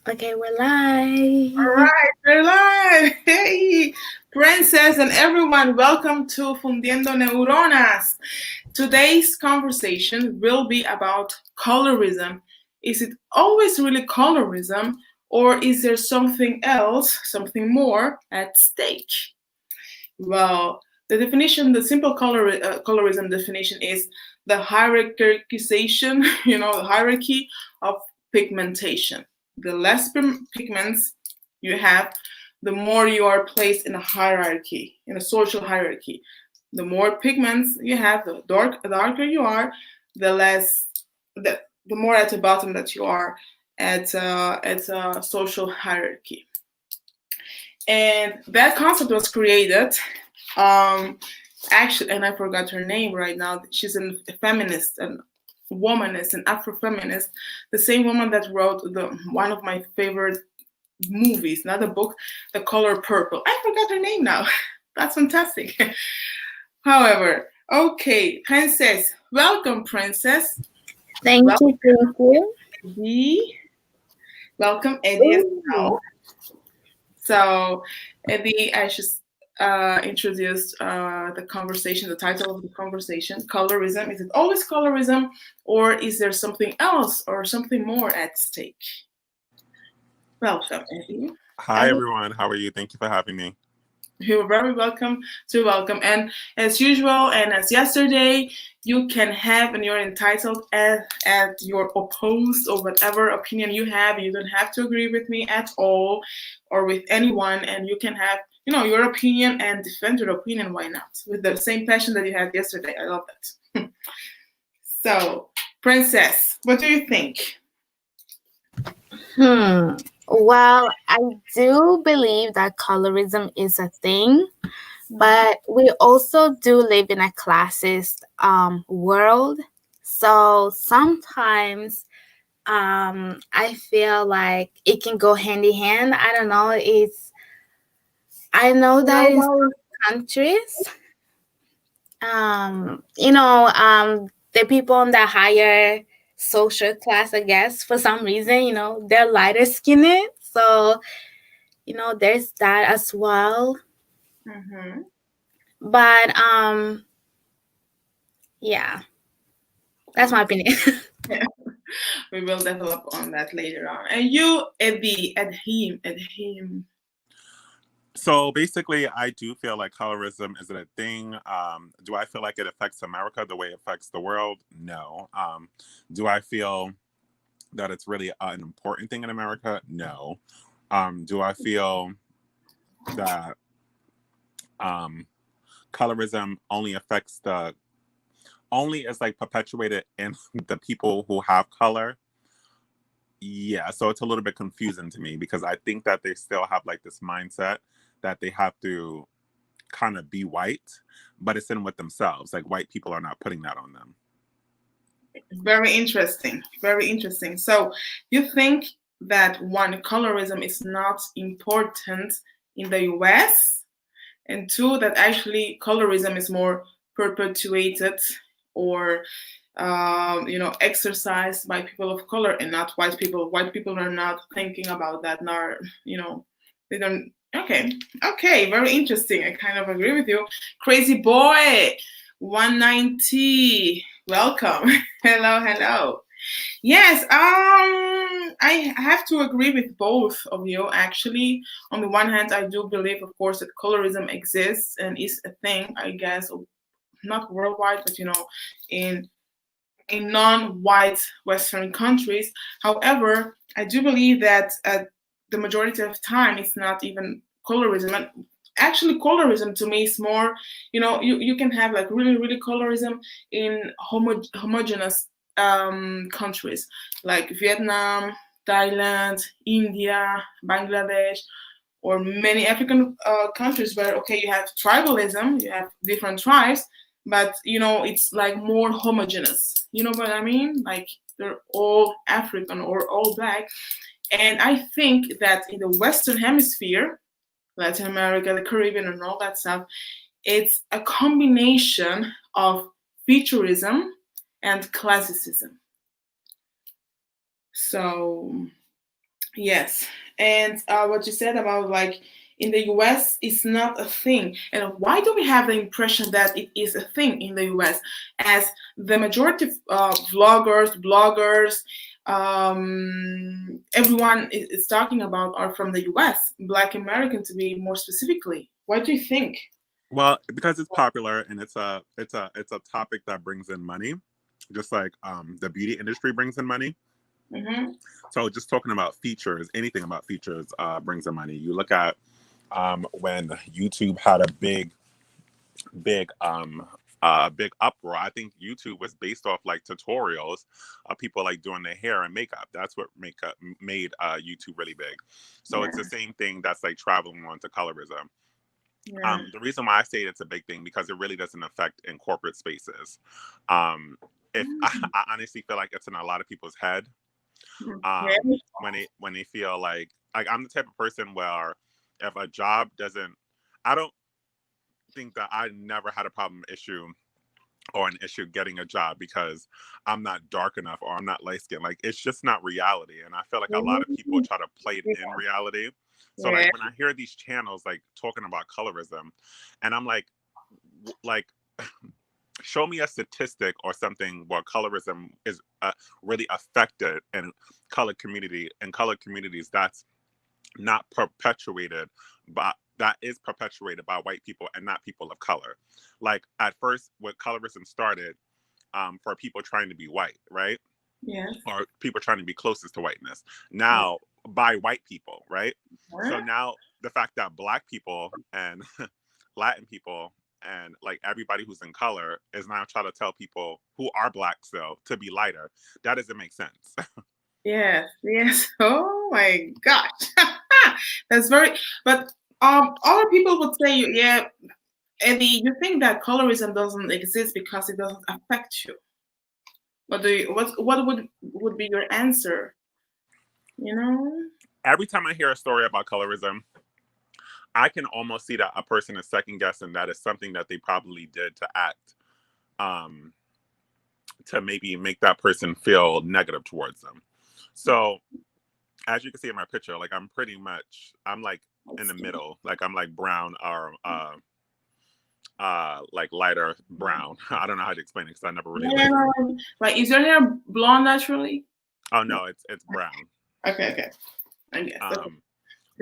Okay, we're live. All right, we're live. Hey, Princess and everyone, welcome to Fundiendo Neuronas. Today's conversation will be about colorism. Is it always really colorism, or is there something else, something more at stake? Well, the simple colorism definition is the hierarchization, the hierarchy of pigmentation. The less pigments you have, the more you are placed in a hierarchy, in a social hierarchy. The more pigments you have, the darker you are, the less, the more at the bottom that you are at a social hierarchy. And that concept was created actually, and I forgot her name right now. She's a feminist and womanist, an Afrofeminist, the same woman that wrote one of my favorite movies, not a book, The Color Purple. I forgot her name now. That's fantastic. However, okay, Princess, welcome, Princess. Thank Welcome, you, thank you. Eddie. Welcome, Eddie, as Ooh. well. So, Eddie, I should introduce the conversation, the title of the conversation, colorism. Is it always colorism, or is there something else or something more at stake? Welcome, Eddie. Hi, everyone. How are you? Thank you for having me. You're very welcome to welcome. And as usual, and as yesterday, you can have and you're entitled at your opposed or whatever opinion you have. You don't have to agree with me at all or with anyone, and you can have your opinion and defend your opinion. Why not? With the same passion that you had yesterday. I love that. So, Princess, what do you think? Well, I do believe that colorism is a thing, but we also do live in a classist world. So sometimes I feel like it can go hand in hand. I don't know. I know that in some countries, the people in the higher social class, I guess, for some reason, they're lighter skinned. So, there's that as well. Mm-hmm. But yeah, that's my opinion. Yeah. We will develop on that later on. And you, Eddie, at him. So basically, I do feel like colorism isn't a thing. Do I feel like it affects America the way it affects the world? No. Do I feel that it's really an important thing in America? No. Do I feel that colorism only is like perpetuated in the people who have color? Yeah, so it's a little bit confusing to me because I think that they still have like this mindset that they have to kind of be white, but it's in with themselves. Like white people are not putting that on them. Very interesting. Very interesting. So you think that one, colorism is not important in the US, and two, that actually colorism is more perpetuated or exercised by people of color and not white people. White people are not thinking about that, nor they don't. Okay, very interesting. I kind of agree with you. Crazy boy, 190. Welcome. Hello. Yes, I have to agree with both of you actually. On the one hand, I do believe, of course, that colorism exists and is a thing, I guess, not worldwide, but in non-white Western countries. However, I do believe that the majority of time it's not even colorism. And actually, colorism to me is more, you can have like really, really colorism in homogeneous countries like Vietnam, Thailand, India, Bangladesh, or many African countries where, okay, you have tribalism, you have different tribes, but it's like more homogeneous. You know what I mean? Like they're all African or all black. And I think that in the Western Hemisphere, Latin America, the Caribbean, and all that stuff, it's a combination of featureism and classicism. So Yes, and what you said about like in the US, it's not a thing. And why do we have the impression that it is a thing in the US? As the majority of vloggers, bloggers, everyone is talking about are from the US, Black American to be more specifically. Why do you think? Well, because it's popular and it's a topic that brings in money, just like the beauty industry brings in money. Mm-hmm. So just talking about features, anything about features brings in money. You look at when YouTube had a big big uproar. I think YouTube was based off like tutorials of people like doing their hair and makeup. That's what makeup made YouTube really big. So it's the same thing that's like traveling on to colorism. Yeah. The reason why I say it's a big thing because it really doesn't affect in corporate spaces. Um, if I honestly feel like it's in a lot of people's head Yeah. when they feel like I'm the type of person where if a job doesn't, I don't think that I never had a problem issue or an issue getting a job because I'm not dark enough or I'm not light skinned. Like it's just not reality. And I feel like a lot of people try to play it in reality. So Yeah. like when I hear these channels like talking about colorism, and I'm like show me a statistic or something where colorism is really affected in colored communities that's not perpetuated by that is perpetuated by white people and not people of color. Like at first, when colorism started, for people trying to be white, right, Yes. or people trying to be closest to whiteness. Now, by white people, right? So now the fact that black people and Latin people and like everybody who's in color is now trying to tell people who are black still to be lighter. That doesn't make sense. Yes, yes. Oh my gosh. That's very, but other people would say, yeah, Eddie, you think that colorism doesn't exist because it doesn't affect you. What would be your answer? You know? Every time I hear a story about colorism, I can almost see that a person is second guessing that is something that they probably did to act um, to maybe make that person feel negative towards them. So as you can see in my picture, like I'm like in the middle, like I'm like brown or like lighter brown. I don't know how to explain it because I never really Yeah, lived. like is your hair blonde naturally? Oh no, it's brown. Okay, okay. I guess. Okay.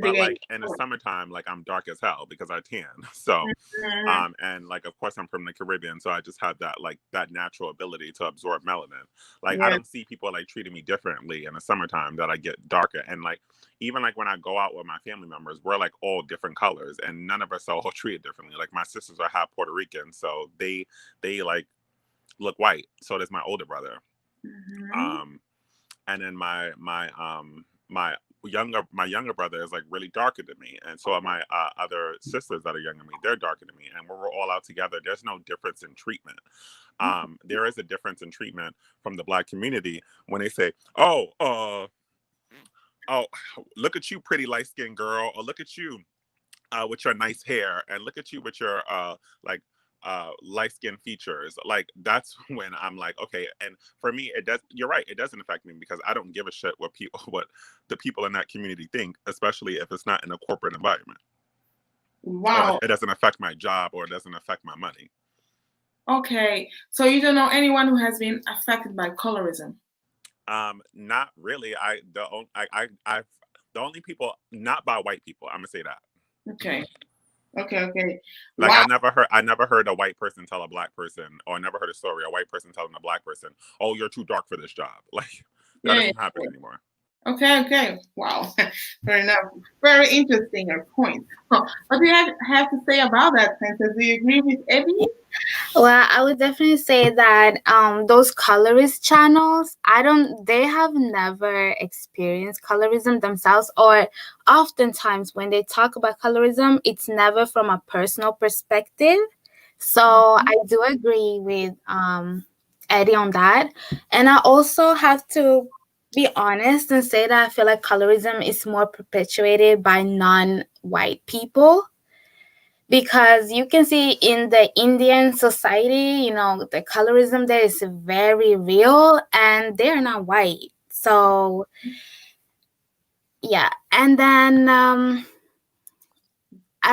But like in the summertime, like I'm dark as hell because I tan. So and like of course I'm from the Caribbean, so I just have that like that natural ability to absorb melanin. Like I Yeah. don't see people like treating me differently in the summertime that I get darker. And like even like when I go out with my family members, we're like all different colors and none of us are all treated differently. Like my sisters are half Puerto Rican, so they like look white. So does my older brother. Mm-hmm. Um and then my younger brother is like really darker than me, and so are my other sisters that are younger than me. They're darker than me, and when we're all out together, there's no difference in treatment. There is a difference in treatment from the black community when they say, oh, look at you, pretty light skinned girl, or look at you with your nice hair, and look at you with your like light skin features. Like that's when I'm like, okay. And for me, it does. You're right. It doesn't affect me because I don't give a shit what people, what the people in that community think, especially if it's not in a corporate environment. Or Wow. it doesn't affect my job, or it doesn't affect my money. Okay. So you don't know anyone who has been affected by colorism? Not really. I the only people not by white people. I'm gonna say that. Okay. Okay, okay. Like Wow. I never heard a white person tell a black person, or I never heard a story a white person telling a black person, "Oh, you're too dark for this job." Like that Yeah. doesn't happen anymore. Okay, okay. Wow. Fair enough. Very interesting your point. Huh. What do you have to say about that, Princess? Do you agree with Abby? Well, I would definitely say that those colorist channels, they have never experienced colorism themselves, or oftentimes when they talk about colorism, it's never from a personal perspective. So I do agree with Eddie on that. And I also have to be honest and say that I feel like colorism is more perpetuated by non-white people, because you can see in the Indian society, the colorism there is very real and they're not white. So Yeah, and then I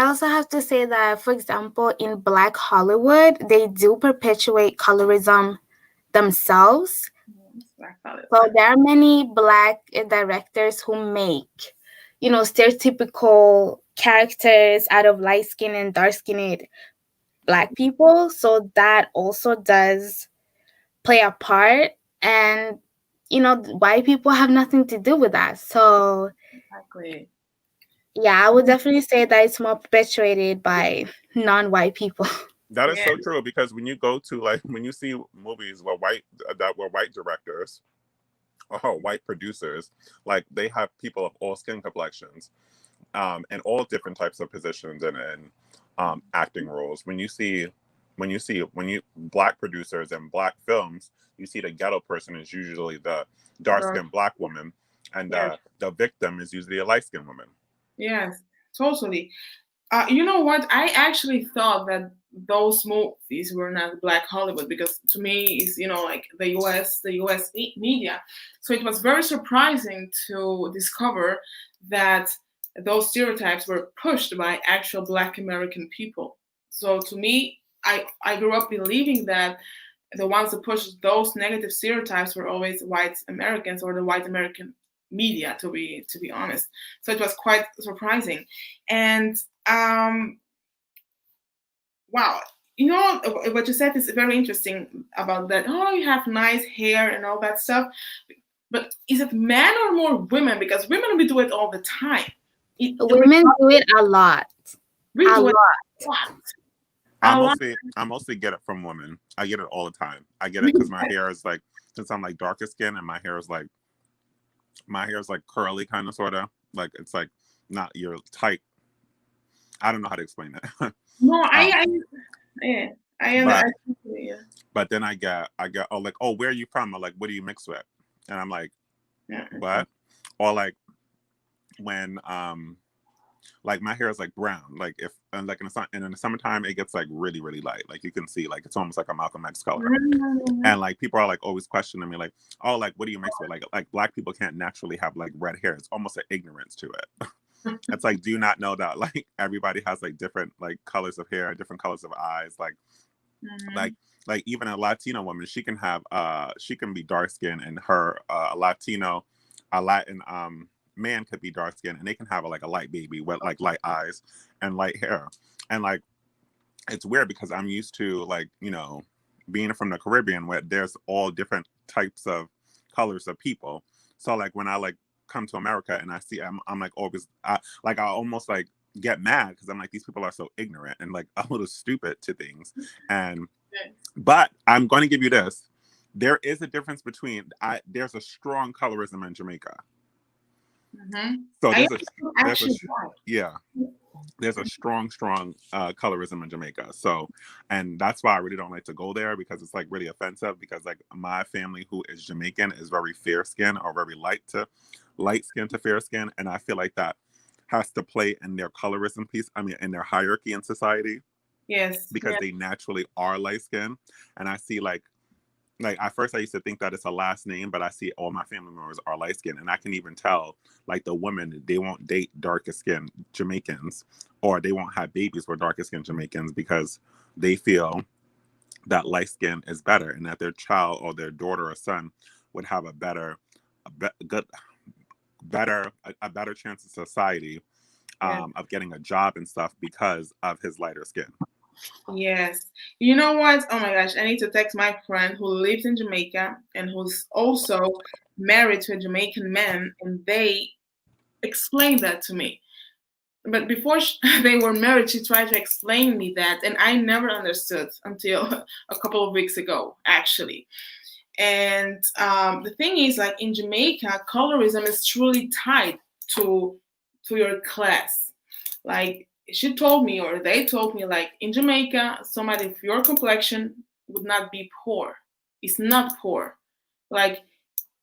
also have to say that, for example, in Black Hollywood, they do perpetuate colorism themselves. Black color. So there are many Black directors who make, stereotypical characters out of light skinned and dark skinned Black people. So that also does play a part. And, white people have nothing to do with that. So, Exactly. yeah, I would definitely say that it's more perpetuated by non white people. That is Yeah. so true because when you go to like when you see movies where that were white directors or white producers, like they have people of all skin complexions, and all different types of positions and acting roles. When you black producers and black films, you see the ghetto person is usually the dark Dark. skinned black woman, and Yes. the victim is usually a light skinned woman. Yes. Totally. You know what? I actually thought that those movies were not Black Hollywood because to me it's like the U.S. media. So it was very surprising to discover that those stereotypes were pushed by actual Black American people. So to me, I grew up believing that the ones that pushed those negative stereotypes were always white Americans or the white American media, to be honest. So it was quite surprising. And um, wow, what you said is very interesting about that. Oh, you have nice hair and all that stuff. But is it men or more women? Because women we do it all the time. Women do it a lot. We A do it lot. a lot. I A lot. mostly I mostly get it from women. I get it all the time. I get it because my hair is like, since I'm like darker skin and my hair is like curly kind of sort of like, it's like not your tight. I don't know how to explain that. No, um, yeah, I but understand. Yeah, but then I get, oh, like, oh, where are you from? Or like, what do you mix with? And I'm like, yeah. what? Or like when like my hair is like brown, like if and like in the summertime it gets like really really light, like you can see like it's almost like a Malcolm X color. And like people are like always questioning me like, oh, like what do you mix with? Like black people can't naturally have like red hair. It's almost an ignorance to it. It's like, do you not know that like everybody has like different like colors of hair, different colors of eyes, like like even a Latino woman, she can be dark skinned and her a Latin man could be dark skinned and they can have like a light baby with like light eyes and light hair. And like it's weird because I'm used to like, being from the Caribbean where there's all different types of colors of people. So like when I like come to America and I see I'm like always I almost like get mad because I'm like, these people are so ignorant and like a little stupid to things. And but I'm going to give you this. There is a difference between there's a strong colorism in Jamaica. So I there's a actually yeah, there's a strong colorism in Jamaica. So, and that's why I really don't like to go there because it's like really offensive because like my family who is Jamaican is very fair skin or very light skin to fair skin, and I feel like that has to play in their colorism piece. I mean, in their hierarchy in society yes, because they naturally are light skin, and I see like at first I used to think that it's a last name, but I see all my family members are light skinned and I can even tell like the women, they won't date darker skinned Jamaicans or they won't have babies with darker skinned Jamaicans because they feel that light skin is better and that their child or their daughter or son would have good a better chance in society yes. of getting a job and stuff because of his lighter skin. Yes. You know what? Oh my gosh, I need to text my friend who lives in Jamaica and who's also married to a Jamaican man, and they explained that to me. But before they were married, she tried to explain me that, and I never understood until a couple of weeks ago, actually. And the thing is, like in Jamaica, colorism is truly tied to your class. Like she told me, or they told me, like in Jamaica, somebody of your complexion would not be poor. It's not poor. Like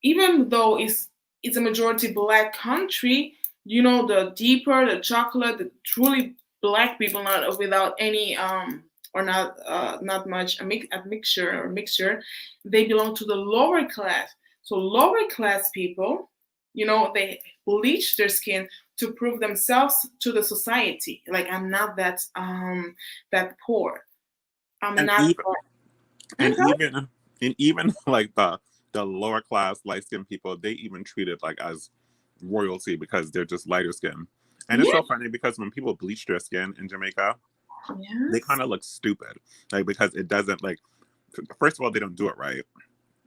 even though it's a majority black country, the deeper the chocolate, the truly black people, not without any or not much a mixture, they belong to the lower class. So lower class people they bleach their skin to prove themselves to the society. Like, I'm not that poor. I'm And not even that. and even and even like the lower class light skinned people, they even treat it like as royalty because they're just lighter skin. And it's Yeah. so funny because when people bleach their skin in Jamaica, they Yes. kind of look stupid, like because it doesn't like. First of all, they don't do it right.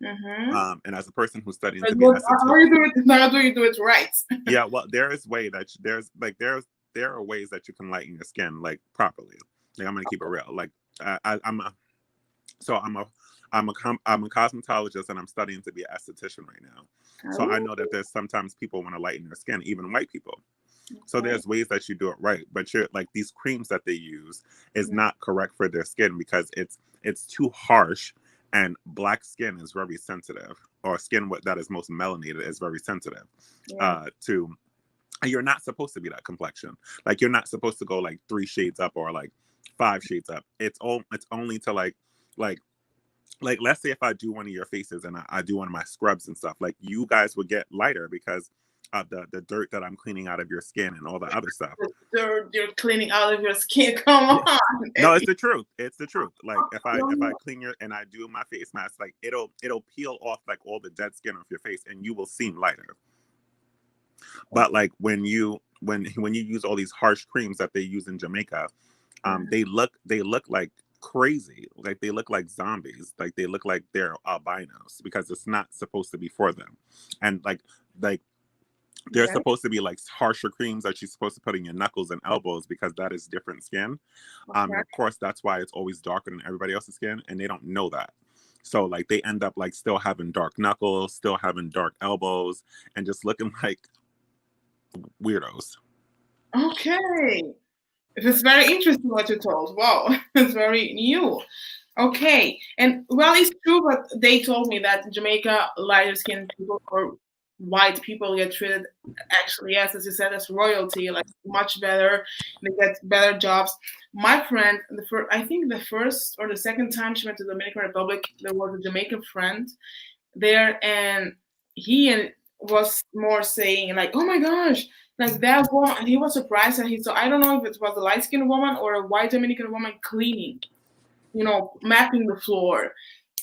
Mm-hmm. And as a person who's studying But to be an how esthetician, you do it? How do you do it right? yeah, well, there is way that there are ways that you can lighten your skin like properly. Like I'm gonna keep it real. Like I'm a so I'm a cosmetologist and I'm studying to be an esthetician right now. So I Oh, know that there's sometimes people want to lighten their skin, even white people. So okay. there's ways that you do it right, but you're like these creams that they use is not correct for their skin because it's too harsh, and black skin is very sensitive, or skin that is most melanated is very sensitive Yeah. to. You're not supposed to be that complexion. Like you're not supposed to go like 3 shades up or like 5 shades up. It's only to like like let's say if I do one of your faces and I do one of my scrubs and stuff, like you guys would get lighter because of the dirt that I'm cleaning out of your skin and all the other stuff. You're cleaning out of your skin. Come Yeah. on. No, it's the truth. It's the truth. Like if I No. clean your and I do my face mask, like it'll peel off like all the dead skin off your face and you will seem lighter. But like when you use all these harsh creams that they use in Jamaica, they look like crazy. Like they look like zombies. Like they look like they're albinos because it's not supposed to be for them. And like they're Okay. supposed to be like harsher creams that you're supposed to put in your knuckles and elbows because that is different skin. And Okay. of course that's why it's always darker than everybody else's skin, and they don't know that. So like they end up like still having dark knuckles, still having dark elbows, and just looking like weirdos. Okay. It's very interesting what you told. Wow. It's very new. Okay. And well, it's true, but they told me that in Jamaica, lighter skinned people or white people get treated actually, yes, as you said, as royalty, like much better. They get better jobs. My friend, I think the first or the second time she went to the Dominican Republic, there was a Jamaican friend there, and he was more saying like, "Oh my gosh, like that woman," and he was surprised, and he saw, I don't know if it was a light skinned woman or a white Dominican woman cleaning, mapping the floor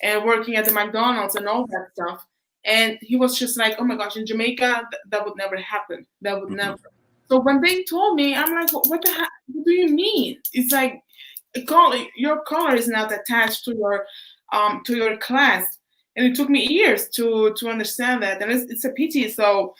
and working at the McDonald's and all that stuff. And he was just like, "Oh my gosh, in Jamaica, that would never happen. That would Hmm. never." So when they told me, I'm like, "What the heck? What do you mean?" It's like your color is not attached to your class, and it took me years to understand that, and it's a pity. So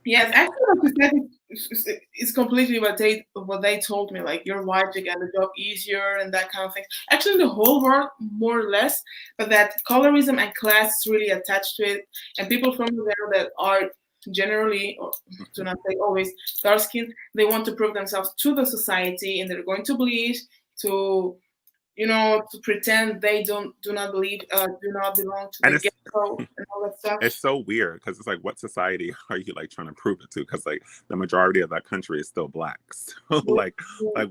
yes, actually, what you said is completely what they told me. Like, you're white, you get the job easier, and that kind of thing. Actually, the whole world more or less, but that colorism and class is really attached to it, and people from there that are generally, or do not say always, dark skinned, they want to prove themselves to the society, and they're going to bleach to to pretend they do not belong to And the ghetto and all that stuff. it's so weird because it's like, what society are you like trying to prove it to? Because like the majority of that country is still blacks. So like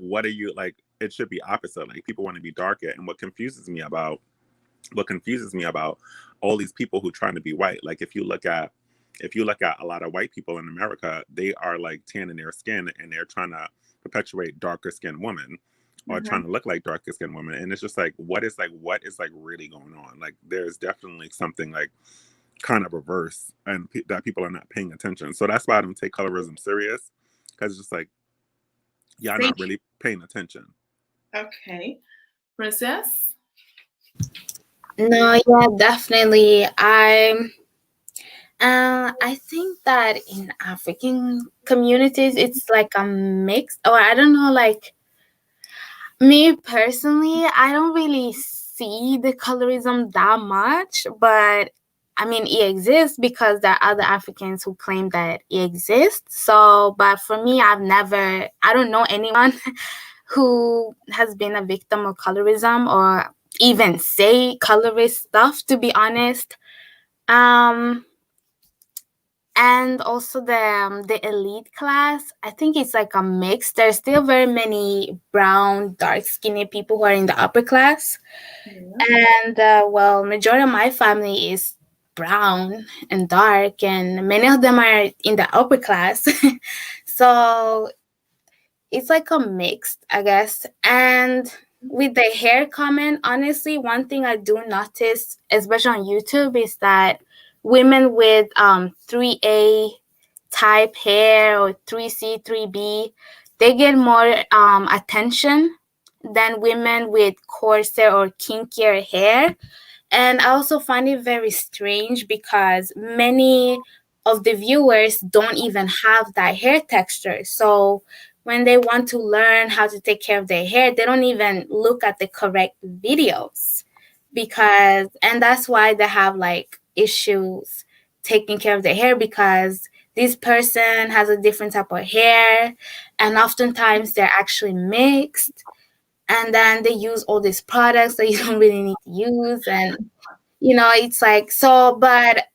what are you like? It should be opposite. Like people want to be darker, and what confuses me about all these people who trying to be white. Like if you look at a lot of white people in America, they are like tanning their skin and they're trying to perpetuate darker skinned women or Hmm. trying to look like darker skinned women. And it's just like what is like really going on? Like there's definitely something like kind of reverse and that people are not paying attention. So that's why I don't take colorism serious because it's just like y'all Thank not really paying attention. you. Okay, princess. No, yeah, definitely. I think that in African communities, it's like a mix, or I don't know, like me personally, I don't really see the colorism that much, but I mean, it exists because there are other Africans who claim that it exists. So, but for me, I don't know anyone who has been a victim of colorism or even say colorist stuff, to be honest. Um, and also the elite class, I think it's like a mix. There's still very many brown dark skinny people who are in the upper class, Yeah. and well, majority of my family is brown and dark, and many of them are in the upper class. So it's like a mixed, I guess. And with the hair comment, honestly, one thing I do notice, especially on YouTube, is that women with 3A type hair or 3C, 3B, they get more attention than women with coarser or kinkier hair. And I also find it very strange because many of the viewers don't even have that hair texture. So when they want to learn how to take care of their hair, they don't even look at the correct videos, because, and that's why they have like issues taking care of their hair, because this person has a different type of hair, and oftentimes they're actually mixed, and then they use all these products that you don't really need to use. And it's like, so, but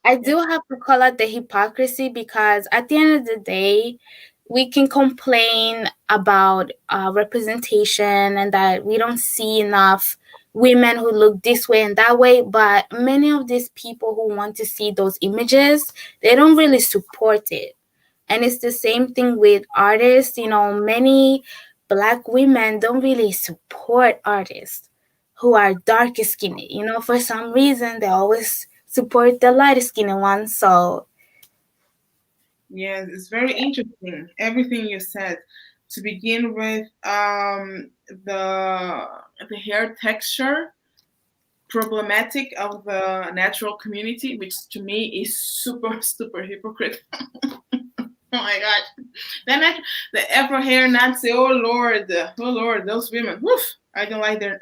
I Yeah. do have to call out the hypocrisy, because at the end of the day, we can complain about representation and that we don't see enough women who look this way and that way, but many of these people who want to see those images, they don't really support it. And it's the same thing with artists. Many Black women don't really support artists who are darker skinned. For some reason, they always support the lighter skinned ones. So, Yes, it's very interesting. Everything you said. To begin with, the hair texture problematic of the natural community, which to me is super super hypocrite. Oh my god, the Afro hair Nazi. Oh Lord, those women. Woof. I don't like their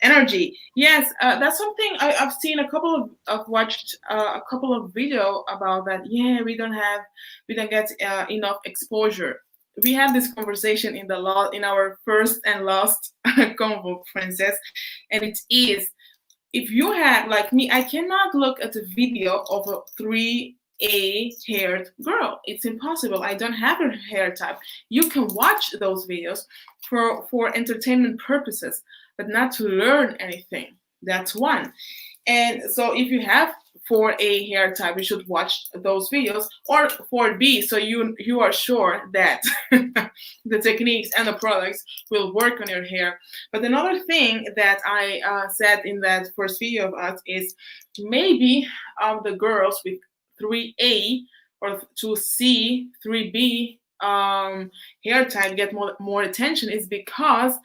energy. Yes, that's something I've seen a couple of. I've watched a couple of video about that. Yeah, we don't get enough exposure. We had this conversation in our first and last convo, princess, and it is, if you have, like me, I cannot look at a video of a 3A haired girl. It's impossible. I don't have a hair type. You can watch those videos for entertainment purposes, but not to learn anything. That's one. And so if you have 4A hair type, you should watch those videos, or 4B, so you are sure that the techniques and the products will work on your hair. But another thing that I said in that first video of us is, maybe the girls with 3A or 2C, 3B hair type get more attention is because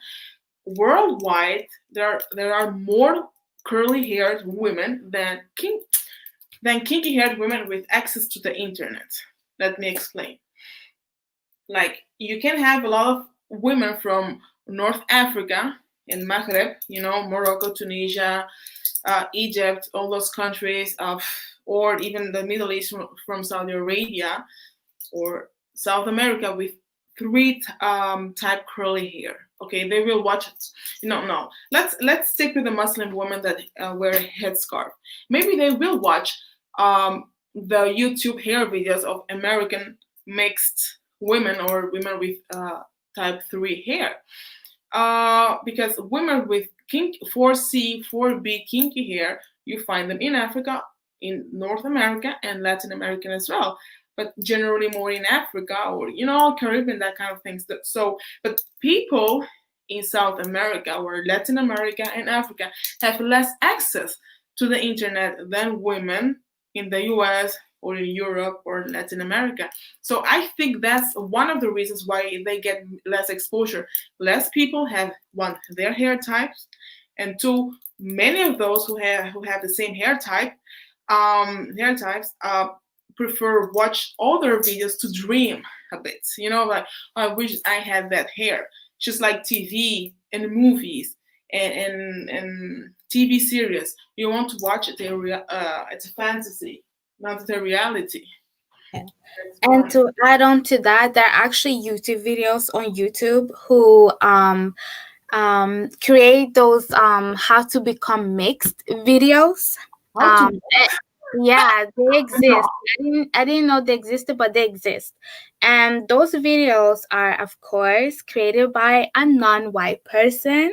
worldwide there are more curly haired women than kinky haired women with access to the internet. Let me explain. Like, you can have a lot of women from North Africa and Maghreb, Morocco, Tunisia, Egypt, all those countries, or even the Middle East, from Saudi Arabia or South America, with three type curly hair. Okay, they will watch it. No. Let's stick with the Muslim women that wear a headscarf. Maybe they will watch the YouTube hair videos of American mixed women or women with type 3 hair. Because women with 4C, 4B kinky hair, you find them in Africa, in North America, and Latin America as well. But generally more in Africa or, Caribbean, that kind of things. So, but people in South America or Latin America and Africa have less access to the internet than women in the US or in Europe or Latin America. So I think that's one of the reasons why they get less exposure. Less people have, one, their hair types, and two, many of those who have the same hair types prefer watch other videos to dream a bit. Like, I wish I had that hair. Just like TV and movies and TV series, you want to watch it. It's a fantasy, not the reality. yeah. That's And why. to add on to that, there are actually YouTube videos on YouTube who create those how to become mixed videos. How to Yeah, they no. exist. I didn't know they existed, but they exist. And those videos are, of course, created by a non-white person,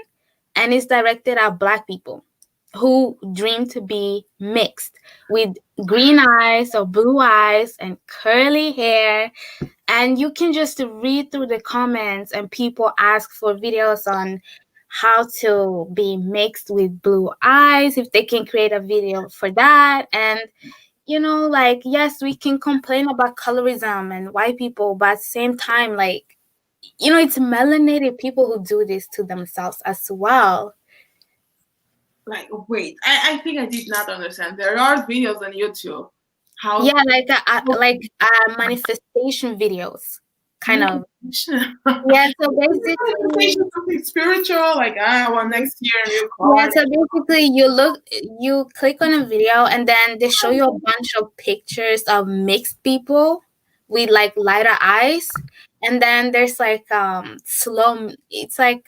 and it's directed at Black people. who dream to be mixed with green eyes or blue eyes and curly hair. And you can just read through the comments, and people ask for videos on how to be mixed with blue eyes, if they can create a video for that. And like, yes, we can complain about colorism and white people, but at the same time, like, it's melanated people who do this to themselves as well. Like, wait, I think I did not understand. There are videos on YouTube. How? Yeah, manifestation videos, kind of. Manifestation. Yeah, so basically, Manifestation, something spiritual, like I want next year a new yeah, car. so basically, you click on a video, and then they show you a bunch of pictures of mixed people with like lighter eyes, and then there's like slow. It's like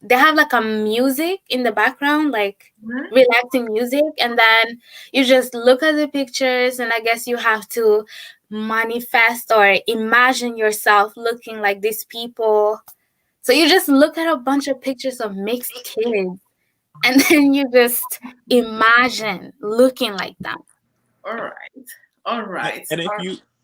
they have like a music in the background, like Mhm. relaxing music, and then you just look at the pictures, and I guess you have to manifest or imagine yourself looking like these people. So you just look at a bunch of pictures of mixed kids, and then you just imagine looking like them. All right, all right. And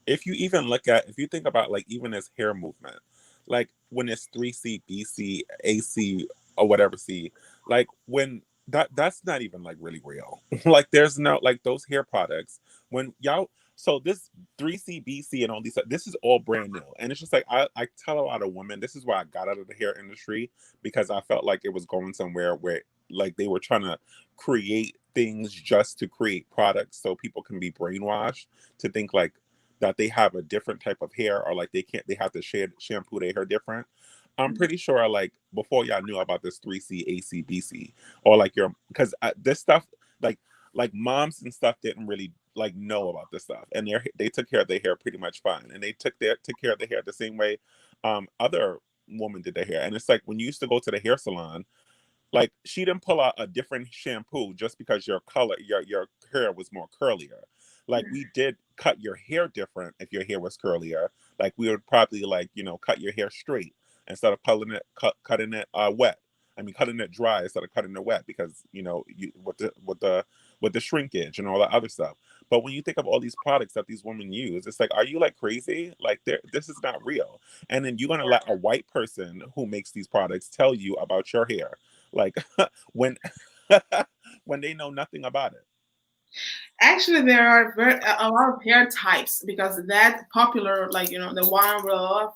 if you even look at, if you think about like even this hair movement, like when it's 3C, BC, AC, or whatever C, like when that's not even like really real. Like there's no like those hair products when y'all. So this 3C, BC, and all these, this is all brand new, and it's just like I tell a lot of women, this is why I got out of the hair industry, because I felt like it was going somewhere where like they were trying to create things just to create products so people can be brainwashed to think like that they have a different type of hair, or like they have to shampoo their hair different. I'm pretty sure like before y'all knew about this 3C, AC, BC, or like your, because this stuff like moms and stuff didn't really like know about this stuff, and they took care of their hair pretty much fine, and they took care of their hair the same way other women did their hair. And it's like when you used to go to the hair salon, like she didn't pull out a different shampoo just because your hair was more curlier. Like we did cut your hair different if your hair was curlier. Like we would probably like cut your hair straight instead of cutting it wet. I mean cutting it dry instead of cutting it wet, because you with the shrinkage and all that other stuff. But when you think of all these products that these women use, it's like, are you like crazy? Like this is not real. And then you're gonna let a white person who makes these products tell you about your hair, like when when they know nothing about it. Actually, there are a lot of hair types because that popular, like the one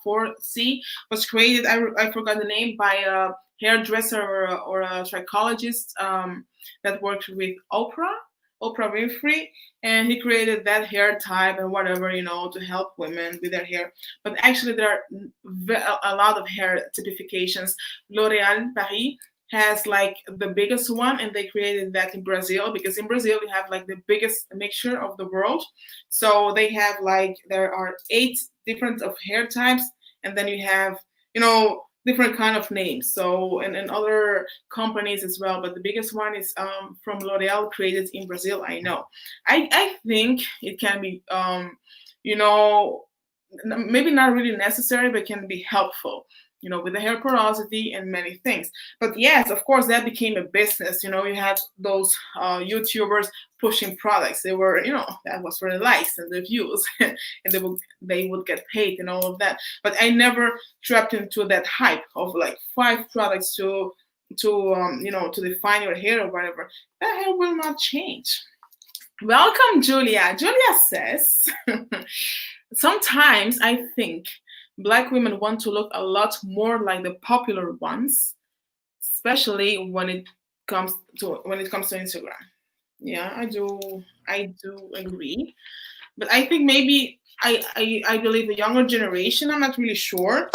4C was created. I forgot the name, by a hairdresser or a psychologist that worked with Oprah Winfrey, and he created that hair type and whatever to help women with their hair. But actually, there are a lot of hair typifications. L'Oréal Paris has like the biggest one, and they created that in Brazil, because in Brazil we have like the biggest mixture of the world. So they have like, there are 8 different of hair types, and then you have different kind of names, so and other companies as well, but the biggest one is from L'Oreal, created in Brazil. I think it can be maybe not really necessary, but can be helpful, with the hair porosity and many things. But yes, of course, that became a business. You had those YouTubers pushing products. They were, that was for the likes and the views, and they would get paid and all of that. But I never trapped into that hype of like 5 products to define your hair or whatever. That hair will not change. Welcome, Julia. Julia says, sometimes I think Black women want to look a lot more like the popular ones, especially when it comes to Instagram. Yeah, I do agree. But I think maybe I believe the younger generation, I'm not really sure,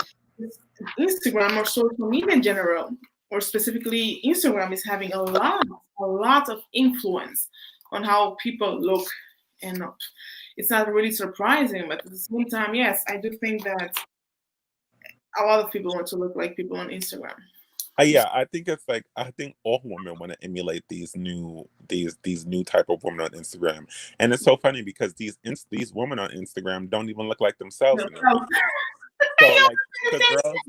Instagram or social media in general, or specifically Instagram, is having a lot of influence on how people look. And it's not really surprising, but at the same time, yes, I do think that a lot of people want to look like people on Instagram. Yeah, I think it's like, I think all women want to emulate these new type of women on Instagram, and it's so funny because these women on Instagram don't even look like themselves in their videos. So like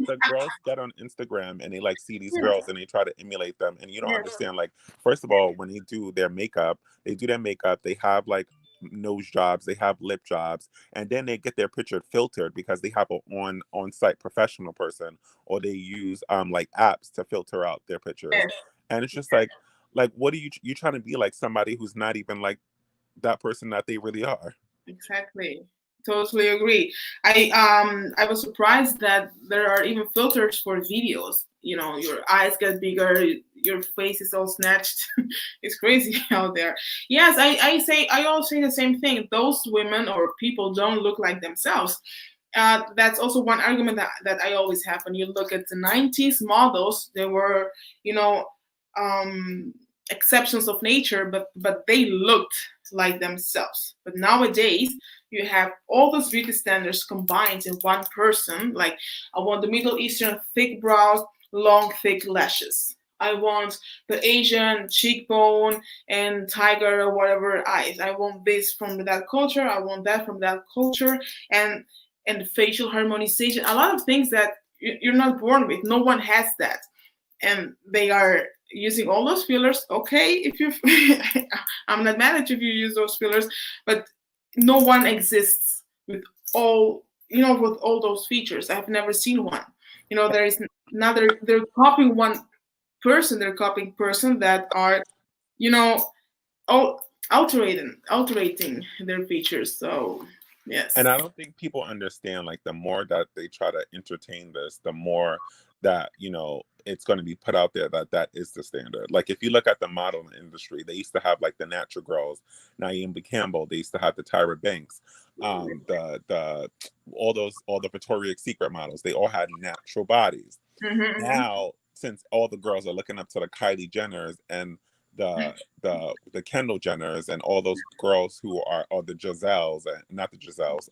the girls get on Instagram and they like see these Yes, girls and they try to emulate them, and you don't yes, understand, like, first of all, when they do their makeup, they have like nose jobs, they have lip jobs, and then they get their picture filtered because they have a on-site professional person, or they use like apps to filter out their pictures. yes, And it's just like what are you trying to be like somebody who's not even like that person that they really are. exactly. Totally agree. I was surprised that there are even filters for videos. You know, your eyes get bigger, your face is all snatched. It's crazy out there. Yes, I always say the same thing. Those women or people don't look like themselves. That's also one argument that I always have. When you look at the 90s models, they were, you know, um, exceptions of nature, but they looked like themselves. But nowadays, you have all those beauty standards combined in one person. Like, I want the Middle Eastern thick brows, long, thick lashes. I want the Asian cheekbone and tiger or whatever eyes. I want this from that culture. I want that from that culture. And facial harmonization. A lot of things that you're not born with. No one has that, and they are using all those fillers. Okay, if you, I'm not mad at you if you use those fillers, but no one exists with all, with all those features. I've never seen one. There is another. They're copying one person. They're copying person that are, you know, all alterating their features. So And yes. I don't think people understand, like, the more that they try to entertain this, the more that, it's going to be put out there that that is the standard. Like, if you look at the modeling industry, they used to have like the natural girls, Naomi Campbell, they used to have the Tyra Banks, the all the Victoria's Secret models, they all had natural bodies. Hmm. Now, since all the girls are looking up to the Kylie Jenners and the Kendall Jenners and all those girls who are, or the Giselles, and not the Giselles,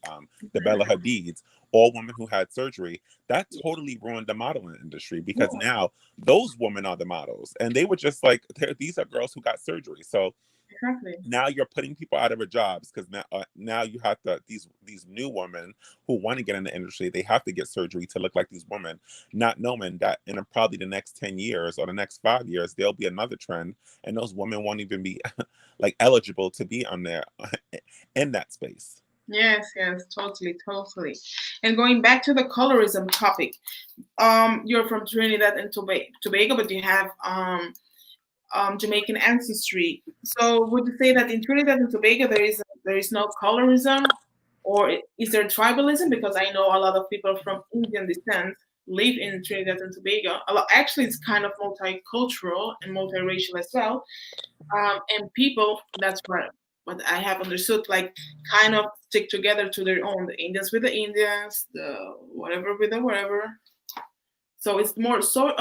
the Bella Hadids, all women who had surgery, that totally ruined the modeling industry, because Yeah, now those women are the models, and they were just like, these are girls who got surgery. So exactly. now you're putting people out of their jobs, because now you have to, these new women who want to get in the industry, they have to get surgery to look like these women, not knowing that in probably the next 10 years or the next 5 years there'll be another trend, and those women won't even be like eligible to be on there in that space. Yes, yes, totally, totally. And going back to the colorism topic, you're from Trinidad and Tobago, but you have Jamaican ancestry. So would you say that in Trinidad and Tobago there is no colorism, or is there tribalism? Because I know a lot of people from Indian descent live in Trinidad and Tobago. Actually, it's kind of multicultural and multiracial as well. And people, that's what I have understood, like, kind of stick together to their own. The Indians with the Indians, the whatever with the whatever. So it's more so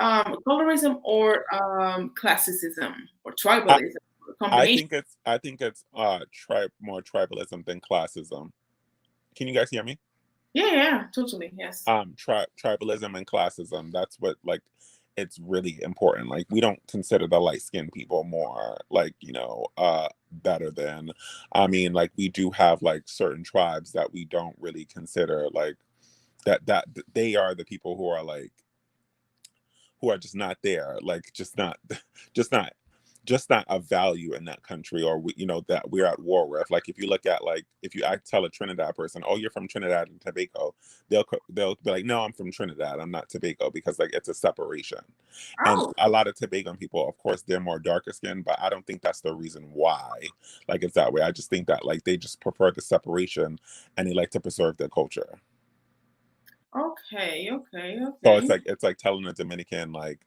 colorism or classicism or I, tribalism, or I combination. think it's more tribalism than classism. Can you guys hear me? Yeah, yeah, totally, yes. Tribalism and classism, that's what, like, it's really important. Like, we don't consider the light skinned people more, like, better than, I mean, like, we do have like certain tribes that we don't really consider like that they are the people who are just not there, like, just not just not just not a value in that country, or that we're at war with. Like, if you look at, like, if you tell a Trinidad person, oh, you're from Trinidad and Tobago, they'll be like, no, I'm from Trinidad, I'm not Tobago, because, like, it's a separation. And Oh, a lot of Tobagan people, of course, they're more darker skinned, but I don't think that's the reason why, like, it's that way. I just think that, like, they just prefer the separation, and they like to preserve their culture. okay, okay, So okay. it's like telling a Dominican, like,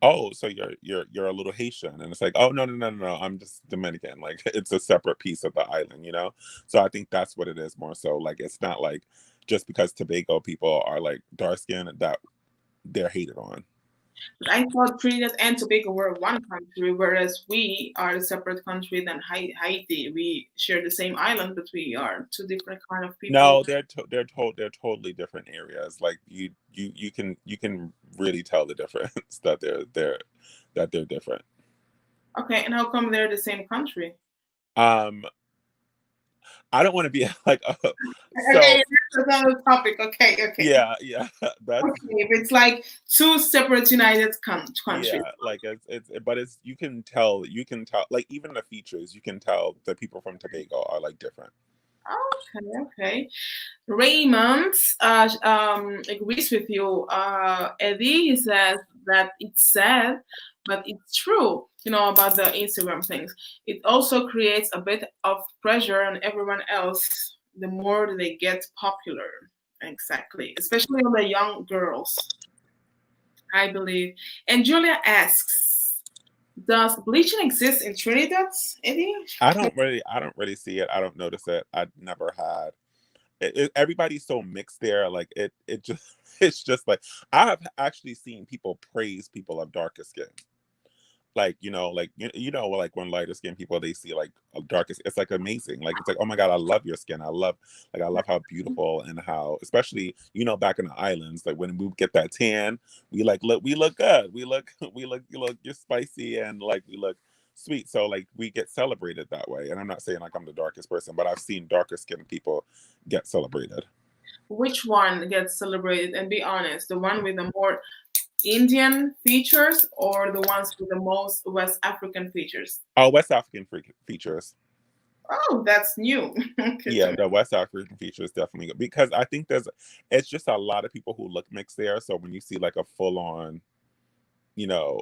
oh, so you're a little Haitian, and it's like, oh, no, no, no, no, no, I'm just Dominican. Like, it's a separate piece of the island. So I think that's what it is more so. Like, it's not like just because Tobago people are like dark skinned that they're hated on. But I thought Trinidad and Tobago were one country, whereas we are a separate country than Haiti. We share the same island, but we are two different kind of people. No, they're totally different areas. Like, you can really tell the difference that they're different. Okay, and how come they're the same country? Um, I don't want to be like, Okay, so that's another topic. Okay, okay. Yeah, that's Okay, it's like two separate United countries. yeah, like but it's you can tell like even the features you can tell the people from Tobago are like different. Okay, okay. Raymond agrees with you. Eddie, he says that it's sad, but it's true, about the Instagram things. It also creates a bit of pressure on everyone else the more they get popular. Exactly. Especially on the young girls, I believe. And Julia asks, does bleaching exist in Trinidad, Eddie? I don't really see it. I don't notice it. I never had. Everybody's so mixed there. Like it just it's just like I have actually seen people praise people of darker skin. Like like when lighter skinned people they see like a darker it's like amazing, like it's like, oh my god, I love your skin, I love how beautiful and how, especially back in the islands, like when we get that tan, we look good, we look you're spicy and like we look sweet, so like we get celebrated that way. And I'm not saying like I'm the darkest person, but I've seen darker skinned people get celebrated. Which one gets celebrated? And be honest, the one with the more Indian features or the ones with the most West African features? Oh, West African features. Oh, that's new. Okay, to Yeah, me. the West African feature is definitely good because I think it's just a lot of people who look mixed there. So when you see like a full on, you know,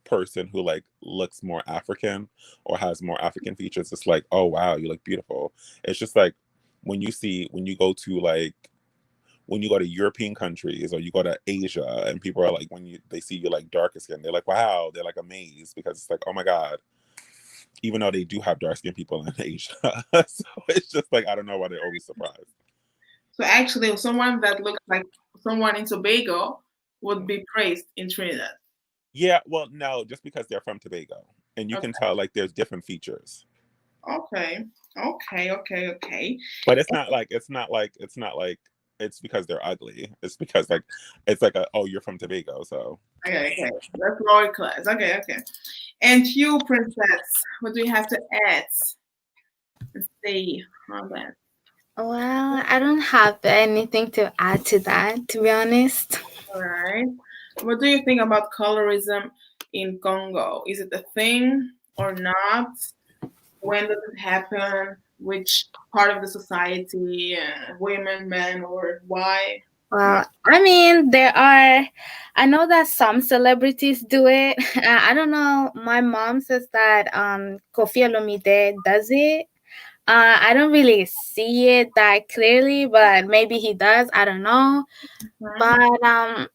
person who like looks more African or has more African features, it's like, oh wow, you look beautiful. It's just like when you go to like when you go to European countries or you go to Asia and people are like they see you like darker skin, they're like, wow, they're like amazed because it's like, oh my God, even though they do have dark skinned people in Asia. So it's just like I don't know why they're always surprised. So actually, someone that looks like someone in Tobago would be praised in Trinidad. Yeah, well, no, just because they're from Tobago, and you can Okay, tell like there's different features, okay, okay, okay, okay. but it's not like it's because they're ugly. It's because like it's like oh, you're from Tobago, so Okay, okay. That's lower class. Okay, okay. And you, princess, what do you have to add? Let's see on that. Well, I don't have anything to add to that, to be honest. All right. What do you think about colorism in Congo? Is it a thing or not? When does it happen? Which part of the society? Women, men, or why? Well, I mean, I know that some celebrities do it. I don't know. My mom says that Kofi Olomide does it. I don't really see it that clearly, but maybe he does. I don't know. Mhm. But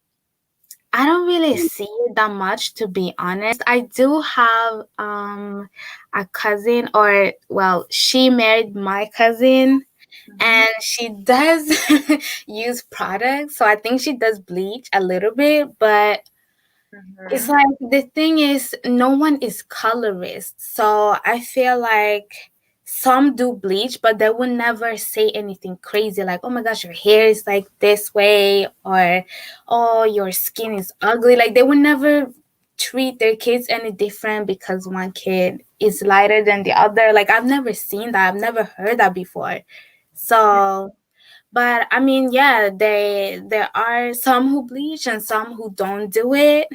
I don't really see it that much, to be honest. I do have a cousin, or well, she married my cousin, Mhm. and she does use products. So I think she does bleach a little bit, but it's Mhm. like the thing is, no one is colorist. So I feel like some do bleach, but they will never say anything crazy like, oh my gosh, your hair is like this way, or oh, your skin is ugly. Like, they will never treat their kids any different because one kid is lighter than the other. Like, I've never seen that. I've never heard that before. So, but I mean, yeah, there are some who bleach and some who don't do it,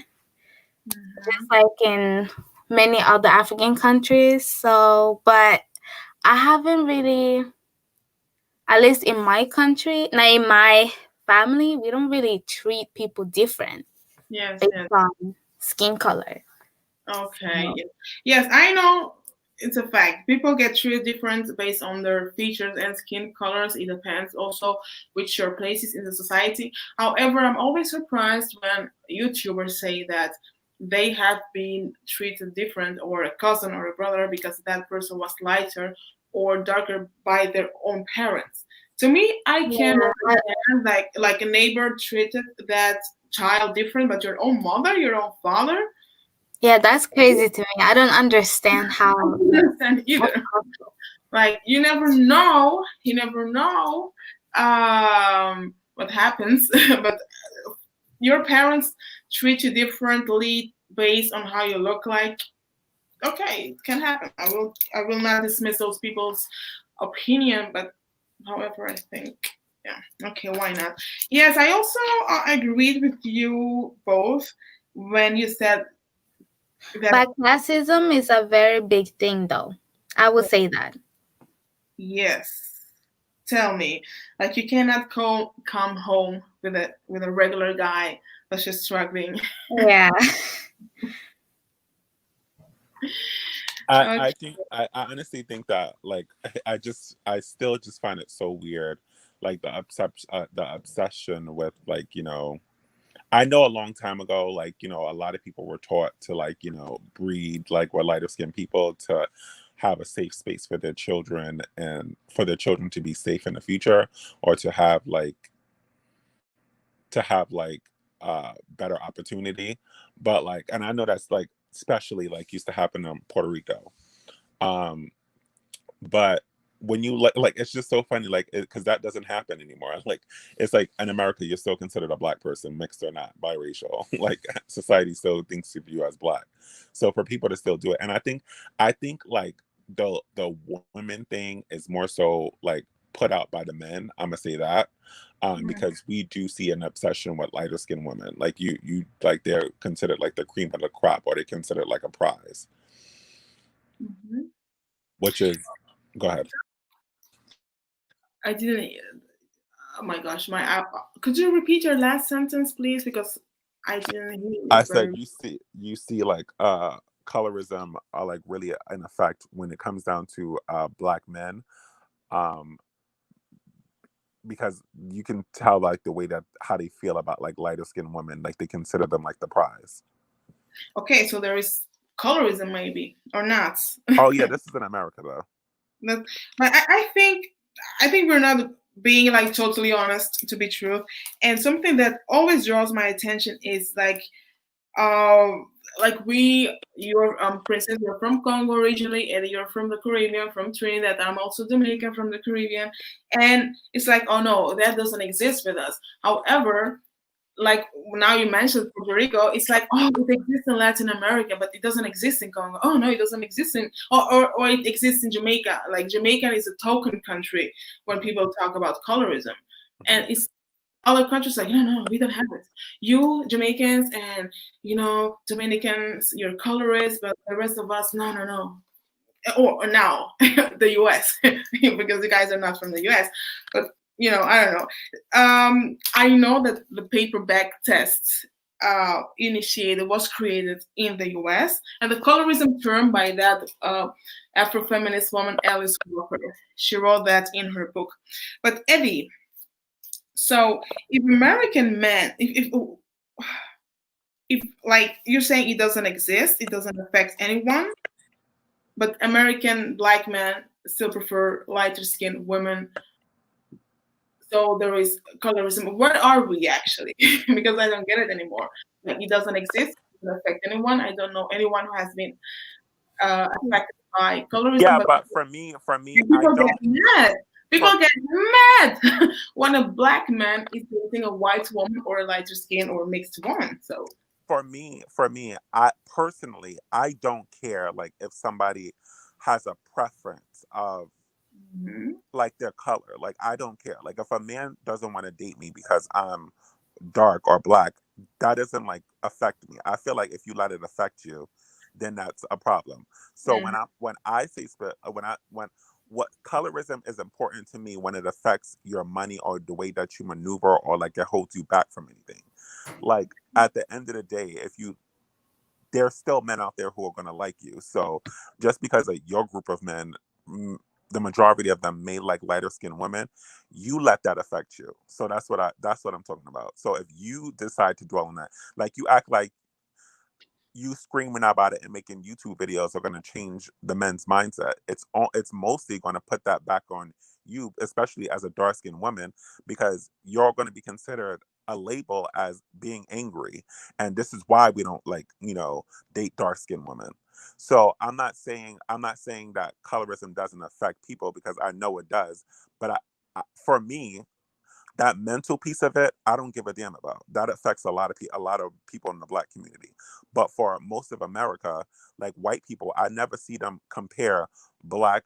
just Mhm. like in many other African countries. So, but I haven't really, at least in my country, now in my family, we don't really treat people different Yes, based yes. on skin color. Okay. So, Yes, I know it's a fact. People get treated different based on their features and skin colors. It depends also which your place is in the society. However, I'm always surprised when YouTubers say that they have been treated different, or a cousin or a brother, because that person was lighter or darker by their own parents. To me, I can yeah, understand like a neighbor treated that child different, but your own mother, your own father, yeah, that's crazy to me. I don't understand I how don't understand that's either. possible. Like you never know what happens, but your parents treat you differently based on how you look like. Okay, it can happen. I will not dismiss those people's opinion, but however, I think. Yeah. Okay. Why not? Yes, I also agreed with you both when you said that. But classism is a very big thing, though. I would say that. Yes. Tell me, like you cannot come home with a regular guy that's just struggling. Yeah. I Okay. think I honestly think that like I still just find it so weird, like the obsession with like I know a long time ago, like a lot of people were taught to like breed like or lighter skinned people to have a safe space for their children and for their children to be safe in the future, or to have like better opportunity. But like, and I know that's like especially like used to happen in Puerto Rico. um but when you like it's just so funny, like because that doesn't happen anymore. Like it's like in America you're still considered a black person, mixed or not, biracial. Like society still thinks of you as black. So for people to still do it, and I think like the women thing is more so like put out by the men, I'm gonna say that. Because we do see an obsession with lighter skinned women, like you like they're considered like the cream of the crop, or they considered like a prize, Mhm. which is, go ahead. I didn't. Oh my gosh, my app. Could you repeat your last sentence, please? Because I didn't hear I you said very. you see like colorism are like really in effect when it comes down to black men, um because you can tell like the way that how they feel about like lighter skinned women, like they consider them like the prize. Okay, so there is colorism, maybe or not. Oh yeah, this is in America though. But I think we're not being like totally honest, to be true. And something that always draws my attention is um you're princess, you're from Congo originally, and you're from the Caribbean, from Trinidad. I'm also Dominican, from the Caribbean, and it's like, oh no, that doesn't exist with us. However, like now you mentioned Puerto Rico, it's like, oh, it exists in Latin America, but it doesn't exist in Congo. Oh no, it doesn't exist in, or it exists in Jamaica. Like Jamaica is a token country when people talk about colorism, and Mhm. it's other countries like, no, no, we don't have it. You Jamaicans and Dominicans, you're colorists, but the rest of us, no, no, no. Or now the US because the guys are not from the US, but I don't know. I know that the paperback test initiated was created in the US, and the colorism term by that Afrofeminist woman Alice Walker. She wrote that in her book. But Eddie, so if American men, if like you're saying it doesn't exist, it doesn't affect anyone, but American black men still prefer lighter skinned women. So there is colorism. Where are we actually? Because I don't get it anymore. Like it doesn't exist. It doesn't affect anyone. I don't know anyone who has been affected by colorism. Yeah, But but for me I people get don't. mad. People For get mad when a black man is dating a white woman or a lighter skin or mixed woman. So. for me, I personally I don't care like if somebody has a preference of Mhm. like their color. Like I don't care. Like if a man doesn't want to date me because I'm dark or black, that doesn't like affect me. I feel like if you let it affect you, then that's a problem. So Mhm. when I say when what colorism is important to me when it affects your money or the way that you maneuver, or like it holds you back from anything. Like at the end of the day, if you there's still men out there who are going to like you. So just because like your group of men, mm, the majority of them may like lighter skinned women, you let that affect you. So that's what I'm talking about. So if you decide to dwell on that, like you act like you screaming about it and making YouTube videos are going to change the men's mindset. It's mostly going to put that back on you, especially as a dark skinned woman, because you're going to be considered a label as being angry, and this is why we don't like date dark skinned women. So I'm not saying that colorism doesn't affect people, because I know it does, but for me, that mental piece of it, I don't give a damn about. That affects a lot of people in the black community. But for most of America, like white people, I never see them compare black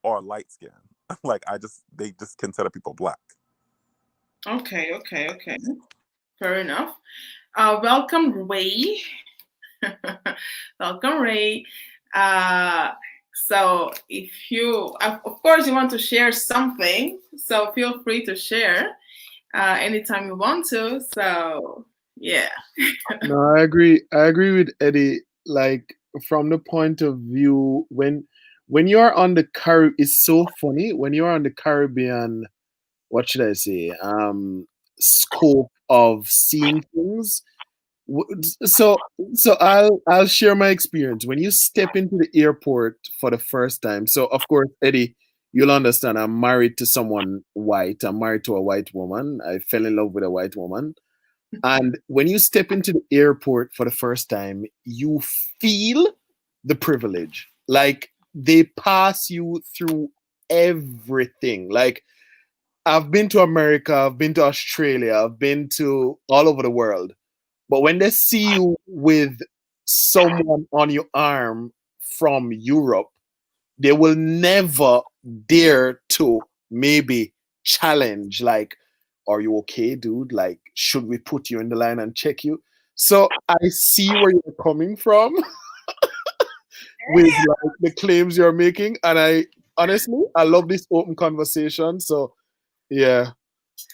or light skin. Like they just consider people black. Okay. Fair enough. Welcome, Ray. Welcome, Ray. Uh, so, if you, of course, you want to share something, so feel free to share anytime you want to. So, yeah. No, I agree. I agree with Eddie. Like from the point of view when you're on the Caribbean, it's so funny when you're on the Caribbean. What should I say? Scope of seeing things. So I'll share my experience when you step into the airport for the first time. So of course, Eddie, you'll understand. I'm married to someone white. I'm married to a white woman. I fell in love with a white woman. And when you step into the airport for the first time, you feel the privilege. Like they pass you through everything. Like I've been to America, I've been to Australia, I've been to all over the world. But when they see you with someone on your arm from Europe, they will never dare to maybe challenge, like, are you okay, dude? Like, should we put you in the line and check you? So I see where you're coming from with like the claims you're making. And I honestly I love this open conversation. So yeah.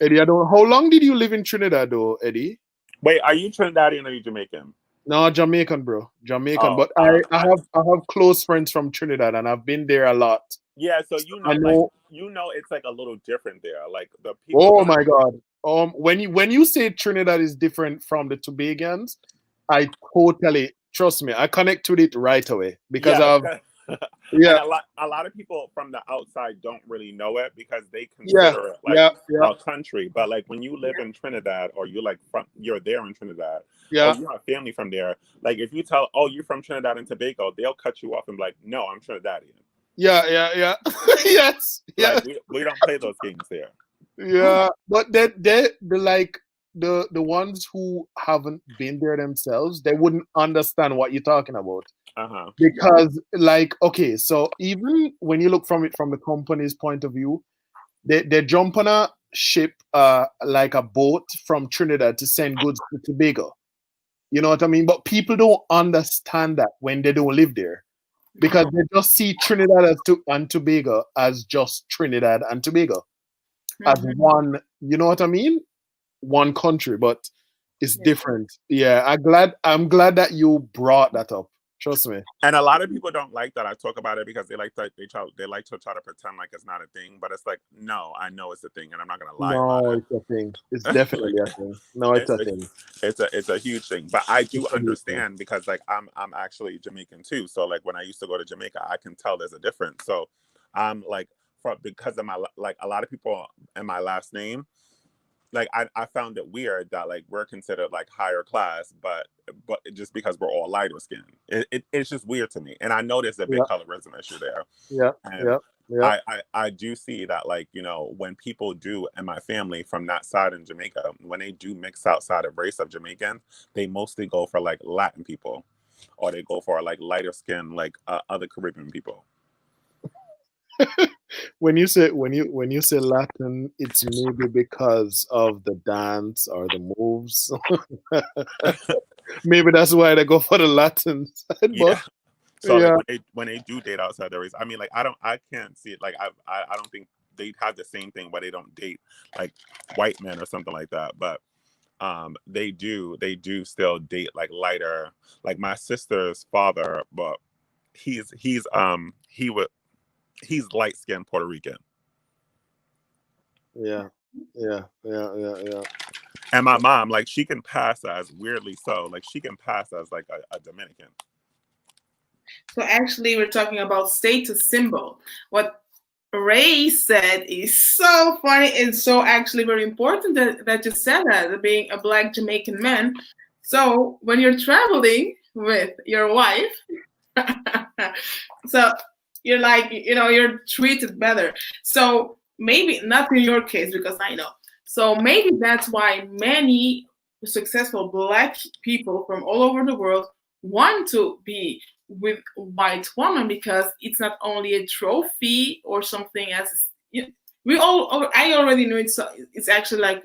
Eddie, I don't how long did you live in Trinidad though, Eddie? Wait, are you Trinidadian or are you Jamaican? No, Jamaican, bro. Jamaican. Oh, But I have close friends from Trinidad and I've been there a lot. yeah. So I know. it's like a little different there. Like the people Oh don't. my God. When you say Trinidad is different from the Tobagans, I totally trust me. I connect with it right away because Yeah, I've because and yeah a lot of people from the outside don't really know it because they yeah consider it like yeah yeah a country. But like when you live in Trinidad or you're there in Trinidad or yeah you have family from there, like if you tell, oh, you're from Trinidad and Tobago, they'll cut you off and be like, no, I'm Trinidadian. yeah yes Like yes we don't play those games there. yeah. But they like the ones who haven't been there themselves, they wouldn't understand what you're talking about. Uh huh. Because like okay, so even when you look from it from the company's point of view, they jump on a ship like a boat from Trinidad to send goods to Tobago. You know what I mean? But people don't understand that when they don't live there because they just see Trinidad and Tobago as just Trinidad and Tobago as Mhm. one. You know what I mean? One country, but it's Yeah. different. Yeah, I'm glad that you brought that up. Trust me. And a lot of people don't like that I talk about it because they like to try to pretend like it's not a thing, but it's like no, I know it's a thing, and I'm not gonna lie about No, it's a thing. It's it. definitely Like a thing. No, it's it's a a thing. it's a huge thing. But I It's do a big thing. understand because like I'm actually Jamaican too. So like when I used to go to Jamaica, I can tell there's a difference. So I'm like because of my like a lot of people in my last name, like I found it weird that like we're considered like higher class, but just because we're all lighter skinned, it's just weird to me. And I know there's a big Yeah, colorism issue there, yeah, and yeah, yeah. I do see that like when people do in my family from that side in Jamaica, when they do mix outside of race of Jamaican, they mostly go for like Latin people, or they go for like lighter skin like other Caribbean people. When you say Latin, it's maybe because of the dance or the moves. Maybe that's why they go for the Latin side. But Yeah. So like yeah, when they do date outside their race, I mean like I can't see it. Like I don't think they have the same thing where they don't date like white men or something like that. But they do still date like lighter, like my sister's father, but he's light skinned Puerto Rican. yeah, yeah, yeah, yeah, yeah. And my mom, like she can pass as weirdly so, like she can pass as like a Dominican. So actually, we're talking about status symbol. What Ray said is so funny and so actually very important that you said that, being a black Jamaican man. So when you're traveling with your wife, so you're like, you're treated better. So maybe not in your case because I know. So maybe that's why many successful black people from all over the world want to be with white woman because it's not only a trophy or something as I already knew it's actually like,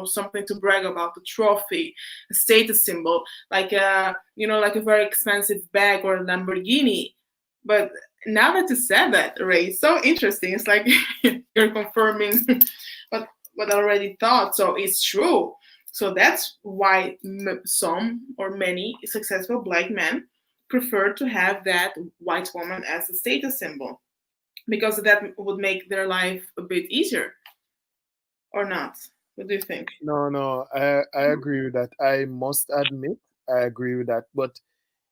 something to brag about, the trophy, a status symbol, like like a very expensive bag or a Lamborghini. But now that you said that, Ray, it's so interesting. It's like you're confirming what I already thought. So it's true. So that's why some or many successful black men prefer to have that white woman as a status symbol, because that would make their life a bit easier, or not? What do you think? No, no, I agree with that. I must admit, I agree with that. But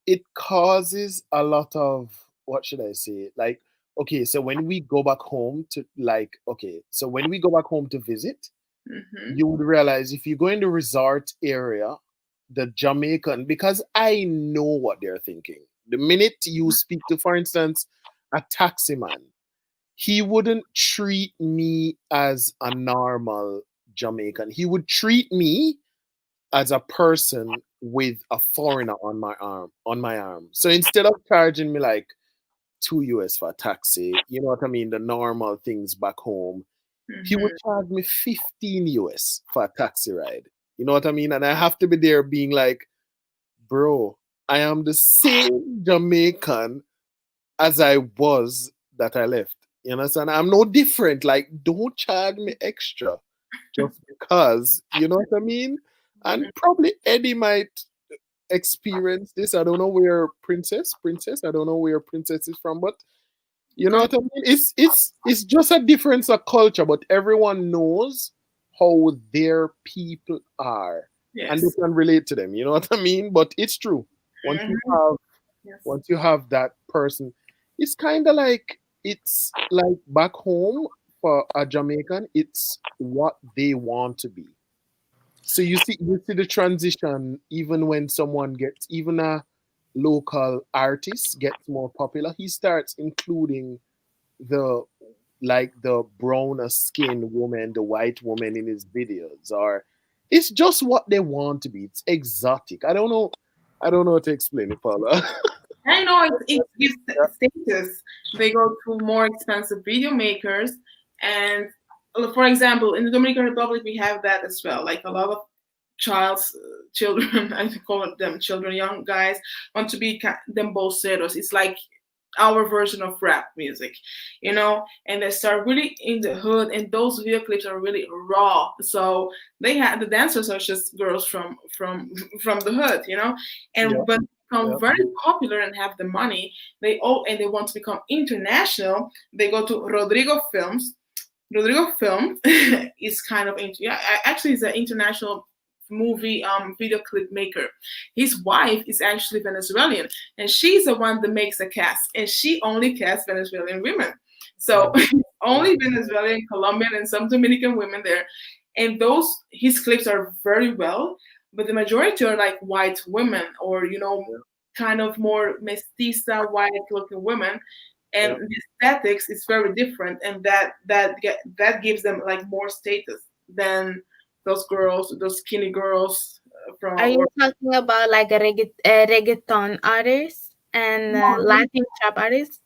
it causes a lot of, what should I say? Like, okay, so when we go back home to, like, okay, so when we go back home to visit, Mm-hmm. you would realize if you go in the resort area, the Jamaican, because I know what they're thinking. The minute you speak to, for instance, a taxi man, he wouldn't treat me as a normal Jamaican. He would treat me as a person with a foreigner on my arm. So instead of charging me like $2 for a taxi, you know what I mean, the normal things back home, he would Mm-hmm. charge me $15 for a taxi ride. You know what I mean? And I have to be there being like, bro, I am the same Jamaican as I was that I left. You understand? I'm no different. Like, don't charge me extra just because. You know what I mean? And probably Eddie might experience this. I don't know where Princess. I don't know where Princess is from, but you know Come. what I mean? It's just a difference of culture, but everyone knows how their people are, and they Yes. can relate to them. You know what I mean? But it's true. Once you Mm-hmm. have Yes. once you have that person, it's kind of like, it's like back home for a Jamaican, it's what they want to be. So you see the transition even when someone gets, even a local artist gets more popular, he starts including the, like, the browner skinned woman, the white woman in his videos, or it's just what they want to be. It's exotic. I don't know how to explain it, Paula. I know it gives status. They go to more expensive video makers, and for example, in the Dominican Republic, we have that as well. Like a lot of children, I call it them children, young guys want to be them bolseros. It's like our version of rap music, and they start really in the hood, and those video clips are really raw. So they had the dancers are just girls from the hood, Yeah, and but become yeah, very popular and have the money. They want to become international. They go to Rodrigo Films. Rodrigo Film is kind of actually is an international movie video clip maker. His wife is actually Venezuelan, and she's the one that makes the cast, and she only casts Venezuelan women. So yeah, only Venezuelan, Colombian, and some Dominican women there. And those his clips are very well, but the majority are like white women, or yeah, kind of more mestiza white looking women, yeah. and the aesthetics is very different, and that gives them like more status than those skinny girls from Are or you talking about like a reggaeton artists and no, Latin trap artists?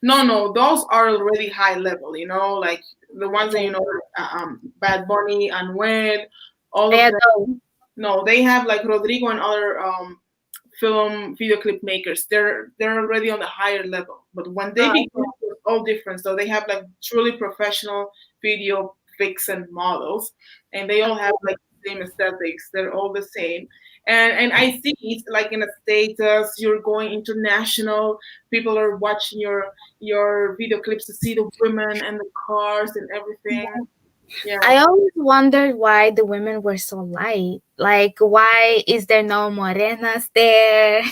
no, those are already high level, like the ones that Okay. Bad Bunny, Anuel, all of Yeah, them. those. No, they have like Rodrigo and other film video clip makers. They're already on the higher level. But when they Oh, begin, it's all different. So they have like truly professional video vixen models, and they all have like the same aesthetics. They're all the same. And I see it like in a status. You're going international. People are watching your video clips to see the women and the cars and everything. Yeah, I always wondered why the women were so light. Like, why is there no morenas there?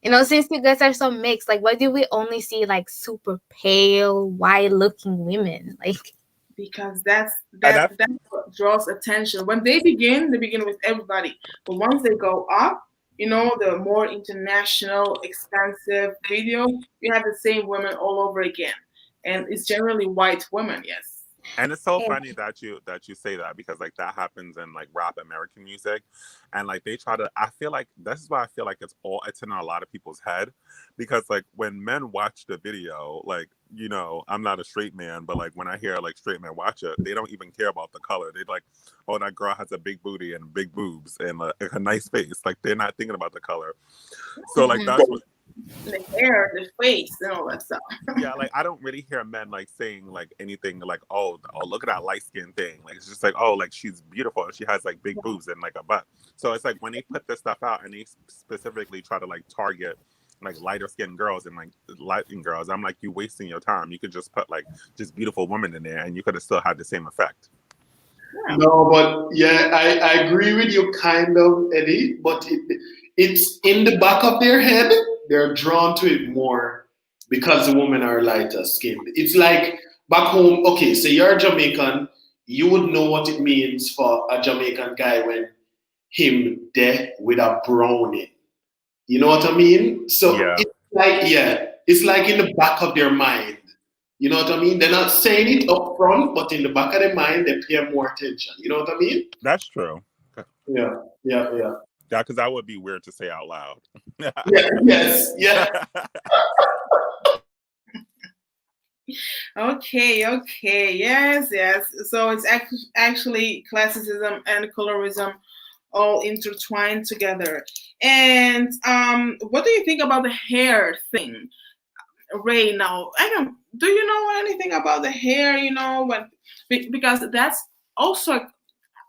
Since you guys are so mixed, like, why do we only see like super pale, white looking women? Like, because that's And that that's that's what draws attention. When they begin with everybody, but once they go up, the more international expensive video, you have the same women all over again, and it's generally white women. Yes. And it's so yeah, funny that you say that, because like that happens in like rap American music, and like they try to. I feel like this is why I feel like it's in a lot of people's head, because like when men watch the video, like you know, I'm not a straight man, but like when I hear like straight men watch it, they don't even care about the color. They're like, oh, that girl has a big booty and big boobs and a nice face. Like they're not thinking about the color. So like Mhm. that's what. The hair, the face, and all that stuff. Yeah, like I don't really hear men like saying like anything like, oh, look at that light skin thing. Like it's just like, oh, like she's beautiful. She has like big boobs and like a butt. So it's like when they put this stuff out and they specifically try to like target like lighter skinned girls and like lighting girls, I'm like, you wasting your time. You could just put like just beautiful women in there and you could have still had the same effect. Yeah. No, but yeah, I agree with you kind of, Eddie, but it's in the back of their head, they're drawn to it more because the women are lighter skinned. It's like back home, okay, so you're Jamaican, you would know what it means for a Jamaican guy when him there with a brownie. You know what I mean? So Yeah, it's like, yeah, it's like in the back of their mind. You know what I mean? They're not saying it up front, but in the back of their mind, they pay more attention. You know what I mean? that's true. Yeah, yeah, yeah. Yeah, because that would be weird to say out loud. Yeah, yes, yeah. Okay, okay, yes, yes. So it's actually classicism and colorism all intertwined together. And what do you think about the hair thing, Ray? Now, I don't. Do you know anything about the hair? You know, because that's also.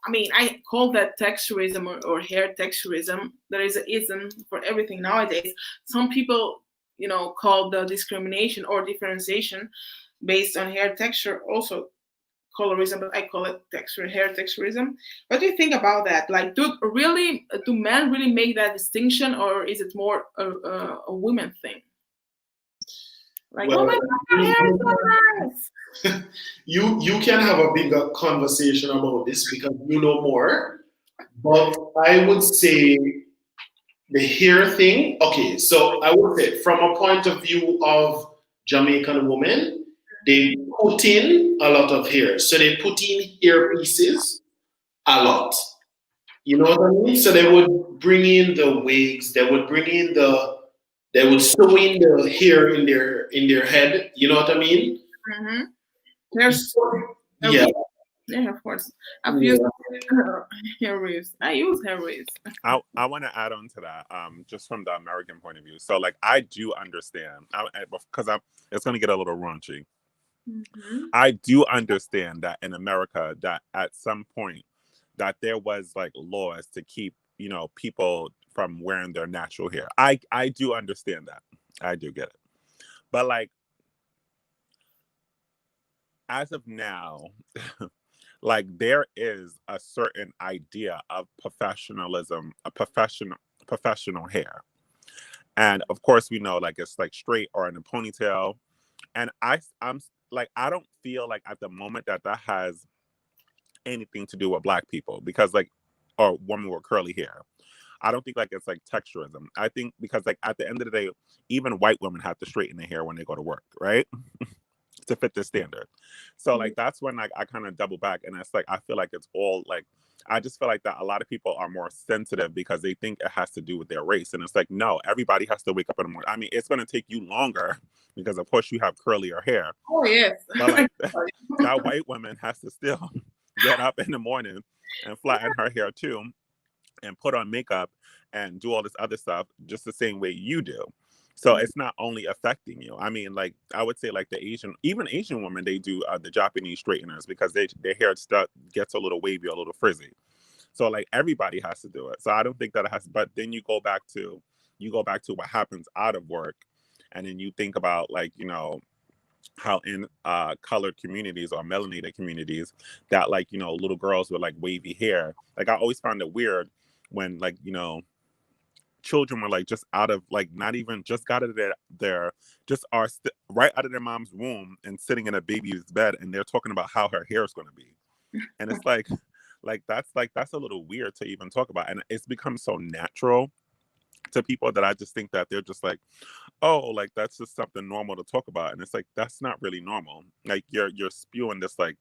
I mean, I call that texturism or hair texturism. There is an ism for everything nowadays. Some people, you know, call the discrimination or differentiation based on hair texture also colorism, but I call it texture, hair texturism. What do you think about that? Like, do men really make that distinction, or is it more a women thing? Like, oh Well, my god, your hair is so nice. you can have a bigger conversation about this because you know more. But I would say the hair thing. Okay, so I would say from a point of view of Jamaican women, they put in a lot of hair. So they put in hair pieces a lot. You know what I mean? So they would bring in the wigs, they would sew in the hair in their head. You know what I mean? Mm-hmm. There's a Yeah, weave. Yeah, of course. I've used yeah. hair weaves. I use hair weaves. I want to add on to that, just from the American point of view. So, like, I do understand, because it's going to get a little raunchy. Mm-hmm. I do understand that in America, that at some point, that there was like laws to keep, you know, people from wearing their natural hair. I do understand that. I do get it. But like, as of now, like there is a certain idea of professionalism, a professional hair. And of course we know like it's like straight or in a ponytail. And I'm like, I don't feel like at the moment that that has anything to do with black people, because like, or women with curly hair. I don't think like it's like texturism. I think because like at the end of the day, even white women have to straighten their hair when they go to work, right? To fit the standard. So like that's when like I kind of double back, and it's like I feel like it's all like, I just feel like that a lot of people are more sensitive because they think it has to do with their race, and it's like no, everybody has to wake up in the morning. I mean, it's going to take you longer because of course you have curlier hair, Oh yes. but like that white woman has to still get up in the morning and flatten her hair too, and put on makeup and do all this other stuff just the same way you do. So it's not only affecting you. I mean, like I would say, like the even Asian women, they do the Japanese straighteners because their hair gets a little wavy, a little frizzy. So like everybody has to do it. So I don't think that it has. But then you go back to what happens out of work, and then you think about like, you know, how in colored communities or melanated communities that like, you know, little girls with like wavy hair. Like I always found it weird when like, you know, children were like just out of like not even just got out of their just are right out of their mom's womb and sitting in a baby's bed, and they're talking about how her hair is going to be. And it's like that's a little weird to even talk about, and it's become so natural to people that I just think that they're just like, oh, like that's just something normal to talk about. And it's like that's not really normal. Like you're spewing this like,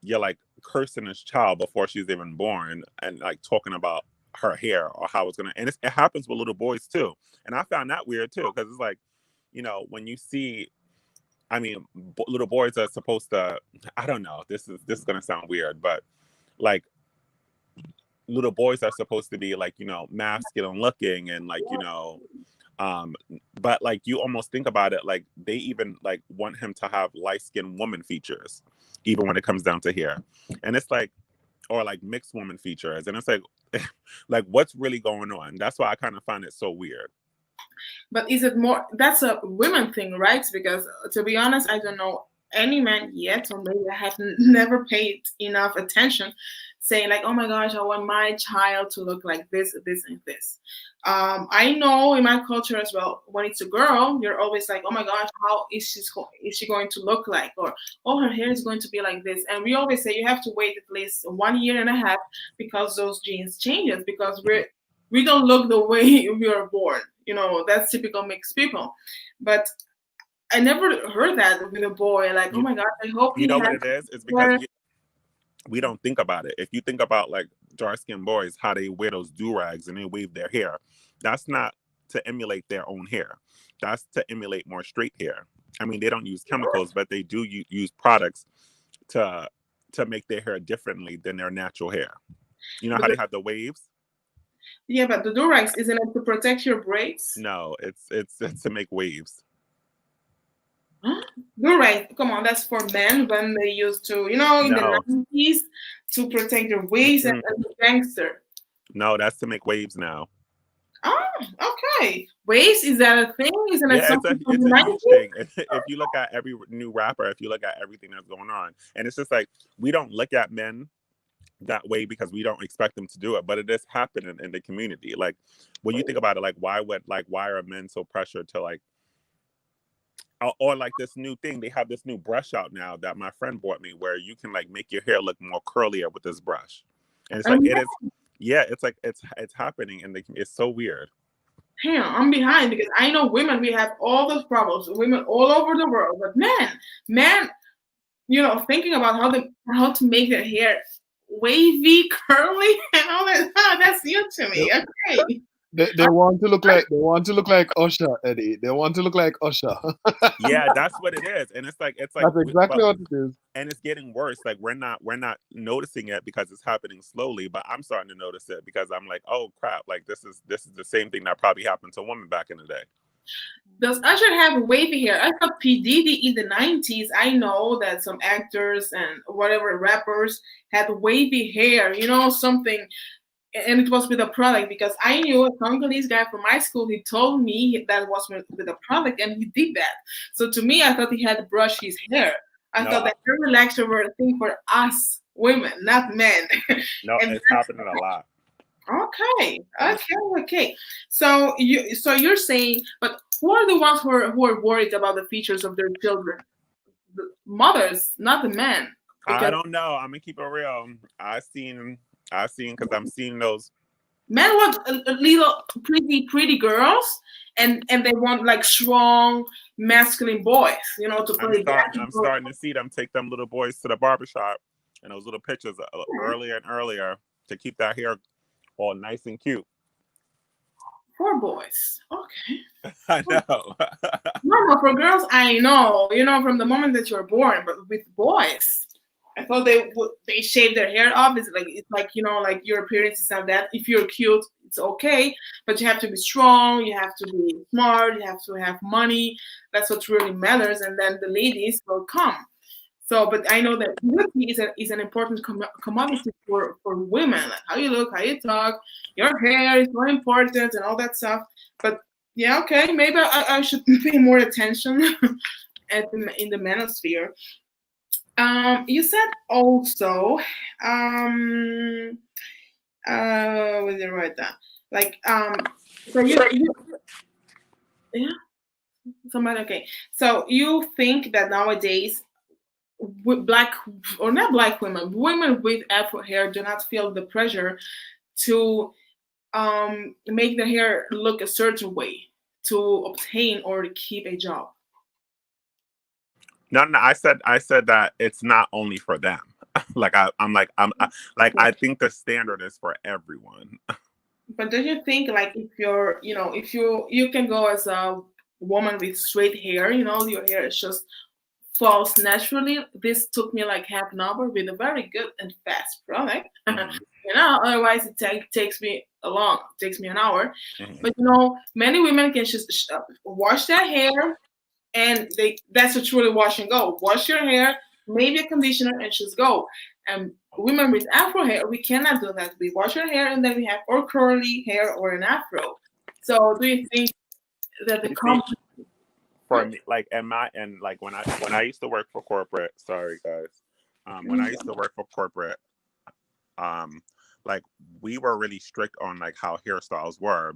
you're like cursing this child before she's even born, and like talking about her hair or how it's gonna. And it happens with little boys too. And I found that weird too, because it's like, you know, when you see I mean, little boys are supposed to. I don't know. This is gonna sound weird, but like little boys are supposed to be like masculine looking and like um but like you almost think about it like they even like want him to have light-skinned woman features even when it comes down to hair, and it's like or like mixed woman features, and it's like like what's really going on? That's why I kind of find it so weird. But is it more? That's a women thing, right? Because to be honest, I don't know any man yet, or maybe I have never paid enough attention, saying like, "Oh my gosh, I want my child to look like this, and this." I know in my culture as well, when it's a girl, you're always like, "Oh my gosh, how is she going to look like?" Or, "Oh, her hair is going to be like this." And we always say you have to wait at least 1 year and a half because those genes changes because we don't look the way we are born. That's typical mixed people. But I never heard that with a boy. Like, oh You my God, I hope you he know what has it is? It's because hair. we don't think about it. If you think about like dark skinned boys, how they wear those do rags and they wave their hair, that's not to emulate their own hair. That's to emulate more straight hair. I mean, they don't use chemicals, but they do use products to make their hair differently than their natural hair. You know But how they have the waves? yeah, but the Durex, isn't it to protect your braids? No, it's to make waves. Huh? Durex, come on, that's for men when they used to, in the No, 90s to protect their waist mm-mm. and the gangster. No, that's to make waves now. Oh, okay. Waist, is that a thing? Isn't it Yeah, something from it's the a huge 90s? thing. If you look at every new rapper, if you look at everything that's going on, and it's just like we don't look at men that way because we don't expect them to do it, but it is happening in the community. Like when you think about it, like why are men so pressured to like or like this new thing? They have this new brush out now that my friend bought me where you can like make your hair look more curlier with this brush, and it's like Um, it is. Yeah, it's like it's happening, and it's so weird. Damn, I'm behind because I know women, we have all those problems, women all over the world. But men, thinking about how to make their hair wavy, curly, and all that. That's new to They, me. Okay. they want to look like Usher, Eddie. They want to look like Usher. Yeah, that's what it is, and it's like, That's exactly but what it is. and it's getting worse. Like we're not noticing it because it's happening slowly, but I'm starting to notice it because I'm like, oh crap, like this is the same thing that probably happened to women back in the day. Does Usher have wavy hair? I thought P. Diddy in the 90s. I know that some actors and whatever rappers had wavy hair, something, and it was with a product because I knew a Congolese guy from my school. He told me that was with a product, and he did that. So to me, I thought he had to brush his hair. I No, thought that hair relaxer were a thing for us women, not men. no, And it's happening a lot. okay, And it's okay. So you're saying, but who are the ones who are worried about the features of their children? The mothers, not the men, I because don't know. I'm gonna keep it real. I seen because I'm seeing those. men want a little pretty girls, and they want like strong masculine boys, to play I'm basketball. starting to see them take them little boys to the barbershop and those little pictures earlier and earlier to keep that hair all nice and cute. For boys, okay. I know. No, for girls, I know, from the moment that you're born, but with boys, I thought they shave their hair off. It's like like your appearance is not that. If you're cute, it's okay, but you have to be strong. You have to be smart. You have to have money. That's what really matters, and then the ladies will come. So, but I know that beauty is an important commodity for women. Like how you look, how you talk, your hair is more important, and all that stuff. But yeah, okay, maybe I should pay more attention in the manosphere. You said also, um, what did I write down? Like, so yeah, somebody, okay. So you think that nowadays, black or not black women with Afro hair do not feel the pressure to make their hair look a certain way to obtain or to keep a job. No, no. I said that it's not only for them. Like I think the standard is for everyone. But don't you think like if you can go as a woman with straight hair, your hair is just falls naturally. This took me like half an hour with a very good and fast product. Hmm. Otherwise it takes me a long, takes me an hour. Hmm. But many women can just wash their hair, and that's a truly wash and go. Wash your hair, maybe a conditioner, and just go. And women with afro hair, we cannot do that. We wash our hair, and then we have or curly hair or an afro. So do you think that the You see, for Hmm? me, like, and like when I used to work for corporate, sorry guys, when I used to work for corporate, um, like we were really strict on like how hairstyles were.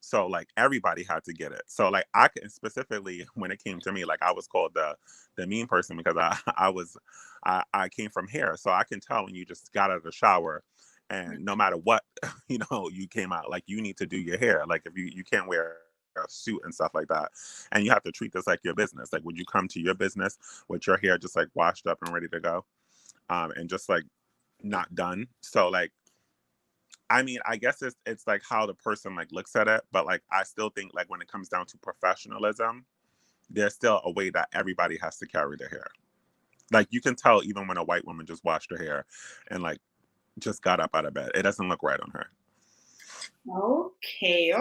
So like everybody had to get it. So like I can specifically when it came to me, like I was called the mean person because I came from hair. So I can tell when you just got out of the shower and no matter what, you came out, like you need to do your hair. Like if you can't wear a suit and stuff like that. And you have to treat this like your business. Like would you come to your business with your hair just like washed up and ready to go? And just like not done. So like I mean, I guess it's like how the person like looks at it, but like I still think like when it comes down to professionalism, there's still a way that everybody has to carry their hair. Like you can tell even when a white woman just washed her hair and like just got up out of bed, it doesn't look right on her. Okay.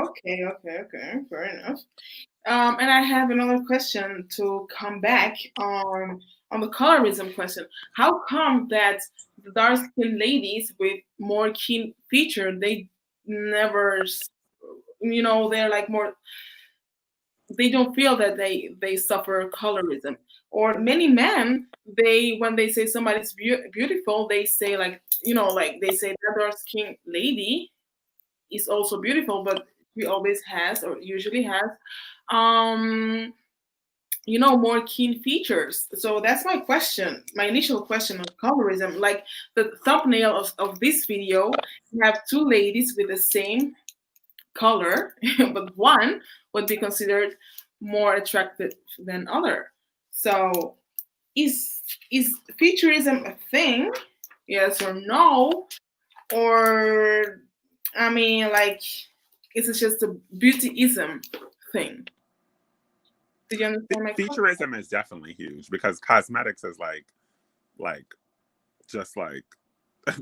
Fair enough. And I have another question to come back on the colorism question. How come that the dark skinned ladies with more keen feature they never, they're like more, they don't feel that they suffer colorism, or many men, they when they say somebody's beautiful, they say like like they say that dark skinned lady is also beautiful, but she always has or usually has um more keen features. So that's my question, my initial question on colorism. Like the thumbnail of this video, you have two ladies with the same color, but one would be considered more attractive than other. So is is featureism a thing? Yes or no? Or I mean, like, is it just a beautyism thing? Do you understand my question? Featureism is definitely huge because cosmetics is like just like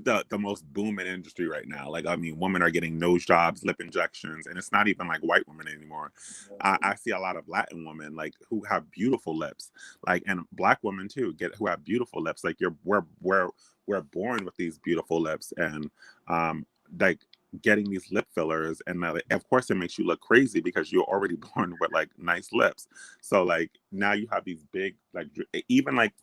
the most booming industry right now. Like I mean, women are getting nose jobs, lip injections, and it's not even like white women anymore. I see a lot of Latin women like who have beautiful lips, like and black women too get who have beautiful lips. Like we're born with these beautiful lips, and like getting these lip fillers, and of course it makes you look crazy because you're already born with like nice lips. So like now you have these big like even like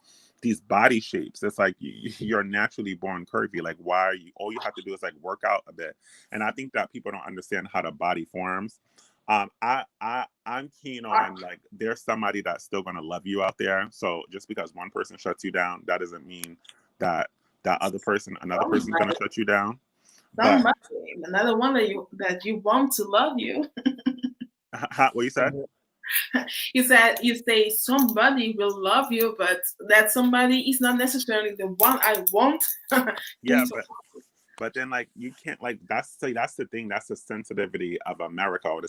these body shapes. It's like you're naturally born curvy. Like why are you? All you have to do is like work out a bit. And I think that people don't understand how the body forms. I'm keen on like there's somebody that's still gonna love you out there. So just because one person shuts you down, that doesn't mean that another person's gonna Somebody, shut you down. But somebody, another one that you want to love you. what you said? You say somebody will love you, but that somebody is not necessarily the one I want. Yeah, but then like you can't like that's the thing, that's the sensitivity of America, or the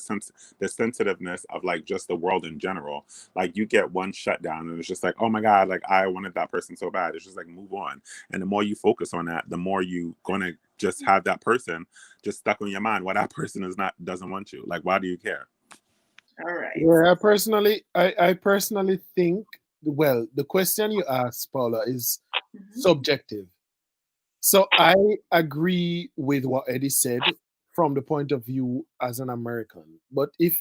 sensitiveness of like just the world in general. Like you get one shutdown and it's just like, oh my god, like I wanted that person so bad. It's just like move on. And the more you focus on that, the more you gonna just have that person just stuck on your mind. Why that person doesn't want you. Like why do you care? All right. Yeah, I personally think, well, the question you asked, Paula, is Mhm. subjective. So I agree with what Eddie said from the point of view as an American. But if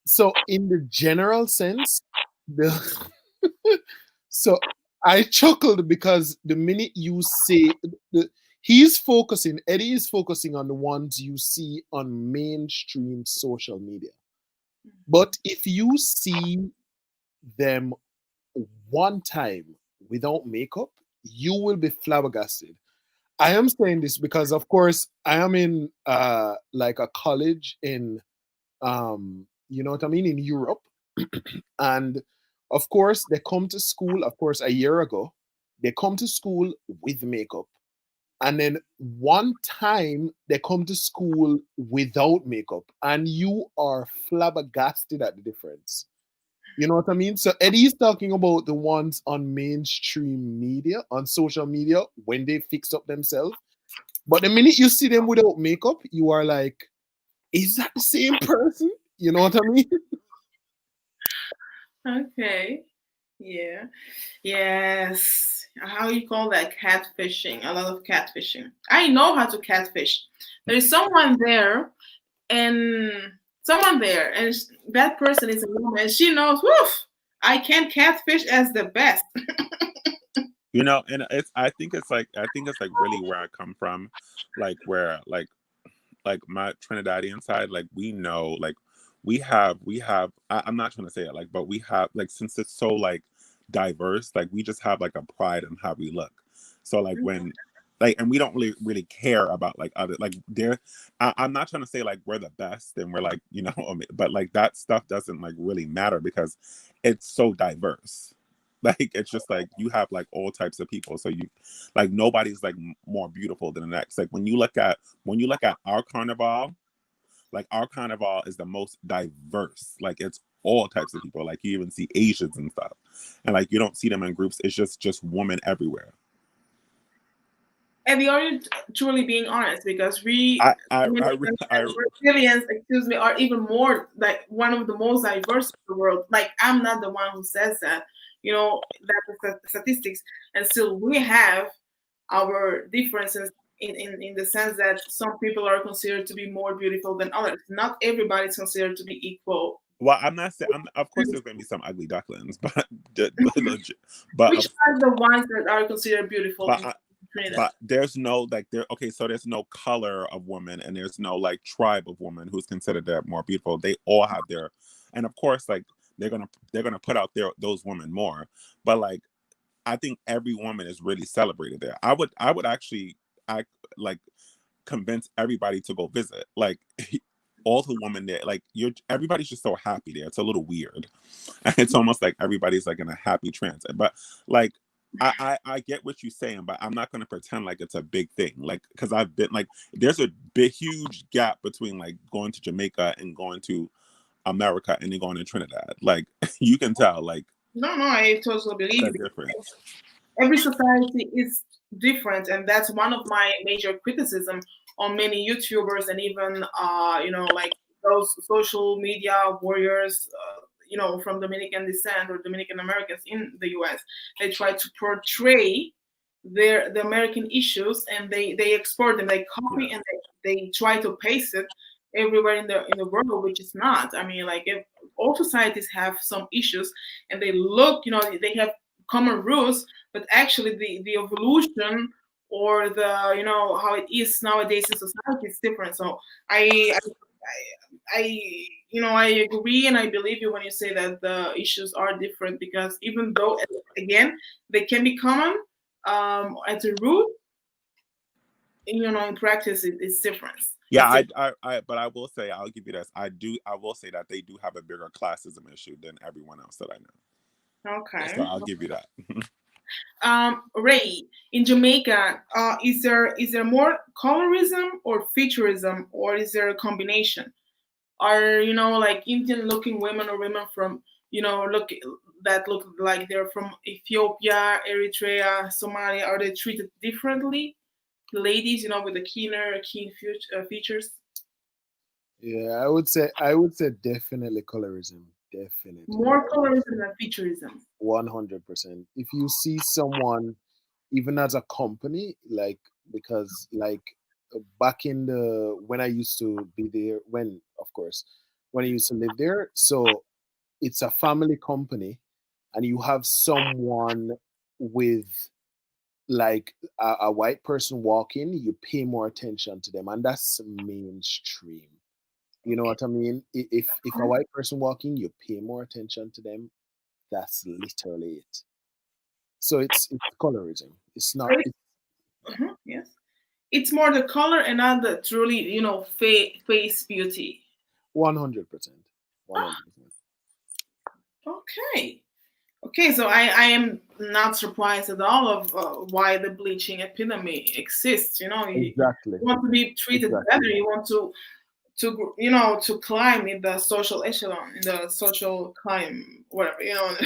so, in the general sense, the so I chuckled because the minute you say Eddie is focusing on the ones you see on mainstream social media. But if you see them one time without makeup, you will be flabbergasted. I am saying this because, of course, I am in like a college in, you know what I mean, in Europe, and of course they come to school. Of course, a year ago, they come to school with makeup, and then one time they come to school without makeup, and you are flabbergasted at the difference. You know what I mean? So Eddie is talking about the ones on mainstream media, on social media, when they fix up themselves. But the minute you see them without makeup, you are like, is that the same person? You know what I mean? Okay. Yeah. Yes. How you call that? Catfishing. A lot of catfishing. I know how to catfish. There is and someone there, and that person is a woman, and she knows. Woof! I can catfish as the best. You know, and it's I think it's like really where I come from, like where like my Trinidadian side, like we know, like I'm not trying to say it like, but we have like since it's so like diverse, like we just have like a pride in how we look. So like when like and we don't really care about like other like there I'm not trying to say like we're the best and we're like, you know, but like that stuff doesn't like really matter because it's so diverse. Like it's just like you have like all types of people, so you like nobody's like more beautiful than the next. Like when you look at our carnival, like our carnival is the most diverse. Like it's all types of people. Like you even see Asians and stuff, and like you don't see them in groups. It's just women everywhere. And we are truly being honest because Re- I Brazilians, excuse me, are even more like one of the most diverse of the world. Like I'm not the one who says that, that's the statistics, and still we have our differences in the sense that some people are considered to be more beautiful than others. Not everybody is considered to be equal. well, I'm not saying. Of course, there's gonna be some ugly ducklings, but Which are the ones that are considered beautiful but in Trinidad? but there's no like there okay so there's no color of woman and there's no like tribe of woman who's considered that more beautiful. They all have their, and of course like they're gonna put out those women more, but like I think every woman is really celebrated there. I would actually I like convince everybody to go visit, like all the women there, like everybody's just so happy there. It's a little weird. It's almost like everybody's like in a happy trance, but like I get what you're saying, but I'm not going to pretend like it's a big thing. Like, because I've been like, there's a big, huge gap between like going to Jamaica and going to America and then going to Trinidad. Like, you can tell like No, I totally believe the you. difference. Every society is different, and that's one of my major criticism on many YouTubers and even like those social media warriors, from Dominican descent or Dominican Americans in the US. They try to portray the American issues, and they export them, they copy, Yeah. and they try to paste it everywhere in the world, which is not. I mean, like, if all societies have some issues and they look, they have common rules, but actually the evolution or the how it is nowadays in society is different. So I I agree, and I believe you when you say that the issues are different, because even though, again, they can be common at the root, in practice it's different. Yeah, It's different. but I will say, I'll give you this. I will say that they do have a bigger classism issue than everyone else that I know. So Okay. I'll give you that. Ray, in Jamaica, is there more colorism or featureism, or is there a combination? Are like Indian looking women or women from look like they're from Ethiopia, Eritrea, Somalia, are they treated differently? Ladies, with the keen features. Yeah, I would say definitely colorism. Definitely. More colorism than featureism. 100%. If you see someone, even as a company, like, because like back in the when I used to be there, when of course when I used to live there, so it's a family company, and you have someone with like a white person walking, you pay more attention to them, and that's mainstream. You know what I mean? If a white person walking, you pay more attention to them. That's literally it. So it's colorism. It's So not. It's yes, it's more the color and not the truly face beauty. 100%. Ah, 100%. okay. Okay, so I am not surprised at all of why the bleaching epidemic exists. You Exactly. want to be treated better. Exactly. You want to to climb in the social echelon, in the social climb, whatever.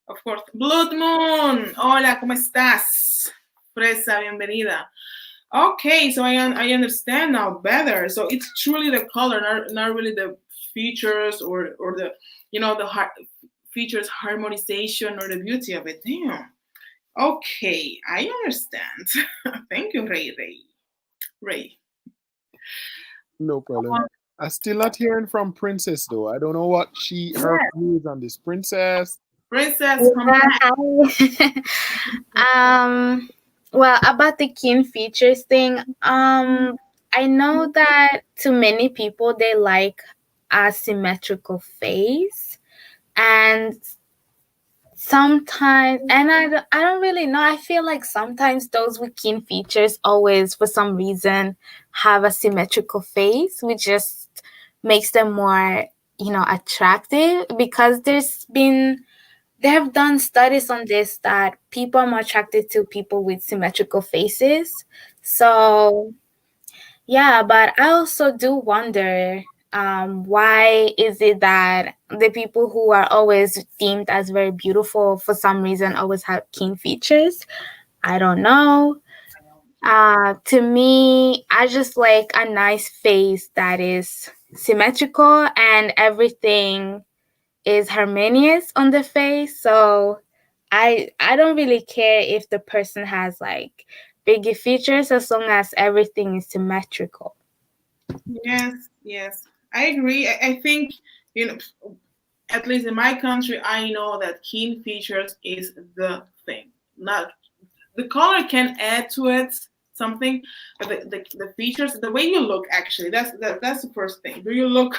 Of course. Blood Moon, hola, ¿cómo estás? Fresa, bienvenida. Okay, so I understand now better. So it's truly the color, not really the features or the features harmonization or the beauty of it. Damn. Okay, I understand. Thank you, Ray. No problem. I'm still not hearing from Princess though. I don't know what her Yes, views on this. Princess. Princess, come Yeah, back. well, about the keen features thing, I know that to many people they like a symmetrical face, and sometimes, and I don't really know. I feel like sometimes those with keen features always, for some reason, have a symmetrical face, which just makes them more, attractive because they have done studies on this that people are more attracted to people with symmetrical faces. So, yeah, but I also do wonder why is it that the people who are always deemed as very beautiful for some reason always have keen features? I don't know. To me, I just like a nice face that is symmetrical and everything is harmonious on the face. So I don't really care if the person has like bigger features as long as everything is symmetrical. Yes, I agree. I think you know, at least in my country, I know that keen features is the thing. Not the color can add to it something, but the features, the way you look, actually, that's the first thing. Do you look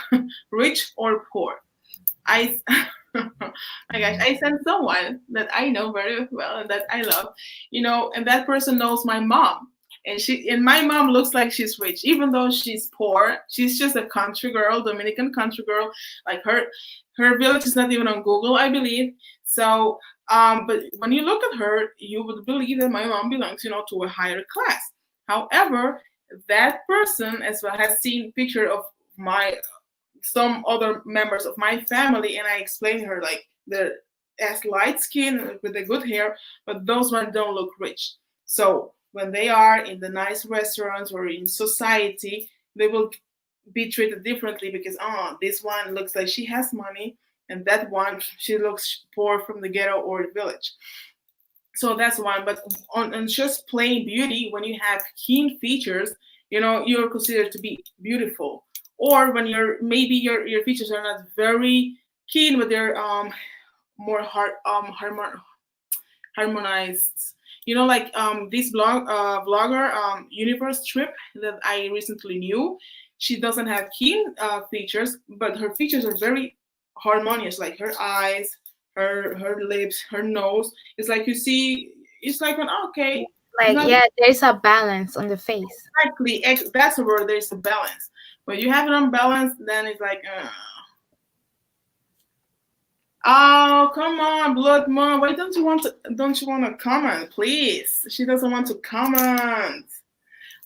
rich or poor? I, my gosh, I sent someone that I know very well and that I love, and that person knows my mom. And my mom looks like she's rich, even though she's poor. She's just a country girl, Dominican country girl. Like her village is not even on Google, I believe. So, but when you look at her, you would believe that my mom belongs, to a higher class. However, that person as well has seen picture of my some other members of my family, and I explained to her like the as light skin with the good hair, but those ones don't look rich. So when they are in the nice restaurants or in society, they will be treated differently because this one looks like she has money, and that one she looks poor from the ghetto or the village. So that's one. But on just plain beauty, when you have keen features, you're considered to be beautiful. Or when maybe your features are not very keen, but they're more harmonized. Like this vlogger Universe Trip that I recently knew. She doesn't have keen features, but her features are very harmonious. Like her eyes, her lips, her nose. It's like you see. It's like okay. It's Like, not yeah, there's a balance on the face. exactly. That's where there's a balance. When you have it unbalanced, then it's like. Oh, come on, Blood Mom. Why don't you want to comment, please? She doesn't want to comment.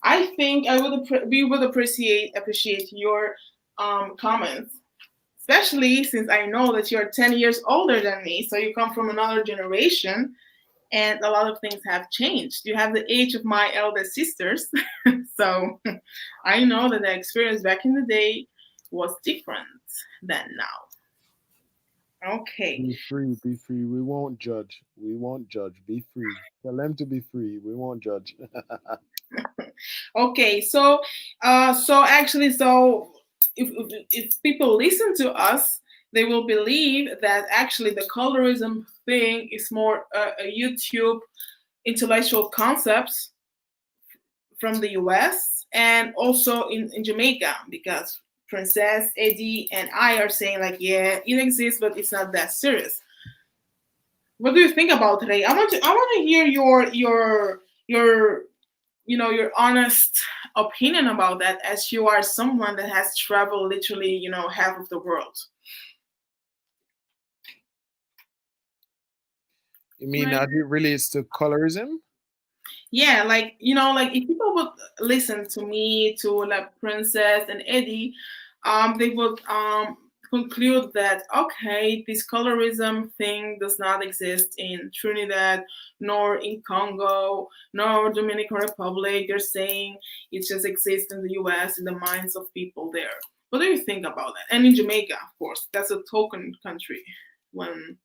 I think we would appreciate your comments, especially since I know that you're 10 years older than me, so you come from another generation, and a lot of things have changed. You have the age of my eldest sisters, so I know that the experience back in the day was different than now. Okay. Be free, be free. We won't judge. We won't judge. Be free. Tell them to be free. We won't judge. Okay, so actually, if people listen to us, they will believe that actually the colorism thing is more a YouTube intellectual concepts from the US and also in Jamaica, because Princess, Eddie, and I are saying like, yeah, it exists, but it's not that serious. What do you think about today? I want to hear your honest opinion about that, as you are someone that has traveled literally half of the world. You mean that it relates to colorism? Yeah, like like if people would listen to me, to like Princess and Eddie, they would conclude that okay, this colorism thing does not exist in Trinidad, nor in Congo, nor Dominican Republic. They're saying it just exists in the U.S. in the minds of people there. What do you think about that? And in Jamaica, of course, that's a token country when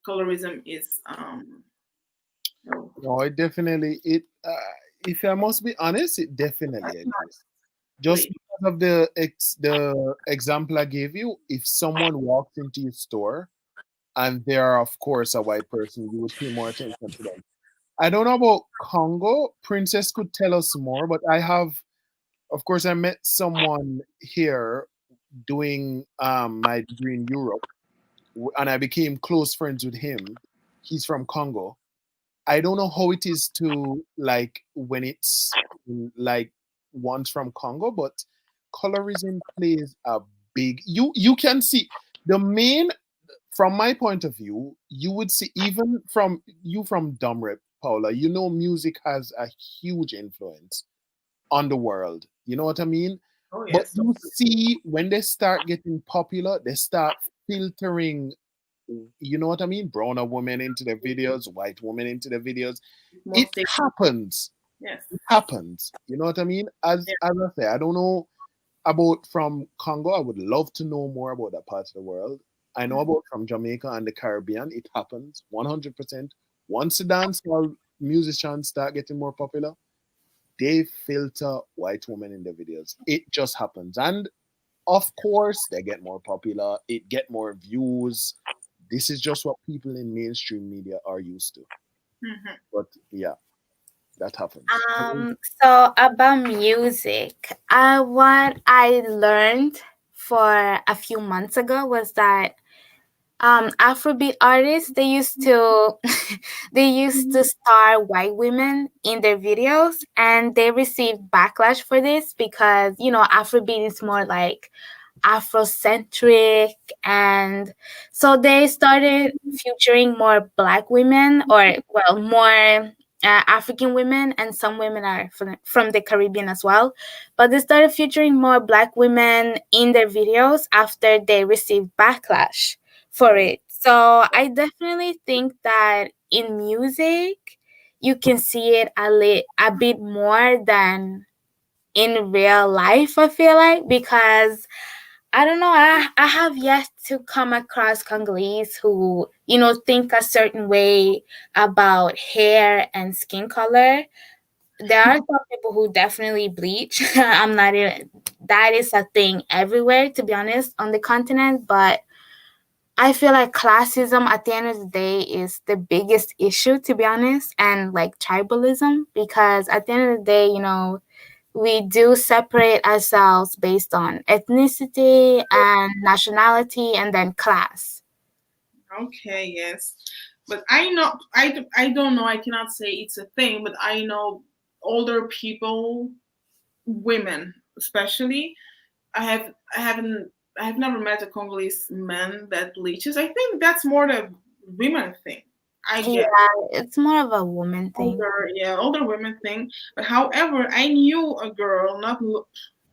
colorism is oh, No, it definitely it. If I must be honest, it definitely exists. Just please. because of the example I gave you, if someone walks into your store and they are, of course, a white person, you would pay more attention to them. I don't know about Congo. Princess could tell us more, but I have, of course, I met someone here doing my degree in Europe, and I became close friends with him. He's from Congo. I don't know how it is to like when it's like ones from Congo, but colorism plays a big. You can see the main from my point of view. You would see even from you from Dumrep, Paula. You know, music has a huge influence on the world. You know what I mean? Oh But yes, you see, when they start getting popular, they start filtering, you know what I mean? Browner women into the videos, white women into the videos. It most safe. happens. Yes. It happens. You know what I mean? As I say, I don't know about from Congo. I would love to know more about that part of the world. I know about from Jamaica and the Caribbean. It happens 100%. Once the dancehall musicians start getting more popular, they filter white women in their videos. It just happens. And of course, they get more popular, it get more views. This is just what people in mainstream media are used to. Mhm. But yeah, that happens. So about music, what I learned for a few months ago was that Afrobeat artists they used to star white women in their videos, and they received backlash for this because Afrobeat is more like Afrocentric, and so they started featuring more black women, or well, more African women, and some women are from the Caribbean as well. But they started featuring more black women in their videos after they received backlash for it. So I definitely think that in music, you can see it a bit more than in real life, I feel like, because I don't know. I have yet to come across Congolese who, think a certain way about hair and skin color. There are some people who definitely bleach. I'm not even, that is a thing everywhere, to be honest, on the continent. But I feel like classism at the end of the day is the biggest issue, to be honest, and like tribalism, because at the end of the day, we do separate ourselves based on ethnicity and nationality and then class. Okay, yes. But I know I don't know. I cannot say it's a thing, but I know older people, women especially. I have never met a Congolese man that bleaches. I think that's more the women thing. I Yeah, get it's more of a woman thing. older women thing. But however, I knew a girl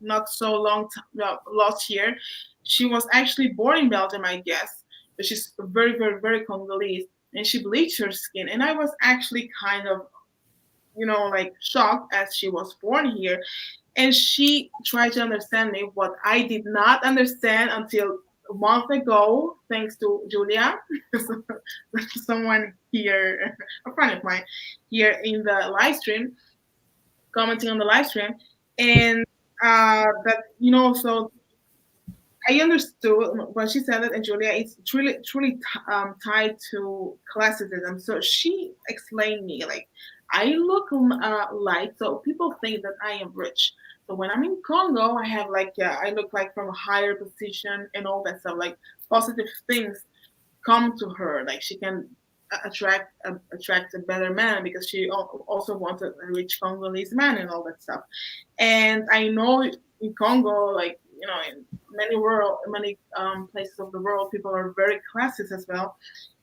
not so last year. She was actually born in Belgium, I guess, but she's very very very Congolese, and she bleached her skin, and I was actually kind of like shocked as she was born here, and she tried to understand me what I did not understand until a month ago, thanks to Julia, someone here, a friend of mine here in the live stream, commenting on the live stream, and that so I understood when she said that, and Julia, it's truly tied to classism. So she explained me like I look light, so people think that I am rich. So when I'm in Congo, I have like I look like from a higher position and all that stuff, like positive things come to her. Like she can attract a better man because she also wanted a rich Congolese man and all that stuff. And I know in Congo, like in many places of the world, people are very classist as well.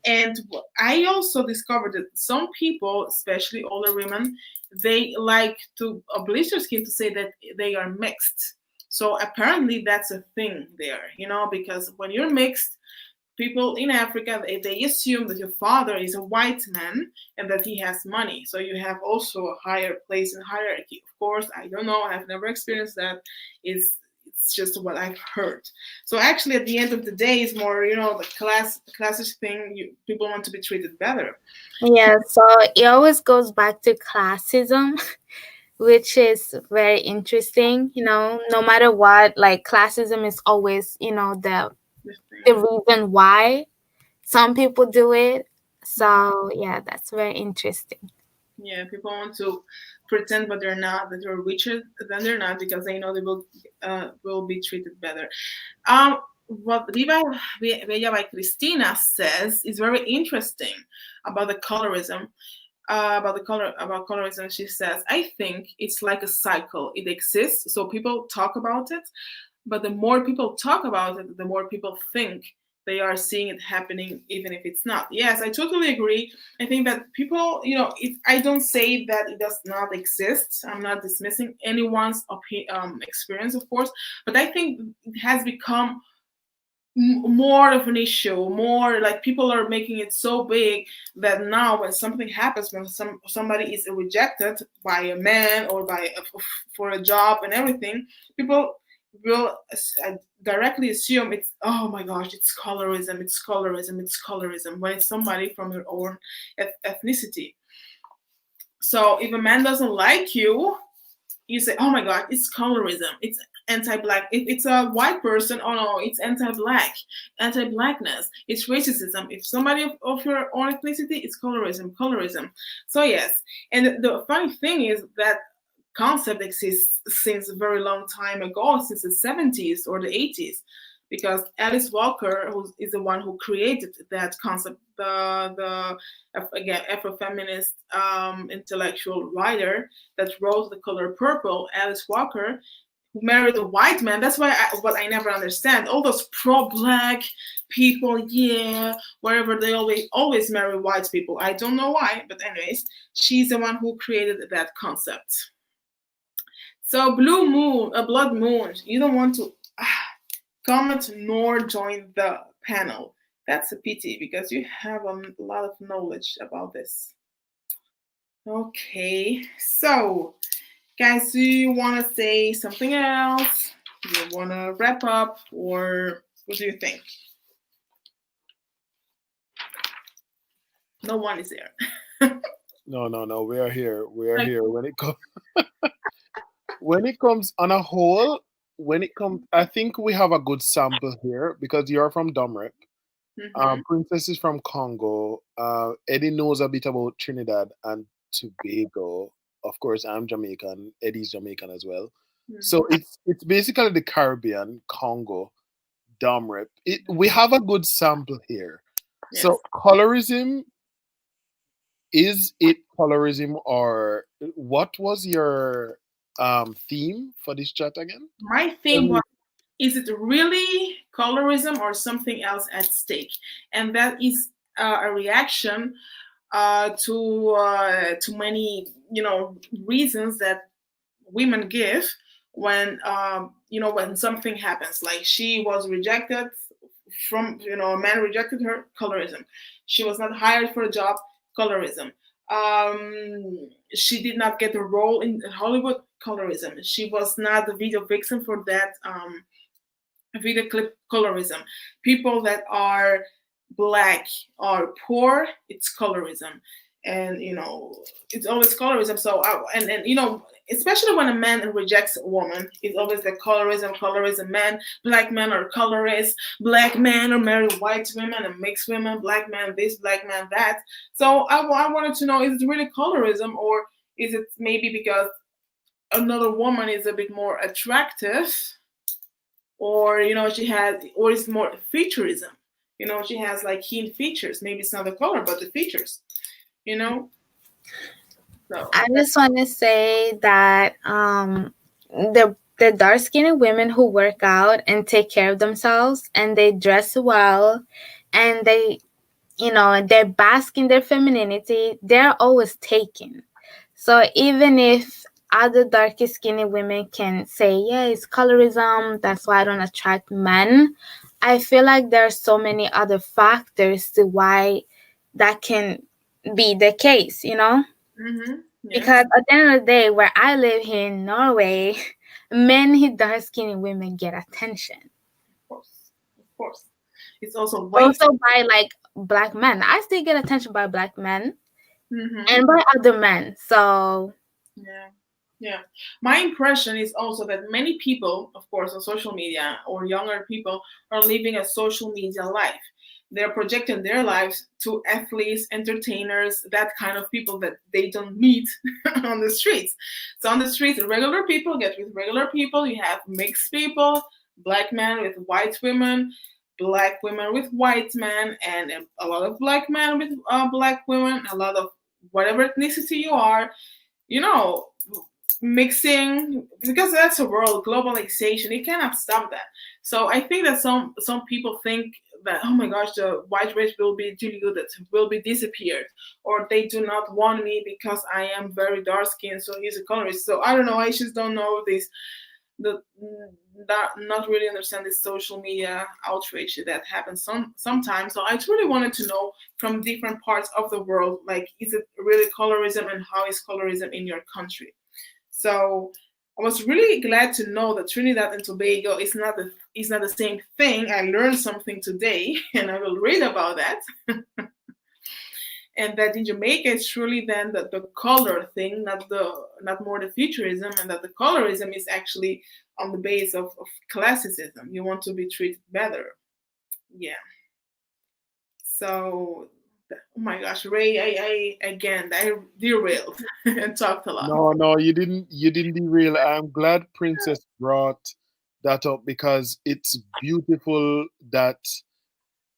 And I also discovered that some people, especially older women, they like to bleach their skin to say that they are mixed. So apparently that's a thing there, because when you're mixed, people in Africa, they assume that your father is a white man and that he has money. So you have also a higher place in hierarchy. Of course, I don't know. I've never experienced that. It's just what I've heard. So actually, at the end of the day, it's more, the classic thing. People want to be treated better. Yeah, so it always goes back to classism, which is very interesting. No matter what, like classism is always, the reason why some people do it. So yeah, that's very interesting. Yeah, people want to pretend, but they're not. That they're richer than they're not because they know they will be treated better. What Viva Bella by Cristina says is very interesting about the colorism. About colorism, she says, I think it's like a cycle. It exists, so people talk about it, but the more people talk about it, the more people think they are seeing it happening, even if it's not. Yes, I totally agree. I think that people, I don't say that it does not exist. I'm not dismissing anyone's experience, of course, but I think it has become more of an issue, more like people are making it so big that now when something happens, when somebody is rejected by a man or for a job and everything, people will directly assume it's, oh my gosh, it's colorism, it's colorism, it's colorism, when it's somebody from your own ethnicity. So if a man doesn't like you, you say, oh my god, it's colorism, it's anti-black. If it's a white person, oh no, it's anti-black, anti-blackness, it's racism. If somebody of your own ethnicity, it's colorism. So yes, and the funny thing is that concept exists since a very long time ago, since the 70s or the 80s, because Alice Walker, who is the one who created that concept, the again Afrofeminist intellectual writer that wrote The Color Purple, Alice Walker, who married a white man. That's why what I never understand. All those pro-black people, yeah, wherever they always marry white people. I don't know why, but anyways, she's the one who created that concept. So blue moon, a blood moon. You don't want to comment nor join the panel. That's a pity because you have a lot of knowledge about this. Okay, so guys, do you want to say something else? Do you want to wrap up, or what do you think? No one is there. No. We are here. We are here. When it comes on a whole, I think we have a good sample here because you're from Dumrep. Princess is from Congo. Eddie knows a bit about Trinidad and Tobago. Of course, I'm Jamaican. Eddie's Jamaican as well. So it's basically the Caribbean, Congo, Dumrep. We have a good sample here. Yes. So colorism, is it colorism, or what was your theme for this chat again? My theme was, is it really colorism or something else at stake? And that is a reaction to many reasons that women give when when something happens. Like she was rejected from a man rejected her, colorism. She was not hired for a job, colorism. She did not get a role in Hollywood, colorism. She was not the video vixen for that video clip, colorism. People that are black or poor, it's colorism. And it's always colorism. So and especially when a man rejects a woman, it's always the colorism man. Black men are colorists, black men are married white women and mixed women, black man this, black man that. So I wanted to know, is it really colorism, or is it maybe because another woman is a bit more attractive, or she has, or it's more featureism, she has like keen features. Maybe it's not the color but the features. So I just want to say that the dark skinned women who work out and take care of themselves and they dress well and they bask in their femininity, they're always taken. So even if other darker skinny women can say, yeah, it's colorism, that's why I don't attract men, I feel like there are so many other factors to why that can be the case, you know? Yes, Because at the end of the day, where I live here in Norway, many dark skinny women get attention. of course, of course. It's also white. Also by like black men. I still get attention by black men Mm-hmm. and by other men. So Yeah. Yeah. My impression is also that many people, of course, on social media or younger people are living a social media life. They're projecting their lives to athletes, entertainers, that kind of people that they don't meet on the streets. So on the streets, regular people get with regular people. You have mixed people, black men with white women, black women with white men, and a lot of black men with black women, a lot of whatever ethnicity you are, you know, mixing, because that's a world globalization. You cannot stop that. So I think that some people think that, oh my gosh, the white race will be diluted, will be disappeared, or they do not want me because I am very dark skinned, so he's a colorist. So I don't know, I just don't know this, the that not really understand this social media outrage that happens sometimes. So I truly wanted to know from different parts of the world, like, is it really colorism, and how is colorism in your country? So I was really glad to know that Trinidad and Tobago is not the same thing. I learned something today, and I will read about that. And that in Jamaica it's truly then the color thing, not more the futurism, and that the colorism is actually on the base of classicism. You want to be treated better. Yeah. So, oh my gosh, Ray, I derailed and talked a lot. No, no, you didn't derail. I'm glad Princess brought that up because it's beautiful that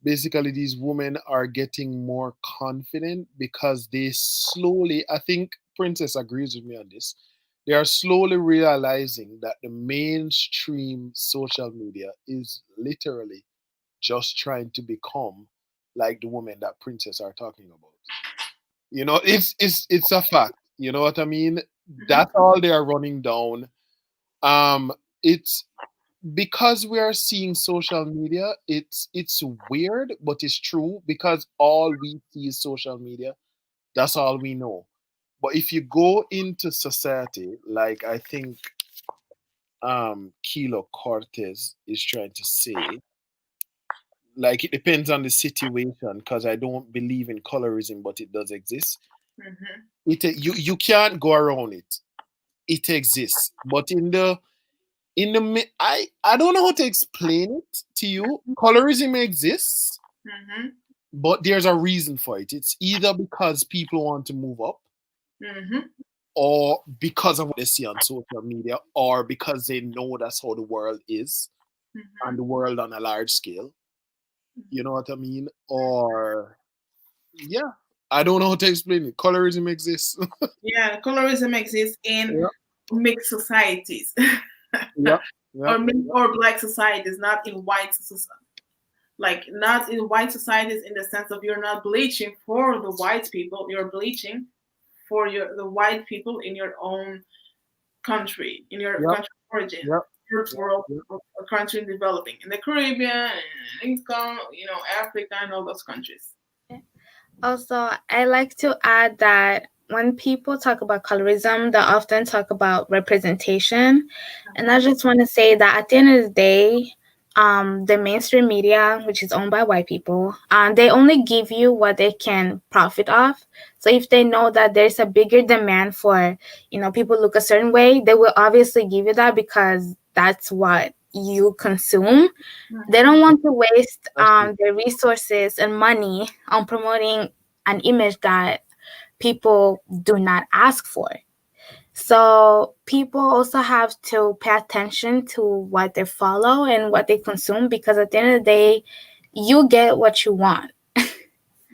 basically these women are getting more confident because they slowly, I think Princess agrees with me on this, they are slowly realizing that the mainstream social media is literally just trying to become like the women that Princess are talking about. It's a fact. You know what I mean? Mhm. That's all they are running down. It's because we are seeing social media, it's weird, but it's true because all we see is social media. That's all we know. But if you go into society, like I think Kilo Cortez is trying to say, like it depends on the situation, because I don't believe in colorism, but it does exist. Mhm. You can't go around it. It exists, but I don't know how to explain it to you. Colorism exists, Mhm. but there's a reason for it. It's either because people want to move up, Mhm. or because of what they see on social media, or because they know that's how the world is, and the Mhm. world on a large scale. You know what I mean? Or yeah, I don't know how to explain it. Colorism exists. Yeah, colorism exists in Yeah, mixed societies, yeah, yeah, or mixed or black societies, not in white society. Like, not in white societies in the sense of you're not bleaching for the white people, you're bleaching for the white people in your own country, in your yeah, country of origin, yeah, third yeah, world, yeah. or a country developing, in the Caribbean, in Congo, Africa, and all those countries. also, I like to add that when people talk about colorism, they often talk about representation. And I Mhm. just want to say that at the end of the day, the mainstream media, which is owned by white people, they only give you what they can profit off. So if they know that there's a bigger demand for, people look a certain way, they will obviously give you that because that's what you consume. They Mhm. don't want to waste That's true. their resources and money on promoting an image that people do not ask for. So people also have to pay attention to what they follow and what they consume because at the end of the day, you get what you want.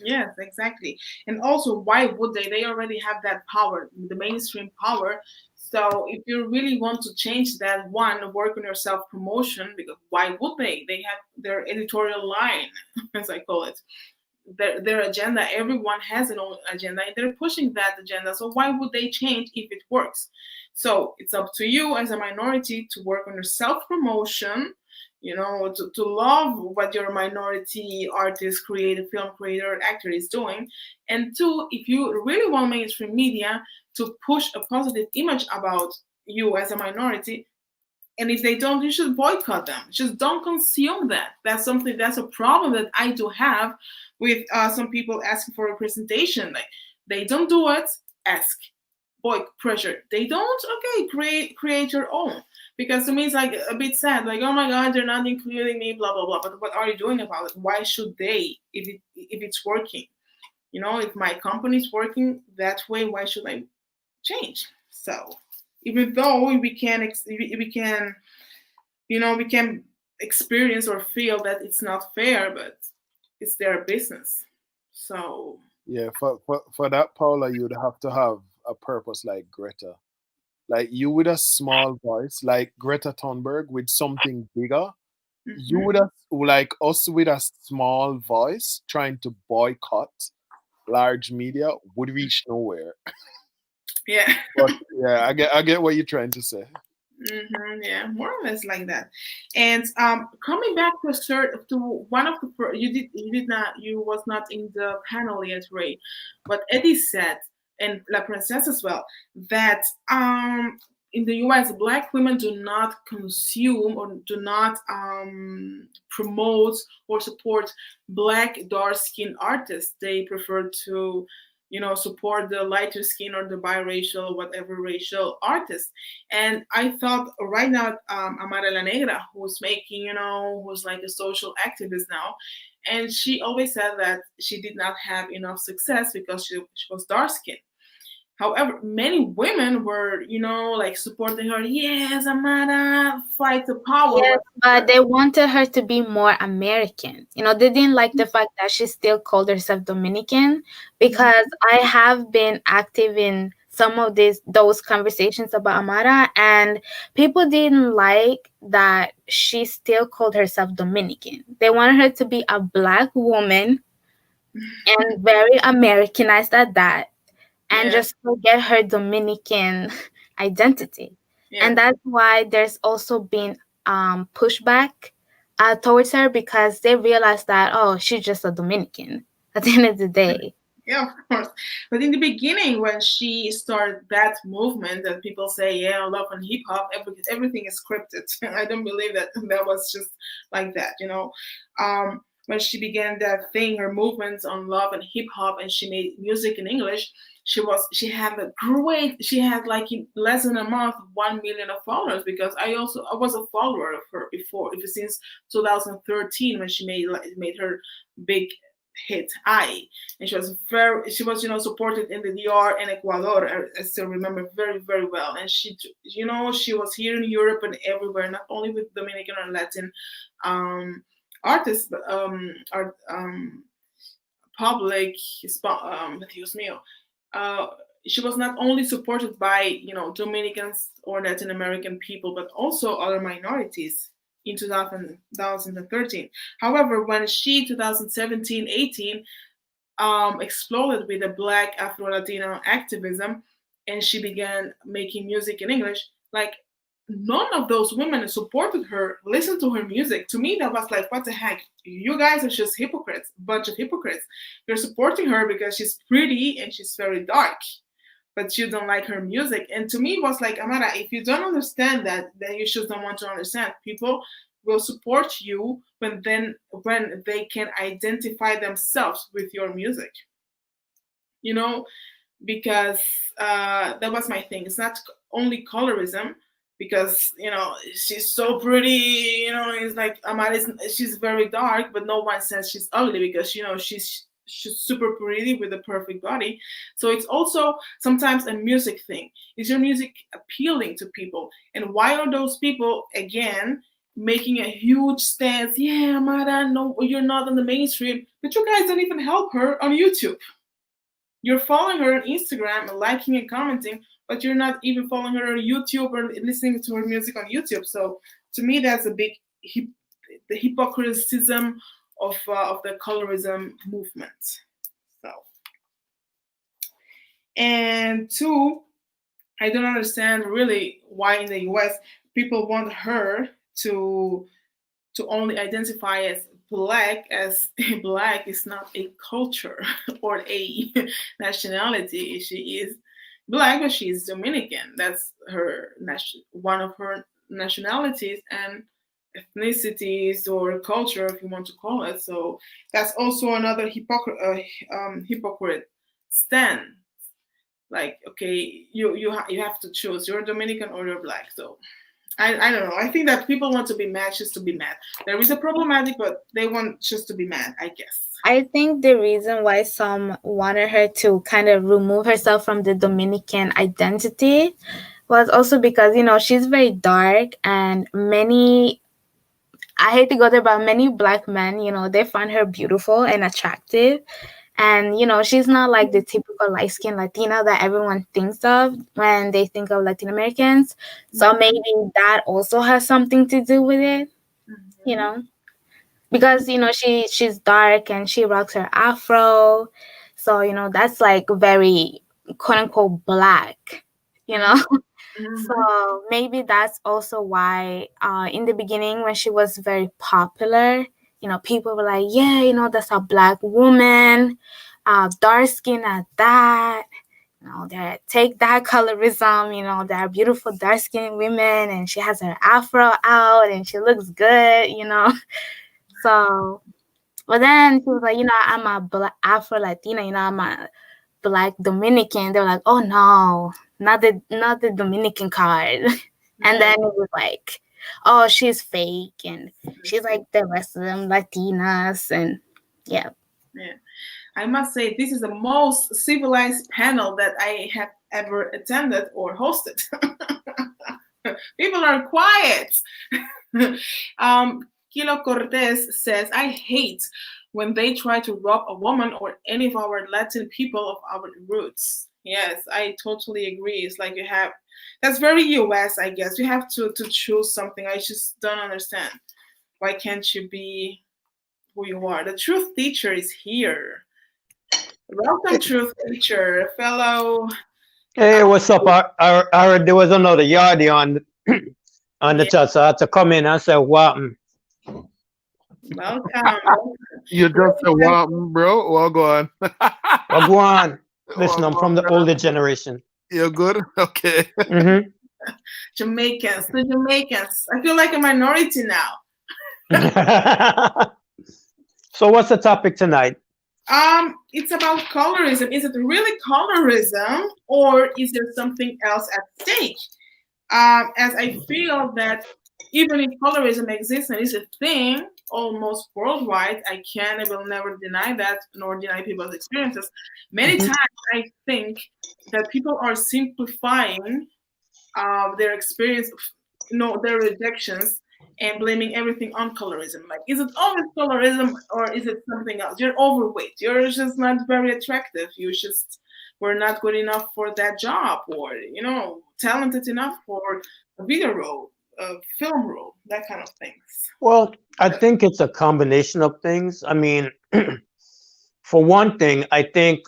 Yes, exactly. And also, why would they? They already have that power, the mainstream power. So if you really want to change that, one, work on your self promotion, because why would they? They have their editorial line, as I call it. their agenda. Everyone has an own agenda, and they're pushing that agenda. So why would they change if it works? So it's up to you as a minority to work on your self promotion. To love what your minority artist, creative film creator, actor is doing, and two, if you really want mainstream media to push a positive image about you as a minority, and if they don't, you should boycott them. Just don't consume that. That's a problem that I do have with some people asking for representation. Like, they don't do it, ask. Boy, pressure. They don't, okay, create your own. Because to me it's like a bit sad. Like, oh my god, they're not including me, blah blah blah. But what are you doing about it? Why should they if it's working? If my company's working that way, why should I change? So even though we can experience or feel that it's not fair, but it's their business. So Yeah, for that, Paula, you'd have to have a purpose like Greta. Like you with a small voice, like Greta Thunberg with something bigger. You mhm. would have like us with a small voice trying to boycott large media would reach nowhere. Yeah. But yeah, I get what you're trying to say. Yeah, more or less like that. And coming back to one of the you was not in the panel yet, Ray, but Eddie said, and La Princess as well, that in the U.S. Black women do not consume or do not promote or support Black dark skinned artists. They prefer to support the lighter skin or the biracial, whatever racial artist. And I thought right now, Amara La Negra, who's like a social activist now, and she always said that she did not have enough success because she was dark skinned. However, many women were, like supporting her. Yes, Amara, fight the power, Yes, but whatever. they wanted her to be more American. They didn't like the fact that she still called herself Dominican, because I have been active in some of those conversations about Amara, and people didn't like that she still called herself Dominican. They wanted her to be a black woman and very Americanized at that, and Yeah, just forget her Dominican identity. yeah. And that's why there's also been pushback towards her, because they realized that, oh, she's just a Dominican at the end of the day. Yeah, of course. But in the beginning, when she started that movement, that people say, yeah, love and hip hop, everything is scripted. I don't believe that was just like that, When she began that thing, her movements on love and hip hop, and she made music in English, she had like in less than a month 1 million of followers, because I was a follower of her before, if since 2013, when she made her big hit I, and she was supported in the DR and Ecuador. I still remember very very well, and she was here in Europe and everywhere, not only with Dominican or Latin artists, but public Dios mío. Uh, she was not only supported by Dominicans or Latin American people, but also other minorities in 2013. However, when she 2017-18 exploded with the Black Afro-Latino activism, and she began making music in English, like none of those women supported her, listened to her music. To me, that was like, what the heck? You guys are just hypocrites, bunch of hypocrites. You're supporting her because she's pretty and she's very dark, but you don't like her music. And to me, it was like, Amara, if you don't understand that, then you should not want to understand. People will support you when they can identify themselves with your music. You know, because that was my thing. It's not only colorism, because she's so pretty. It's like she's very dark, but no one says she's ugly, because she's super pretty with a perfect body. So it's also sometimes a music thing. Is your music appealing to people, and why are those people again making a huge stance? Yeah, Amara, no, you're not in the mainstream, but you guys don't even help her on YouTube. You're following her on Instagram and liking and commenting, but you're not even following her on YouTube or listening to her music on YouTube. So to me, that's a big the hypocrisism of the colorism movement. So, and two, I don't understand really why in the U.S. people want her to only identify as black, as black is not a culture or a nationality. She is black, but she is Dominican. That's her one of her nationalities and ethnicities or culture, if you want to call it. So that's also another hypocrite stand. Like, okay, you have to choose. You're Dominican or you're black. So I don't know. I think that people want to be mad just to be mad. There is a problematic, but they want just to be mad, I guess. I think the reason why some wanted her to kind of remove herself from the Dominican identity was also because, she's very dark, and many, I hate to go there, but many black men, they find her beautiful and attractive. And, she's not like the typical light skinned Latina that everyone thinks of when they think of Latin Americans. So maybe that also has something to do with it, because, she's dark and she rocks her afro. So, that's like very quote unquote black, you know? So maybe that's also why in the beginning when she was very popular, people were like, yeah, that's a black woman, dark skin at that. They take that colorism, there are beautiful dark skinned women and she has her afro out and she looks good. So, but then she was like, I'm a black Afro Latina, I'm a black Dominican. They were like, oh no, not the Dominican card. And then it was like, oh, she's fake and she's like the rest of them Latinas, and yeah. I must say this is the most civilized panel that I have ever attended or hosted. People are quiet. Kilo Cortez says, I hate when they try to rob a woman or any of our Latin people of our roots. Yes, I totally agree. It's like that's very US, I guess. You have to choose something. I just don't understand. Why can't you be who you are? The truth teacher is here. Welcome, truth teacher, fellow. Hey, what's up? I heard there was another yardie on the chat, so I had to come in and say, what? Welcome. You just said, "Wow, bro." Well, go on. Well, go on. Listen, I'm from the older generation. You're good. Okay. Jamaicans, the Jamaicans. I feel like a minority now. So, what's the topic tonight? It's about colorism. Is it really colorism, or is there something else at stake? As I feel that even if colorism exists and is a thing almost worldwide, I can and will never deny that, nor deny people's experiences. Many times I think that people are simplifying their experience, their rejections, and blaming everything on colorism. Like, is it always colorism or is it something else? You're overweight. You're just not very attractive. You just were not good enough for that job, or, talented enough for a video role, a film role, that kind of things. Well, I think it's a combination of things. I mean, for one thing, I think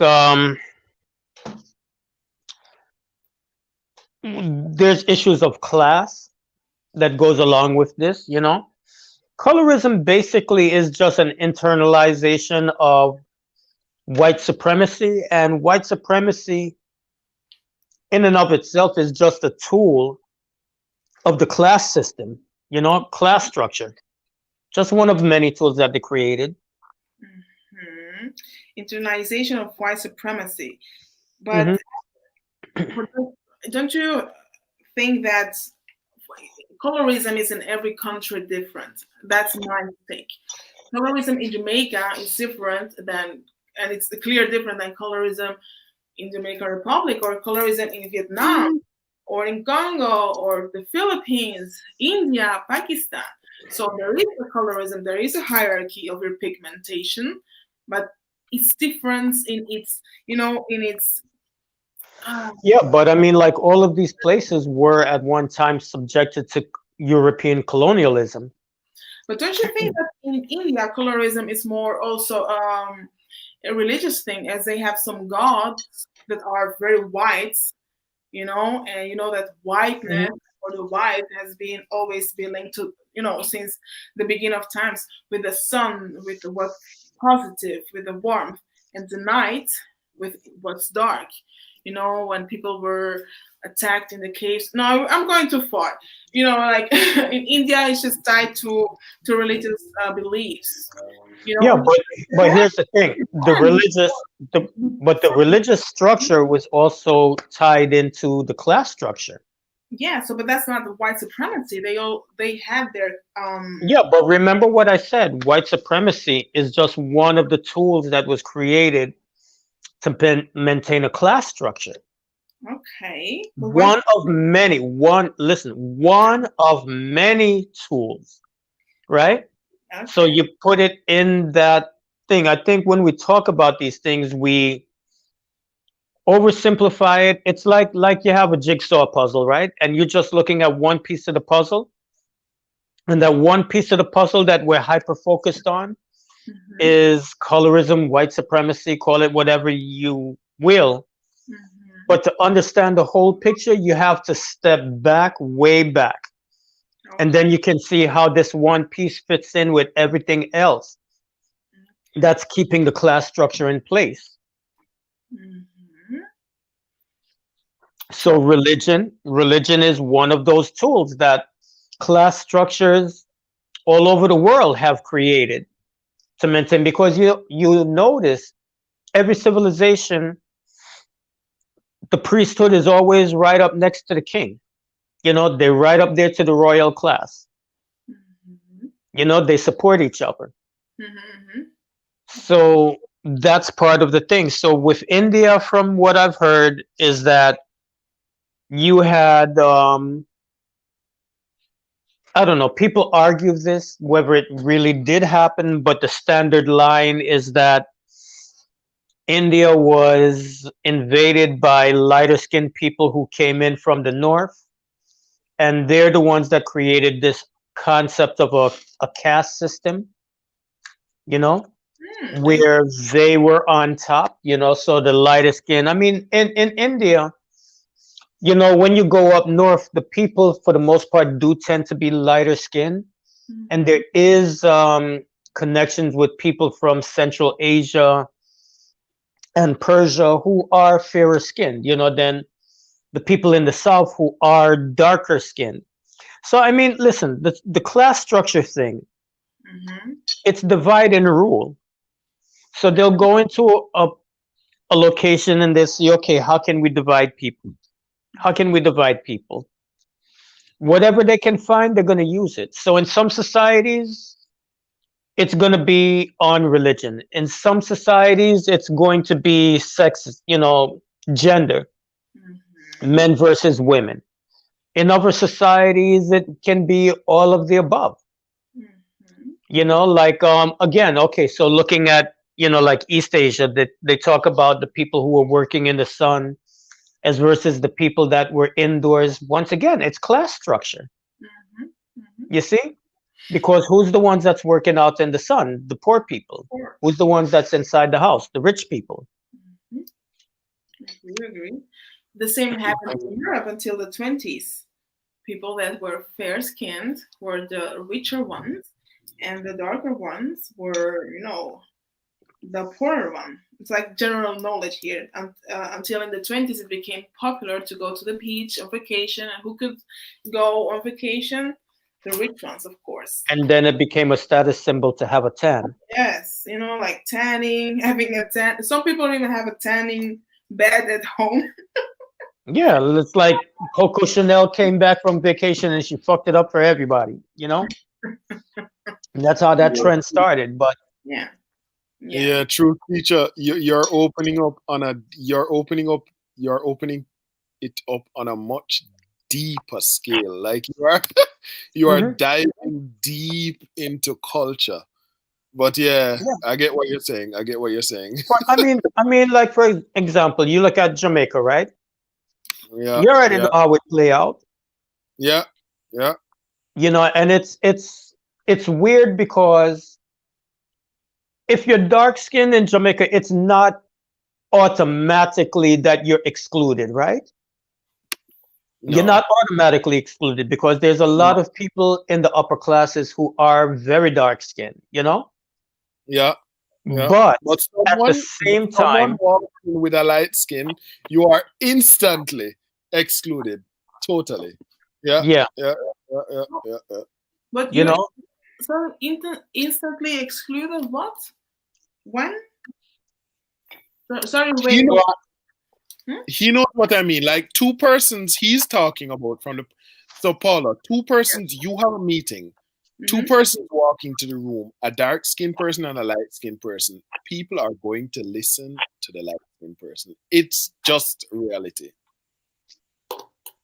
there's issues of class that goes along with this, Colorism basically is just an internalization of white supremacy, and white supremacy in and of itself is just a tool of the class system, class structure. Just one of many tools that they created. Internalization of white supremacy. But don't you think that colorism is in every country different? That's my take. Colorism in Jamaica is different and it's clear different than colorism in Jamaican Republic, or colorism in Vietnam, or in Congo, or the Philippines, India, Pakistan. So there is a colorism, there is a hierarchy of your pigmentation, but it's different in its, yeah, but I mean, like, all of these places were at one time subjected to European colonialism. But don't you think that in India, colorism is more also a religious thing, as they have some gods that are very white, and you know that whiteness Mhm. or the white has been always been linked to, since the beginning of times, with the sun, with the what's positive, with the warmth, and the night with what's dark. When people were attacked in the caves. No, I'm going too far. Like in India, it's just tied to religious beliefs. Yeah, Which but here's the thing: the but the religious structure was also tied into the class structure. yeah. So, but that's not the white supremacy. They had their Yeah, but remember what I said: white supremacy is just one of the tools that was created to maintain a class structure. okay, but why? One of many. One of many tools, right? So Okay. you put it in that thing. I think when we talk about these things, we oversimplify it. It's like you have a jigsaw puzzle, right? And you're just looking at one piece of the puzzle, and that one piece of the puzzle that we're hyper focused on Mm-hmm, is colorism, white supremacy, call it whatever you will. mm-hmm. But to understand the whole picture, you have to step back, way back. And Okay. then you can see how this one piece fits in with everything else Okay. that's keeping the class structure in place. Mm-hmm. So So, religion is one of those tools that class structures all over the world have created to maintain, because you notice every civilization, the priesthood is always right up next to the king. They're right up there to the royal class. mm-hmm, They support each other. mm-hmm, So that's part of the thing. So with India, from what I've heard, is that you had I don't know, people argue this whether it really did happen, but the standard line is that India was invaded by lighter skinned people who came in from the north, and they're the ones that created this concept of a caste system, you know, mm-hmm. where they were on top, so the lighter skin. I mean, in India, when you go up north, the people for the most part do tend to be lighter skin, and Mm-hmm. there is connections with people from Central Asia and Persia who are fairer skinned, than the people in the south who are darker skinned. So I mean, listen, the class structure thing, Mm-hmm. it's divide and rule. So they'll go into a location and they say, okay, how can we divide people? How can we divide people? Whatever they can find, they're going to use it. So in some societies, it's going to be on religion. In some societies, it's going to be sex, gender, Mm-hmm. men versus women. In other societies, it can be all of the above. Mm-hmm. Like again, okay, so looking at like East Asia, that they talk about the people who were working in the sun as versus the people that were indoors. Once again, it's class structure. Mm-hmm. Mm-hmm. You see? Because who's the ones that's working out in the sun? The poor people. Sure. Who's the ones that's inside the house? The rich people. Mm-hmm. Agree. The same happened in Europe until the 20s. People that were fair skinned were the richer ones, and the darker ones were, the poorer one. It's like general knowledge here. Until in the 20s, it became popular to go to the beach on vacation. And who could go on vacation? The rich ones, of course. And then it became a status symbol to have a tan. Yes, like tanning, having a tan. Some people even have a tanning bed at home. Yeah, it's like Coco Chanel came back from vacation and she fucked it up for everybody. And that's how that Yeah, trend started. But Yeah, yeah. yeah, true teacher. You're opening it up on a much deeper scale. Like you are mhm, diving deep into culture. But yeah, yeah. I get what you're saying. I get what you're saying. But I mean, like for example, you look at Jamaica, right? Yeah, You already know yeah, how it play out, yeah, yeah. and it's it's weird because if you're dark skinned in Jamaica, it's not automatically that you're excluded, right? You're No. not automatically excluded because there's a lot No. of people in the upper classes who are very dark skinned, you know? Yeah. Yeah. But But at the but same someone time, walking with a light skin, you are instantly excluded. Totally. Yeah. yeah, Yeah. Yeah. Yeah. Yeah. Yeah. But you you know, instantly excluded what? When? Sorry, He wait. knows, well, Hmm? he knows what I mean. Like two persons he's talking about from the so Paula, two persons you have a meeting, two Mm-hmm. persons walking to the room, a dark skinned person and a light skinned person. People are going to listen to the light skinned person. It's just reality.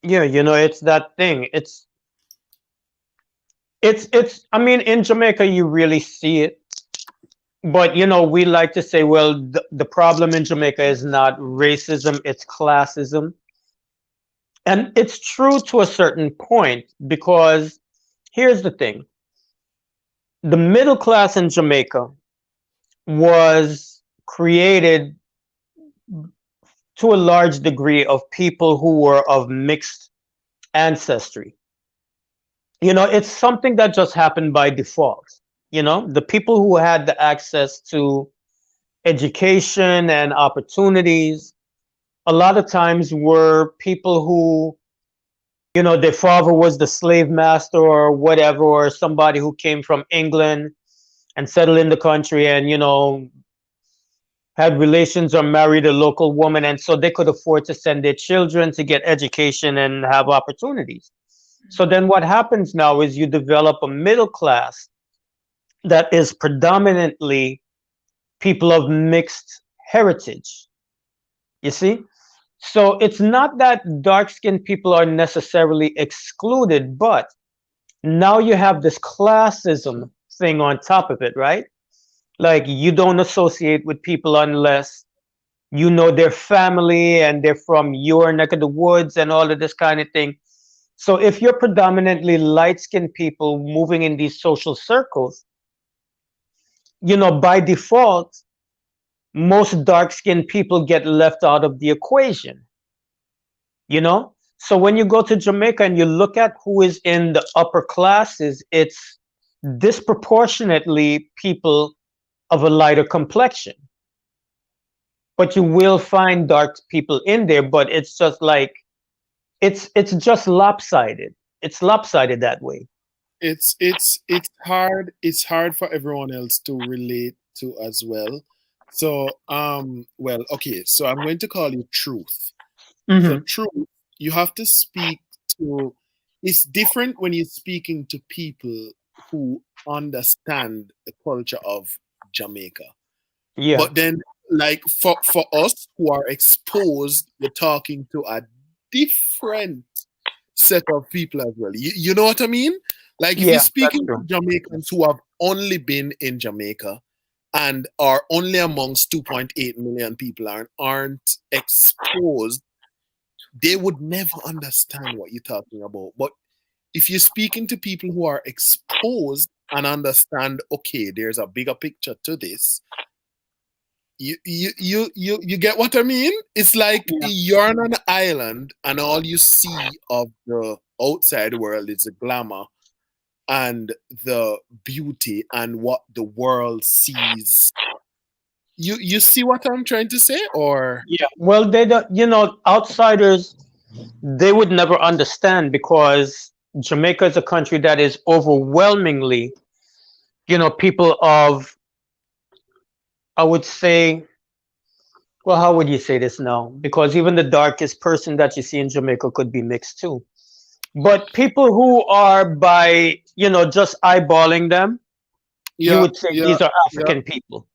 yeah, it's that thing. It's I mean, in Jamaica you really see it. But we like to say, well, the problem in Jamaica is not racism, it's classism. And it's true to a certain point because here's the thing. The middle class in Jamaica was created to a large degree of people who were of mixed ancestry. It's something that just happened by default. The people who had the access to education and opportunities a lot of times were people who, their father was the slave master or whatever, or somebody who came from England and settled in the country and, had relations or married a local woman. And so they could afford to send their children to get education and have opportunities. So then what happens now is you develop a middle class that is predominantly people of mixed heritage. You see? So it's not that dark skinned people are necessarily excluded, but now you have this classism thing on top of it, right? Like you don't associate with people unless you know their family and they're from your neck of the woods and all of this kind of thing. So if you're predominantly light skinned people moving in these social circles, by default, most dark skinned people get left out of the equation, you know? So when you go to Jamaica and you look at who is in the upper classes, it's disproportionately people of a lighter complexion. But you will find dark people in there, but it's just like it's just lopsided. It's lopsided that way. It's hard for everyone else to relate to as well. So well, okay, so I'm going to call you Truth. So Hmm. Truth, you have to speak to it's different when you're speaking to people who understand the culture of Jamaica. Yeah, But then, like for us who are exposed, you're talking to a different set of people as well. You know what I mean? Like if you're yeah, that's speaking to true. Jamaicans who have only been in Jamaica and are only amongst 2.8 million people and aren't exposed, they would never understand what you're talking about. But if you're speaking to people who are exposed and understand, okay, there's a bigger picture to this, you get what I mean? It's like Yeah, you're on an island and all you see of the outside world is the glamour and the beauty and what the world sees. You see what I'm trying to say? Or yeah. Well, they don't. Outsiders they would never understand because Jamaica is a country that is overwhelmingly, people of, I would say, well, how would you say this now? Because even the darkest person that you see in Jamaica could be mixed too. But people who are by, just eyeballing them, you yeah, would say yeah, these are yeah, African people.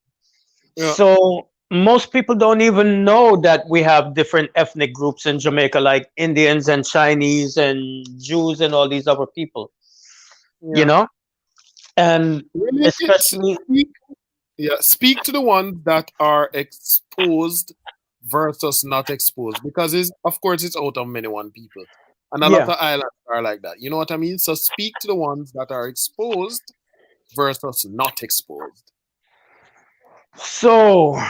yeah. So most people don't even know that we have different ethnic groups in Jamaica, like Indians and Chinese and Jews and all these other people, you Yeah. know? And Relate it. especially, Speak to the ones that are exposed versus not exposed because it's of course it's out of many one people. And a lot yeah, of islands are like that. You know what I mean? So speak to the ones that are exposed versus not exposed? So,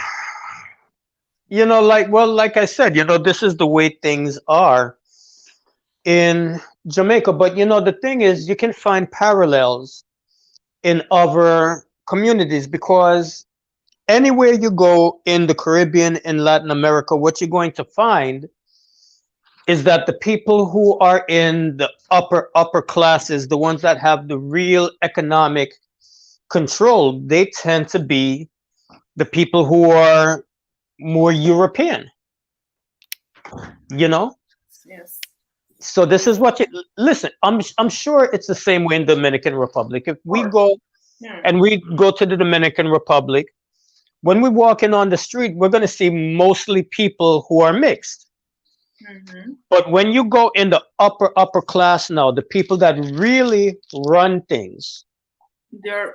like I said, this is the way things are in Jamaica. But the thing is, you can find parallels in other communities because anywhere you go in the Caribbean, in Latin America, what you're going to find is that the people who are in the upper classes, the ones that have the real economic control, they tend to be the people who are more European, you know? Yes. So this is what you listen. I'm sure it's the same way in Dominican Republic. If we go Yeah. and we go to the Dominican Republic, when we walk in on the street, we're going to see mostly people who are mixed. Mm-hmm. But when you go in the upper class now, the people that really run things, They're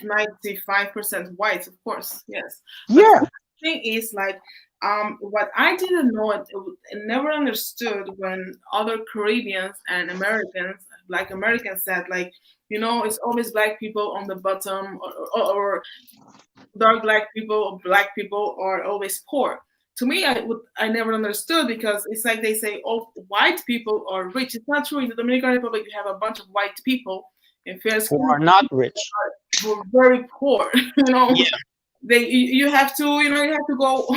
95% white, of course. Yes. But yeah, the thing is, like, what I didn't know, and never understood when other Caribbeans and Americans, like Americans, said, like, it's always black people on the bottom, or dark black people are always poor. To me, I never understood, because it's like they say, oh, white people are rich. It's not true. In the Dominican Republic, you have a bunch of white people in fair who skin are not rich. who are very poor. Yeah. You have to go.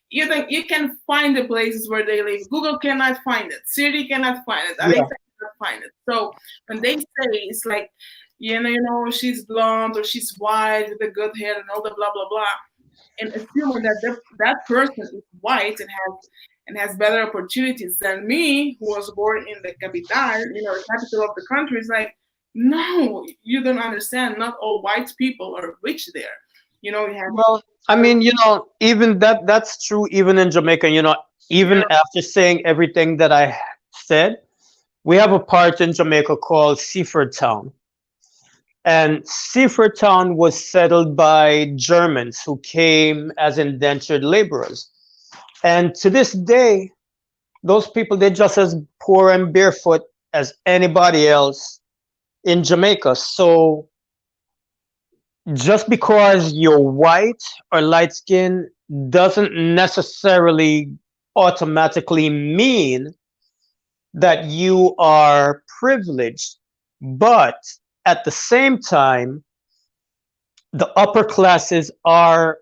You can find the places where they live. Google cannot find it. Siri cannot find it. Yeah. Alexa cannot find it. So when they say, it's like, she's blonde or she's white with the good hair and all the blah blah blah, and assuming that that person is white and has better opportunities than me, who was born in the capital, the capital of the country, is like, no, you don't understand. Not all white people are rich there. You have. Well, I mean, even that's true even in Jamaica, even Yeah. after saying everything that I said, we have a part in Jamaica called Seaford Town. And Seaford Town was settled by Germans who came as indentured laborers. And to this day, those people, they're just as poor and barefoot as anybody else in Jamaica. So just because you're white or light skinned doesn't necessarily automatically mean that you are privileged. But at the same time, the upper classes are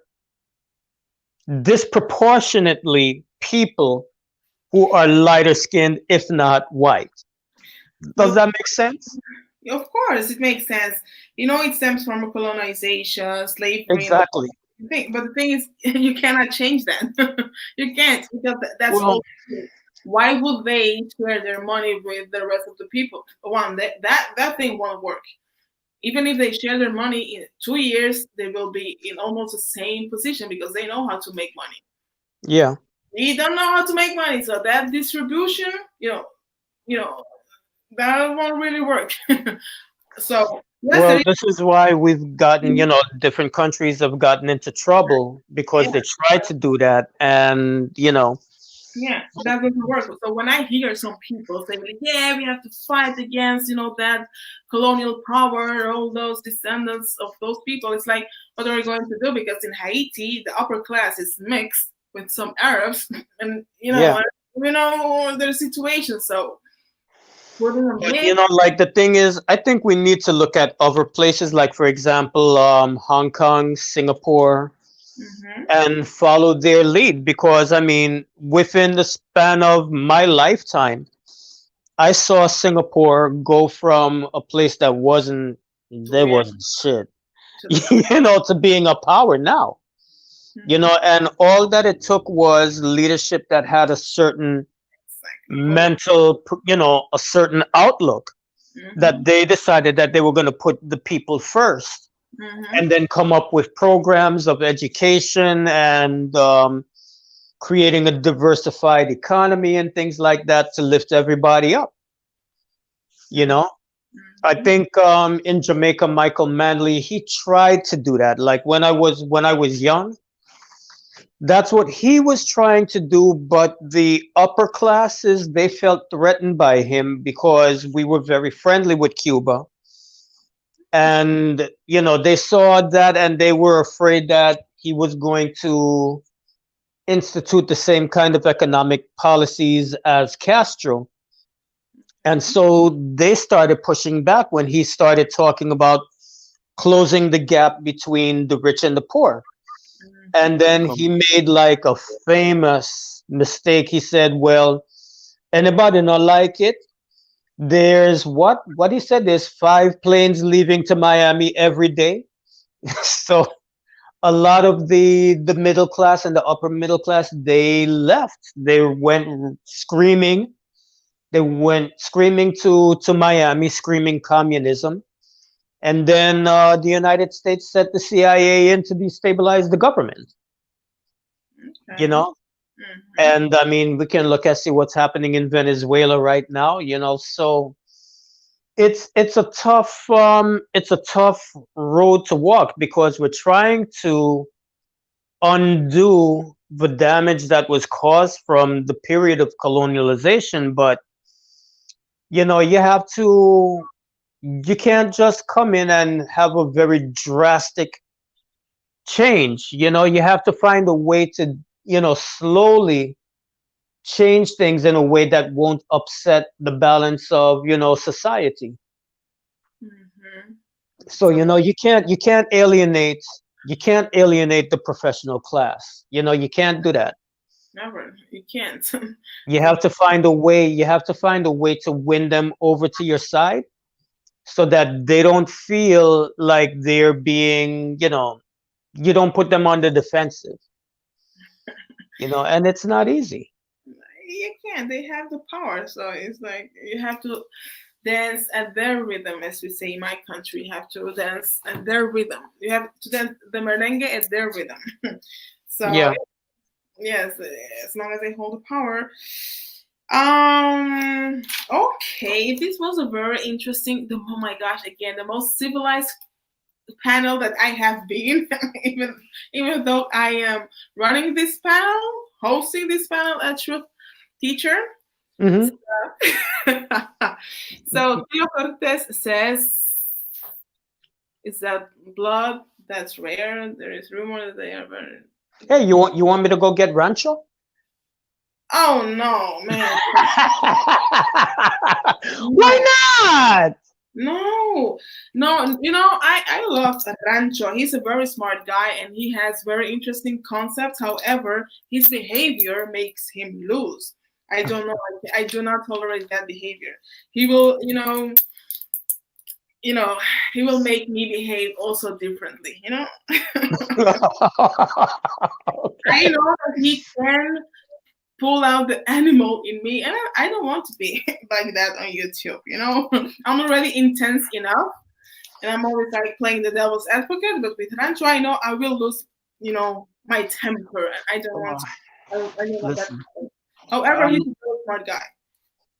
disproportionately people who are lighter skinned, if not white. Does that make sense? Of course, it makes sense. It stems from colonization, slavery. Exactly. But the thing is, you cannot change that. You can't, because that's Well, all. Why would they share their money with the rest of the people? One, that thing won't work. Even if they share their money in 2 years, they will be in almost the same position because they know how to make money. yeah. We don't know how to make money, so that distribution, that won't really work. So yes, Well, this is why we've gotten, different countries have gotten into trouble because yeah, they tried to do that. And, yeah, that doesn't work. So when I hear some people saying, like, yeah, we have to fight against, that colonial power, all those descendants of those people, it's like, what are we going to do? Because in Haiti, the upper class is mixed with some Arabs, and yeah. their situation. So putting them But, in, like the thing is, I think we need to look at other places, like, for example, Hong Kong, Singapore, mm-hmm. and follow their lead. Because, I mean, within the span of my lifetime, I saw Singapore go from a place that there wasn't shit, to being a power now. And all that it took was leadership that had a certain mental, a certain outlook, that they decided that they were going to put the people first, and then come up with programs of education and creating a diversified economy and things like that to lift everybody up. I think in Jamaica, Michael Manley, he tried to do that. Like when I was young, that's what he was trying to do, but the upper classes, they felt threatened by him because we were very friendly with Cuba. And they saw that, and they were afraid that he was going to institute the same kind of economic policies as Castro. And so they started pushing back when he started talking about closing the gap between the rich and the poor. And then he made like a famous mistake. He said, well, anybody not like it? There's what he said, there's 5 planes leaving to Miami every day. So a lot of the middle class and the upper middle class, they left. They went screaming. They went screaming to Miami, screaming communism. And then the United States sent the CIA in to destabilize the government. You Okay. know, Mhm. and I mean, we can look and see what's happening in Venezuela right now. So it's a tough road to walk, because we're trying to undo the damage that was caused from the period of colonialization. But you have to, you can't just come in and have a very drastic change. You have to find a way to slowly change things in a way that won't upset the balance of society. Mhm. So So you can't alienate the professional class. You can't do that. never, you can't. You So have to find a way. You have to find a way to win them over to your side, so that they don't feel like they're being, you don't put them on the defensive. And it's not easy. you can't. They have the power. So it's like you have to dance at their rhythm, as we say in my country. You have to dance at their rhythm. You have to dance the merengue at their rhythm. So Yeah. yes, as long as they hold the power. Okay, this was a very interesting. Oh my gosh! Again, the most civilized panel that I have been, even though I am running this panel, hosting this panel at Truth Teacher. Hmm. So Theo Cortes says, "Is that blood that's rare? There is rumor that they are very." Hey, you want me to go get Rancho? Oh no, man, Why no. not? No, no, I love Rancho. He's a very smart guy and he has very interesting concepts. However, his behavior makes him lose. I don't know. I do not tolerate that behavior. He will, you know, he will make me behave also differently. I Okay. know that he can pull out the animal in me, and I don't want to be like that on YouTube. I'm already intense enough. And I'm always like playing the devil's advocate, but with Rancho, I know I will lose, my temper. I don't want Oh, to. I don't want that. listen, However, he's I'm a very smart guy.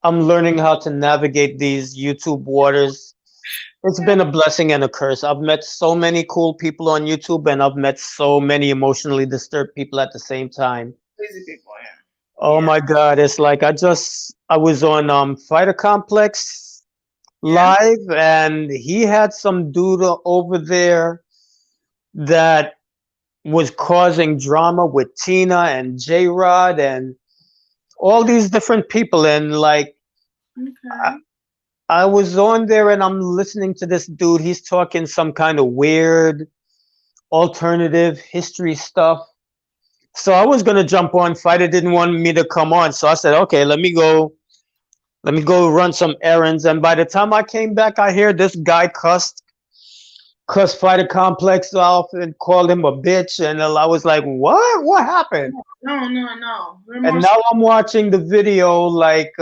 I'm learning how to navigate these YouTube waters. It's been a blessing and a curse. I've met so many cool people on YouTube, and I've met so many emotionally disturbed people at the same time. Crazy people, Oh yeah, my God, it's like I was on Fighter Complex yeah, live, and he had some dude over there that was causing drama with Tina and J Rod and all these different people. And like, yeah. I, Okay. I was on there and I'm listening to this dude. He's talking some kind of weird alternative history stuff. So I was gonna jump on. Fighter didn't want me to come on, so I said, okay, let me go run some errands. And by the time I came back, I hear this guy cuss Fighter Complex off and called him a bitch. And I was like, what happened? No, no, no. We're And more. now I'm watching the video, like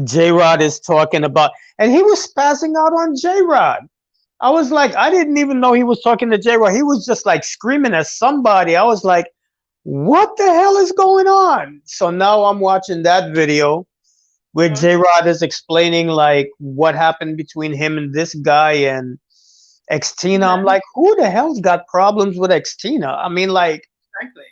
J Rod is talking about, and he was spazzing out on J Rod. I was like, I didn't even know he was talking to J Rod. He was just like screaming at somebody. I was like, what the hell is going on? So now I'm watching that video where J Rod is explaining like what happened between him and this guy and Xtina. I'm like, who the hell's got problems with Xtina? I mean, like, Exactly.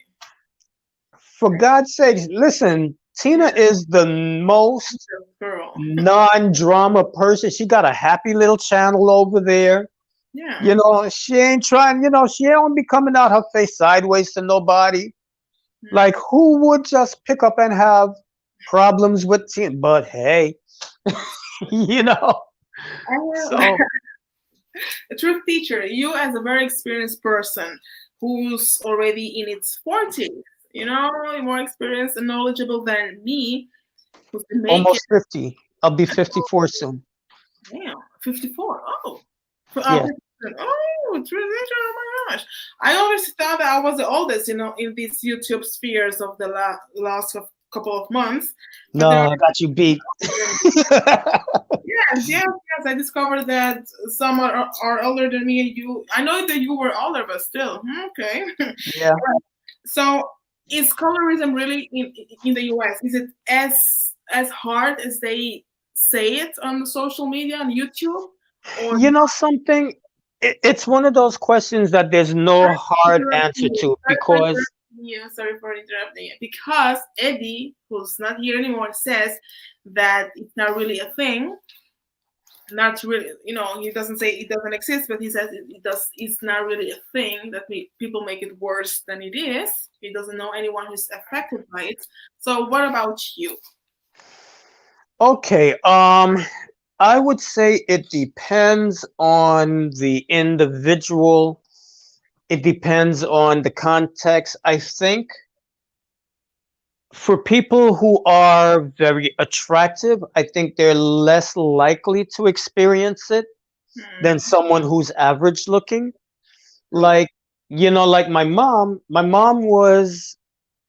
for God's sakes, listen. Tina Yeah, is the most girl. non-drama person. She got a happy little channel over there. Yeah. You know, she ain't trying, she don't be coming out her face sideways to nobody. Like, Mm. who would just pick up and have problems with Tina? But hey, you know, I have so a truth teacher. You, as a very experienced person who's already in its 40s, more experienced and knowledgeable than me, who's been making, almost 50. I'll be 54 soon. damn, 54. Oh, Yeah. 57. Oh, truth teacher. Oh my gosh. I always thought that I was the oldest, in these YouTube spheres of the last couple of months. But there No, I got you beat. are Yes, yes, yes. I discovered that some are older than me, and you. I know that you were older, but still, okay. Yeah. So, is colorism really in the U.S.? Is it as hard as they say it on the social media on YouTube, or You know something? It's one of those questions that there's no hard answer to Sorry for because interrupting you. Sorry for interrupting you. Because Eddie, who's not here anymore, says that it's not really a thing. Not really, he doesn't say it doesn't exist, but he says it does. It's not really a thing that people make it worse than it is. He doesn't know anyone who's affected by it. So what about you? okay, I would say it depends on the individual. It depends on the context. I think for people who are very attractive, I think they're less likely to experience it than Hmm, someone who's average looking. true. Like, like my mom was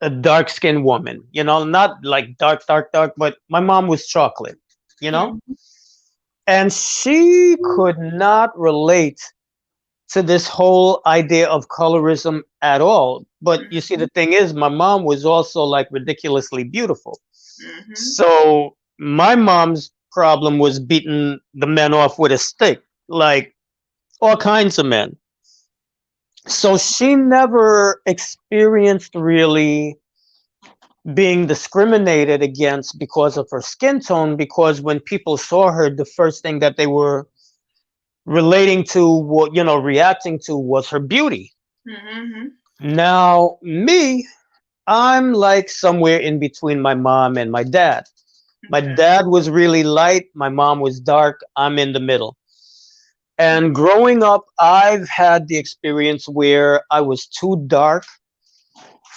a dark skinned woman, not like dark, dark, dark, but my mom was chocolate, you know? Hmm. And she could not relate to this whole idea of colorism at all. But you see, the thing is, my mom was also like ridiculously beautiful. Hmm. So my mom's problem was beating the men off with a stick, like all kinds of men. So she never experienced really being discriminated against because of her skin tone, because when people saw her, the first thing that they were relating to, what reacting to, was her beauty. Hmm. Now me, I'm like somewhere in between my mom and my dad. My Okay. dad was really light, my mom was dark, I'm in the middle. And growing up, I've had the experience where I was too dark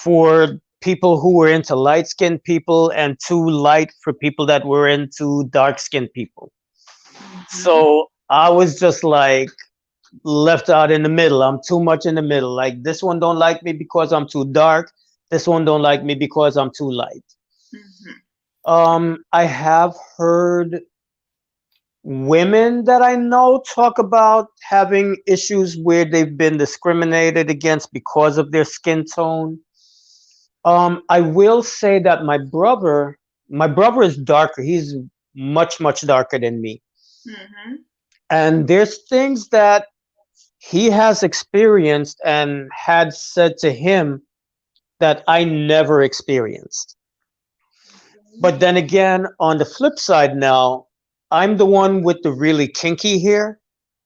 for people who were into light skinned people and too light for people that were into dark skinned people. Hmm. So I was just like left out in the middle. I'm too much in the middle. Like, this one don't like me because I'm too dark. This one don't like me because I'm too light. Hmm. I have heard women that I know talk about having issues where they've been discriminated against because of their skin tone. I will say that my brother is darker. He's much, much darker than me. Hmm. And there's things that he has experienced and had said to him that I never experienced. But then again, on the flip side now, I'm the one with the really kinky hair.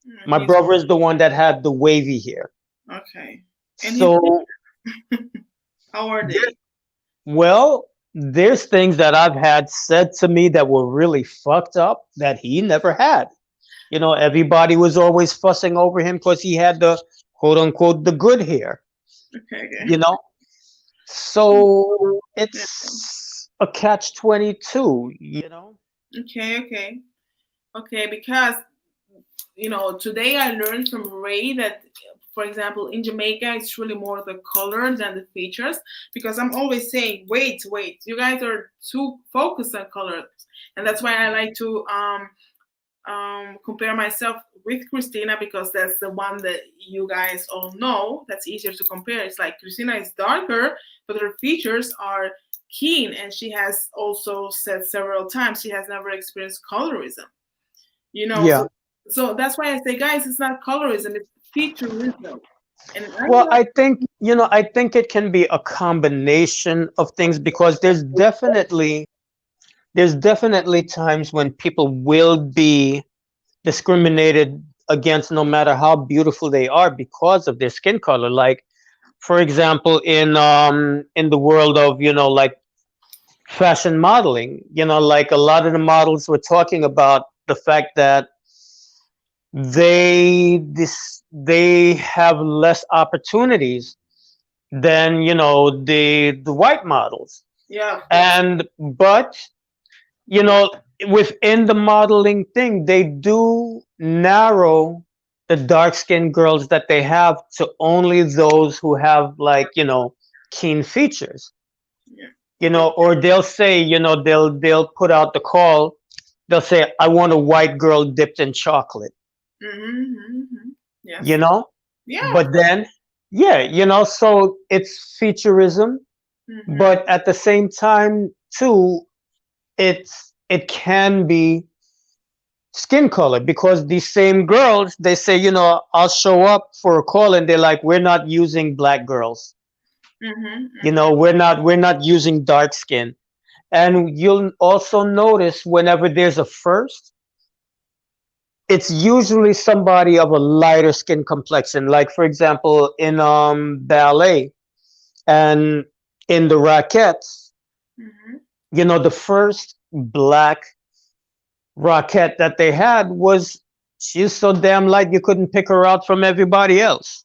And My he's brother is the one that had the wavy hair. okay. And he's So, how are there- they? well, there's things that I've had said to me that were really fucked up that he never had. Everybody was always fussing over him because he had the quote unquote the good hair, Okay, okay. you know? So it's a catch 22, Okay, okay, okay. Because today I learned from Ray that, for example, in Jamaica, it's really more the color than the features. Because I'm always saying, wait, wait, you guys are too focused on colors, and that's why I like to compare myself with Christina, because that's the one that you guys all know. That's easier to compare. It's like Christina is darker, but her features are keen, and she has also said several times she has never experienced colorism. Yeah. So that's why I say, guys, it's not colorism, it's featureism. And I Well, know. I think I think it can be a combination of things because there's definitely times when people will be discriminated against no matter how beautiful they are because of their skin color. Like, for example, in the world of, like fashion modeling, like a lot of the models were talking about the fact that they have less opportunities than, the white models. Yeah, of course. And but you know within the modeling thing, they do narrow the dark skinned girls that they have to only those who have, like, keen features. Yeah. Or they'll say, they'll put out the call. They'll say, I want a white girl dipped in chocolate. Mm-hmm, mm-hmm. you Yes. know Yeah, of but course. then, yeah, so it's featureism, Mm-hmm. but at the same time too, it can be skin color, because these same girls, they say, I'll show up for a call, and they're like, we're not using black girls. Mm-hmm. Mm-hmm. We're not using dark skin. And you'll also notice whenever there's a first, it's usually somebody of a lighter skin complexion. Like, for example, in ballet and in the Rockettes, Mm-hmm. the first black Rockette that they had was, she's so damn light you couldn't pick her out from everybody else.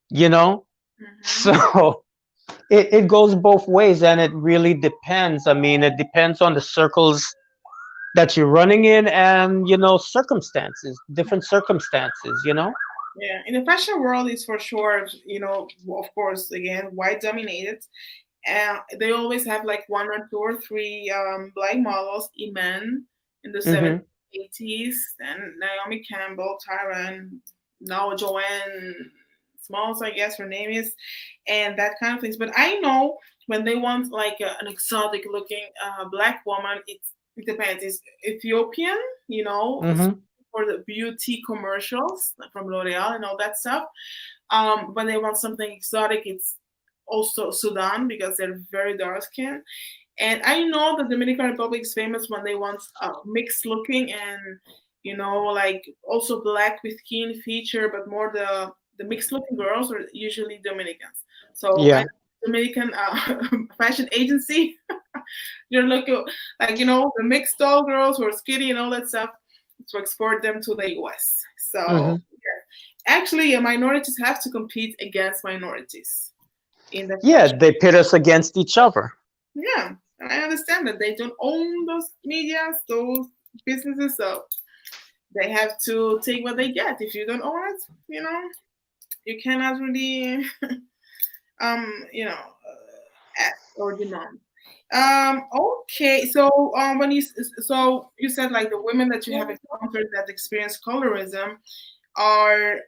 You know, Mm-hmm. so it goes both ways, and it really depends. I mean, it depends on the circles that you're running in, and circumstances, different circumstances. Yeah, in the fashion world, it's for sure, of course, again, white dominated. And they always have like one or two or three black models, Iman in the 70s, Hmm. 80s, and Naomi Campbell, Tyron, now Joanne Smalls, I guess her name is, and that kind of things. But I know when they want like an exotic looking black woman, it depends. It's Ethiopian, Hmm. for the beauty commercials like from L'Oreal and all that stuff. When they want something exotic, it's also Sudan because they're very dark skinned. And I know the Dominican Republic is famous when they want mixed looking and like also black with keen feature, but more the mixed looking girls are usually Dominicans. So I Yeah. Dominican fashion agency. You're looking like the mixed tall girls who are skinny and all that stuff to export them to the US. So Hmm. actually, minorities have to compete against minorities in the Yeah, fashion. they pit us against each other. Yeah, and I understand that they don't own those medias, those businesses, so they have to take what they get. If you don't own it, you cannot really, ask or demand. Okay, so so you said like the women that you have encountered that experience colorism are,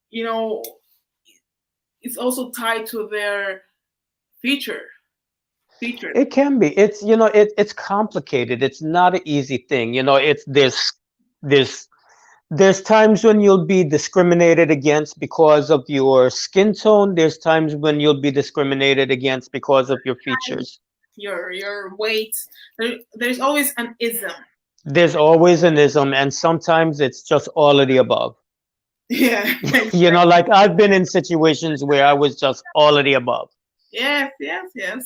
you know, it's also tied to their feature features. It can be. It's complicated. It's not an easy thing. It's there's there's times when you'll be discriminated against because of your skin tone. There's times when you'll be discriminated against because of your features. Your weight. There's always an ism. There's always an ism, and sometimes it's just all of the above. Yeah. Like, I've been in situations where I was just all of the above. Yes, yes, yes.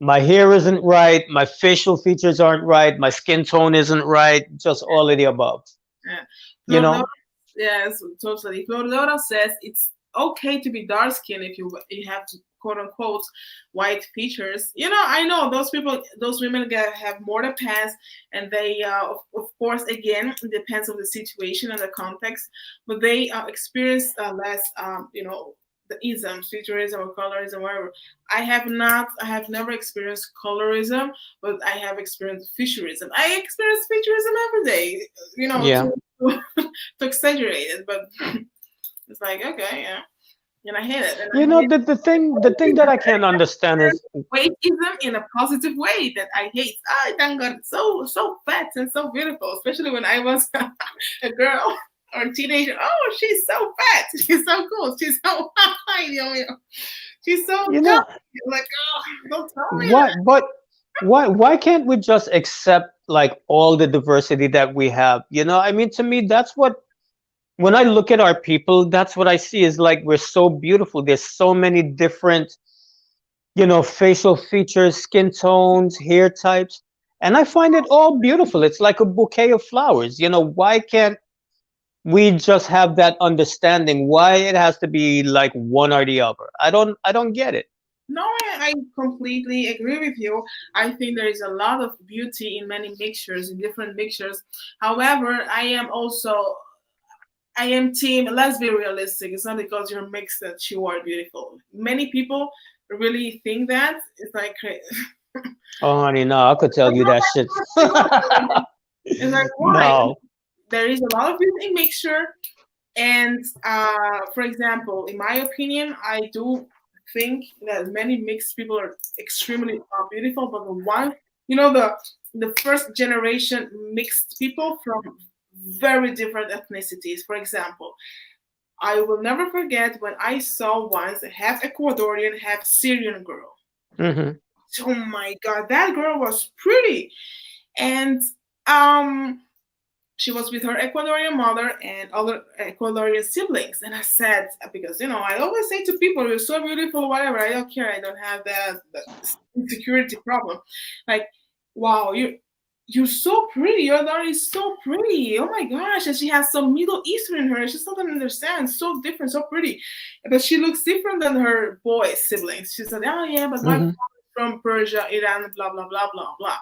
My hair isn't right, my facial features aren't right, my skin tone isn't right, just all of the above. Yeah. You Flor, know? yes, totally. Flor says it's okay to be dark skinned if you have quote unquote white features. I know those people, those women have more to pass, and they, of course, again, it depends on the situation and the context, but they experience less, the isms, featureism or colorism, whatever. I have never experienced colorism, but I have experienced featureism. I experience featureism every day, Yeah. to exaggerate it, but it's like, okay, yeah. And I hate it. And I hate The thing that I can't understand is, weightism in a positive way that I hate. I thank God it's so fat and so beautiful, especially when I was a girl. or teenager. Oh, she's so fat. She's so cool. She's so fine. She's so You tough. know, Like, oh, don't tell me why, but why can't we just accept like all the diversity that we have? You know, I mean, to me, that's what, when I look at our people, that's what I see is like we're so beautiful. There's so many different, facial features, skin tones, hair types, and I find it all beautiful. It's like a bouquet of flowers. Why can't we just have that understanding? Why it has to be like one or the other? I don't get it. No, I completely agree with you. I think there is a lot of beauty in many mixtures, in different mixtures. However, I am team. Let's be realistic. It's not because you're mixed that you are beautiful. Many people really think that. It's like Oh, honey, no, I could tell you that shit. it's like why? No. There is a lot of beauty in mixture, and for example, in my opinion, I do think that many mixed people are extremely beautiful, but the one, the first generation mixed people from very different ethnicities. For example, I will never forget when I saw once a half Ecuadorian, half Syrian girl. Hmm. Oh my God, that girl was pretty, and um she was with her Ecuadorian mother and other Ecuadorian siblings. And I said, because I always say to people, "You're so beautiful, whatever. I don't care. I don't have that insecurity problem." Like, wow, you're so pretty. Your daughter is so pretty. Oh my gosh! And she has some Middle Eastern in her. She still doesn't understand. So different, so pretty, but she looks different than her boy siblings. She said, "Oh yeah, but my Hmm. father is from Persia, Iran, blah blah blah blah blah."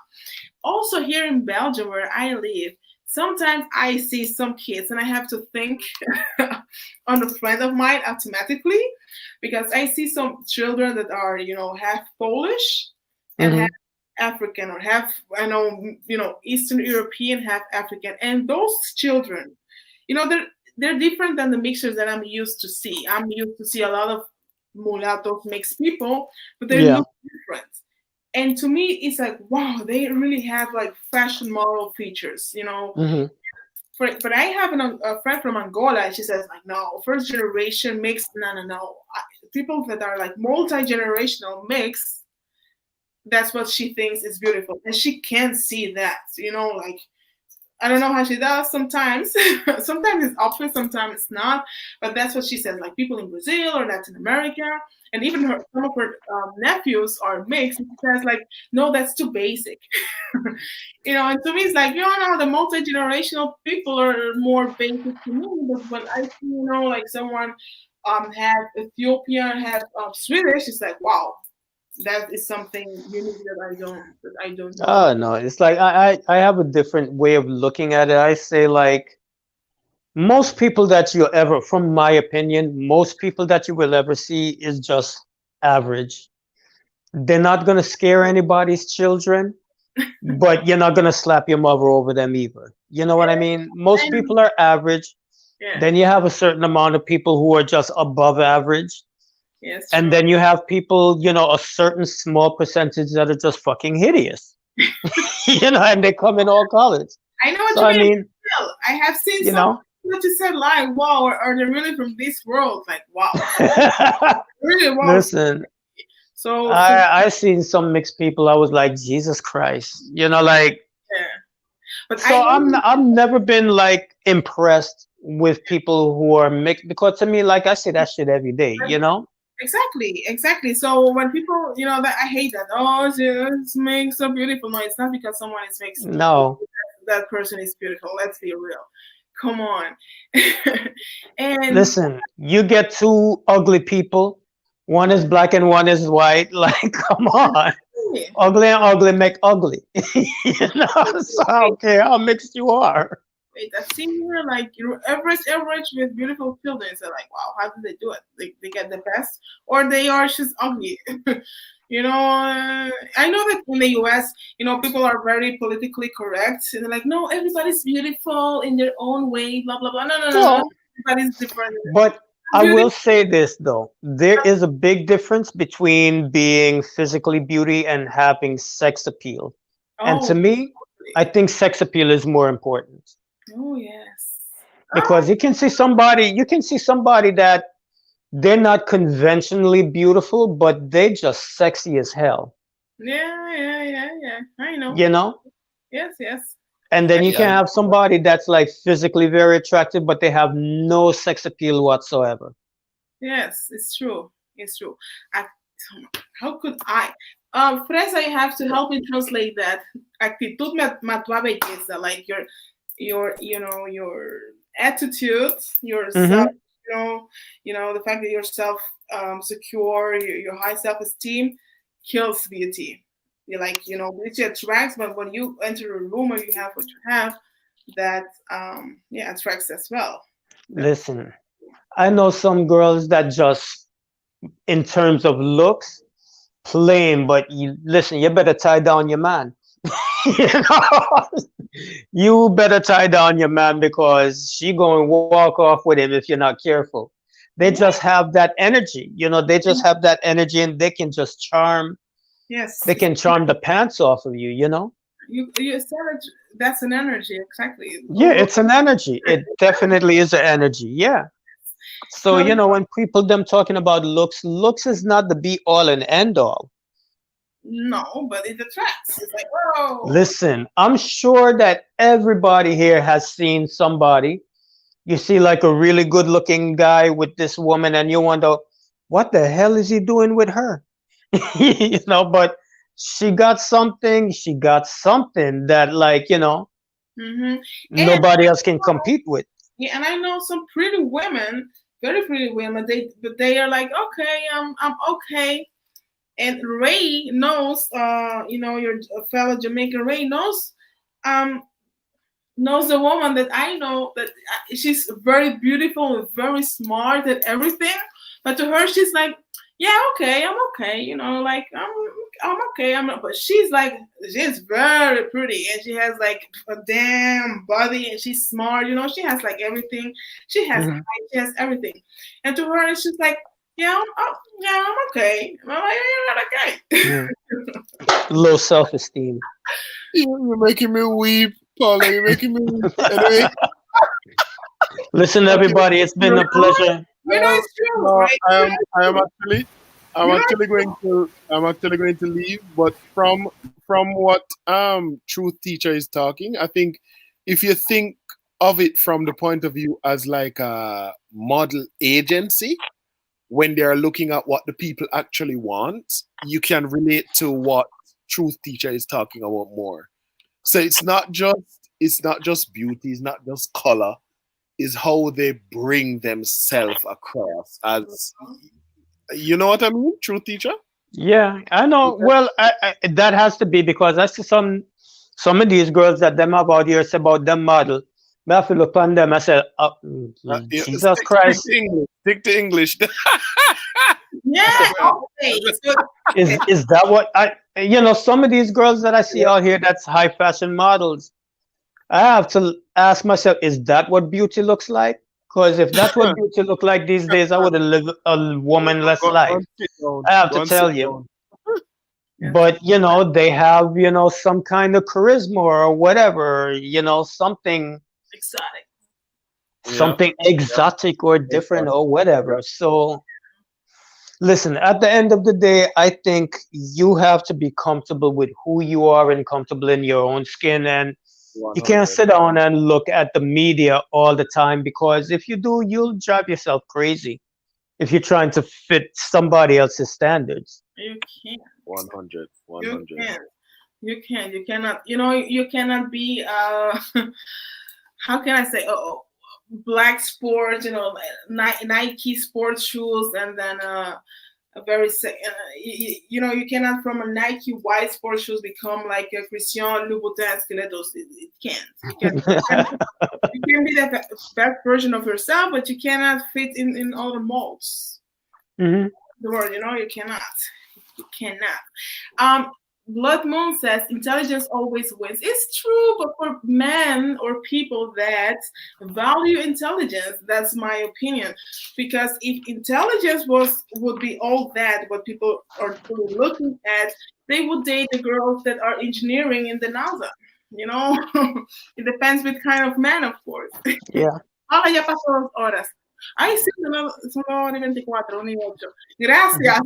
Also, here in Belgium, where I live, sometimes I see some kids and I have to think on a friend of mine automatically because I see some children that are, half Polish and half Hmm. African or half, Eastern European, half African. And those children, they're different than the mixtures that I'm used to see. I'm used to see a lot of mulattoes mixed people, but they Yeah. look different. And to me, it's like, wow, they really have like fashion model features. Hmm. But I have a friend from Angola, and she says like, no, first generation mix, no, no, no. People that are like multi-generational mix, that's what she thinks is beautiful, and she can't see that. Like I don't know how she does sometimes. Sometimes it's obvious, sometimes it's not. But that's what she says. Like people in Brazil or Latin America, and even some of her nephews are mixed. And she says like, no, that's too basic. And to me, it's like the multi generational people are more basic to me. But when I see like someone have Ethiopian, have Swedish, it's like wow, that is something unique that I don't know. Oh no, it's like I have a different way of looking at it. I say like most people that you ever, from my opinion, most people that you will ever see is just average. They're not gonna scare anybody's children, but you're not gonna slap your mother over them either. You know what I mean? Most And people are average. yeah, Then you have a certain amount of people who are just above average. yes, And true. then you have people, a certain small percentage that are just fucking hideous. And they come in all colors. I know what So you I mean. mean, Still, I have seen you some know, that you said like, wow, are they really from this world? Like, wow, really, wow. listen, So, I seen some mixed people. I was like, Jesus Christ, like. yeah. But I So know I've never been like impressed with people who are mixed because to me, like I say that shit every day. exactly, exactly. So when people, that I hate that. Oh, it's makes so beautiful. No, it's not because someone is mixed. No, That person is beautiful. Let's be real. Come on. And listen, you get two ugly people, one is black and one is white. Like, come on, yeah, ugly and ugly make ugly. So I don't care how mixed you are. wait, I've seen here like average with beautiful children. So like, wow, how do they do it? They get the best, or they are just ugly. I know that in the U.S., people are very politically correct, and they're like, no, everybody's beautiful in their own way, blah blah blah. No, no, no, no, no. Well, Everybody's different. but I Beauty. will say this though, there is a big difference between being physically beauty and having sex appeal. And to Oh, me, I think sex appeal is more important. oh yes. Oh, because you can see somebody that they're not conventionally beautiful, but they just sexy as hell, yeah, yeah, yeah, yeah. I know. you know? Yes, yes. And then I, you Yeah. can have somebody that's like physically very attractive, but they have no sex appeal whatsoever. yes, it's true. It's true. I, how could I? Fresa, you have to help me translate that. Actitud ma tua belleza, like your attitude, your self, Hmm. the fact that you're self secure, your high self esteem kills beauty. You're like, beauty attracts, but when you enter a room or you have what you have, that yeah, attracts as well. That's Listen, I know some girls that just, in terms of looks, plain, but you listen, you better tie down your man. You know? You better tie down your man because she going to walk off with him if you're not careful. They yeah, just have that energy, they just have that energy and they can just yes. they can charm the pants off of you. You said it. That's an energy, exactly. Yeah, it's an energy. It definitely is an energy. Yeah. So, So when people them talking about looks is not the be all and end all. no, but it attracts. It's like, whoa. Listen, I'm sure that everybody here has seen somebody. You see like a really good looking guy with this woman and you wonder, what the hell is he doing with her? But she got something that, like, hmm And nobody else can compete with. yeah, and I know some pretty women, very pretty women. They are like, okay, I'm okay. And Ray knows, your fellow Jamaican Ray um, knows a woman that I know that she's very beautiful and very smart and everything. But to her, she's like, yeah, okay, I'm okay. Like I'm okay. I'm not. But she's very pretty and she has like a damn body and she's smart. She has like everything. She has Mhm. height. She has everything. And to her, it's just like, yeah, I'm okay. I'm like, yeah, you're not Yeah. okay. Low self-esteem. You're making me weep, Paula. You're making me weep. Anyway, Listen, okay. everybody, it's been you a pleasure. Um, it's true, no, right? I'm You know, actually going to leave. But from what Truth Teacher is talking, I think if you think of it from the point of view as like a model agency, when they are looking at what the people actually want, you can relate to what Truth Teacher is talking about more. So it's not just beauty, it's not just color, is how they bring themselves across as, you know what I mean, Truth Teacher? Yeah, I know. Yeah. Well, that has to be because I see some of these girls that them about here say about them model. Me have to look on them. I said, Yeah, Jesus stick Christ, to English. Stick to English. yeah, okay. So, okay. is that what I? Some of these girls that I see out here that's high fashion models. I have to ask myself, is that what beauty looks like? Because if that's what beauty look like these days, I would have lived a womanless Go life. and sit down. I have Go to and sit tell you. down. Yes, But they have some kind of charisma or whatever, something exotic. Yeah. something Yeah. exotic or different Exactly. or Yeah. whatever. So listen, at the end of the day, I think you have to be comfortable with who you are and comfortable in your own skin, and you can't 100. sit down and look at the media all the time, because if you do, you'll drive yourself crazy if you're trying to fit somebody else's standards. You can't. 100. You 100. can't. You can't. You cannot. You cannot be. How can I say? Black sports. Nike sports shoes, and then a very you cannot from a Nike white sports shoes become like a Christian Louboutin stilettos. It can't. You can be the best version of yourself, but you cannot fit in all the molds. Hmm. The word, you cannot. You cannot. Um, Blood Moon says intelligence always wins. It's true, but for men or people that value intelligence, that's my opinion. Because if intelligence would be all that, what people are truly looking at, they would date the girls that are engineering in the NASA. You know, it depends what kind of man, of course. Yeah. Ah, ya pasó 2 horas. Ay, sí, son 2:24, 1:08. Gracias.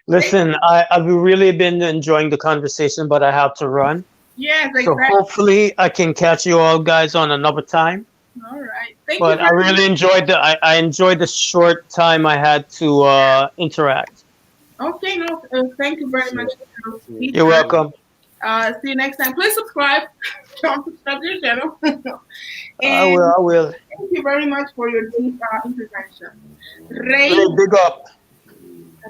Listen, I've really been enjoying the conversation, but I have to run. Yes, So exactly. hopefully I can catch you all guys on another time. All right. Thank you But I very much. really enjoyed I enjoyed the short time I had to interact. Okay, no, thank you very much So, for your so, You're feedback. welcome. See you next time. Please subscribe. Don't subscribe to your channel. I And will. I will. thank you very much for your deep intervention. Ray, Ray, big up.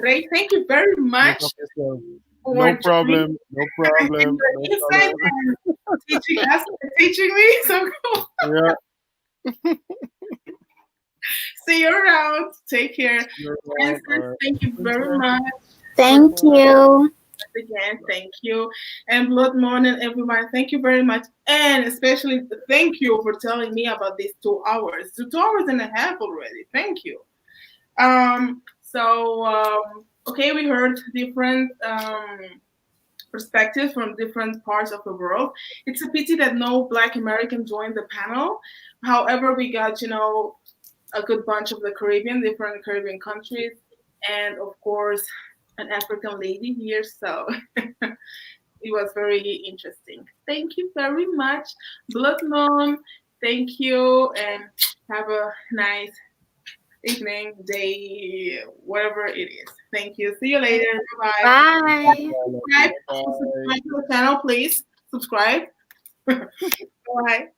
Ray, thank you very make much up yourself. for No joining problem. No and problem. your No insights problem. and teaching us, teaching me. So cool. Yeah. See you around. Take care. You're right. Answers, thank you very much Thank for you. again. Thank you. And blood morning, everyone. Thank you very much. And especially thank you for telling me about these 2 hours. 2 hours and a half already. Thank you. Okay, we heard different perspectives from different parts of the world. It's a pity that no Black American joined the panel. However, we got, a good bunch of the different Caribbean countries, and of course, an African lady here. So it was very interesting. Thank you very much, Blood Mom. Thank you, and have a nice evening, day, whatever it is. Thank you. See you later. Bye bye. Bye. Subscribe to the channel, please. Subscribe. Bye.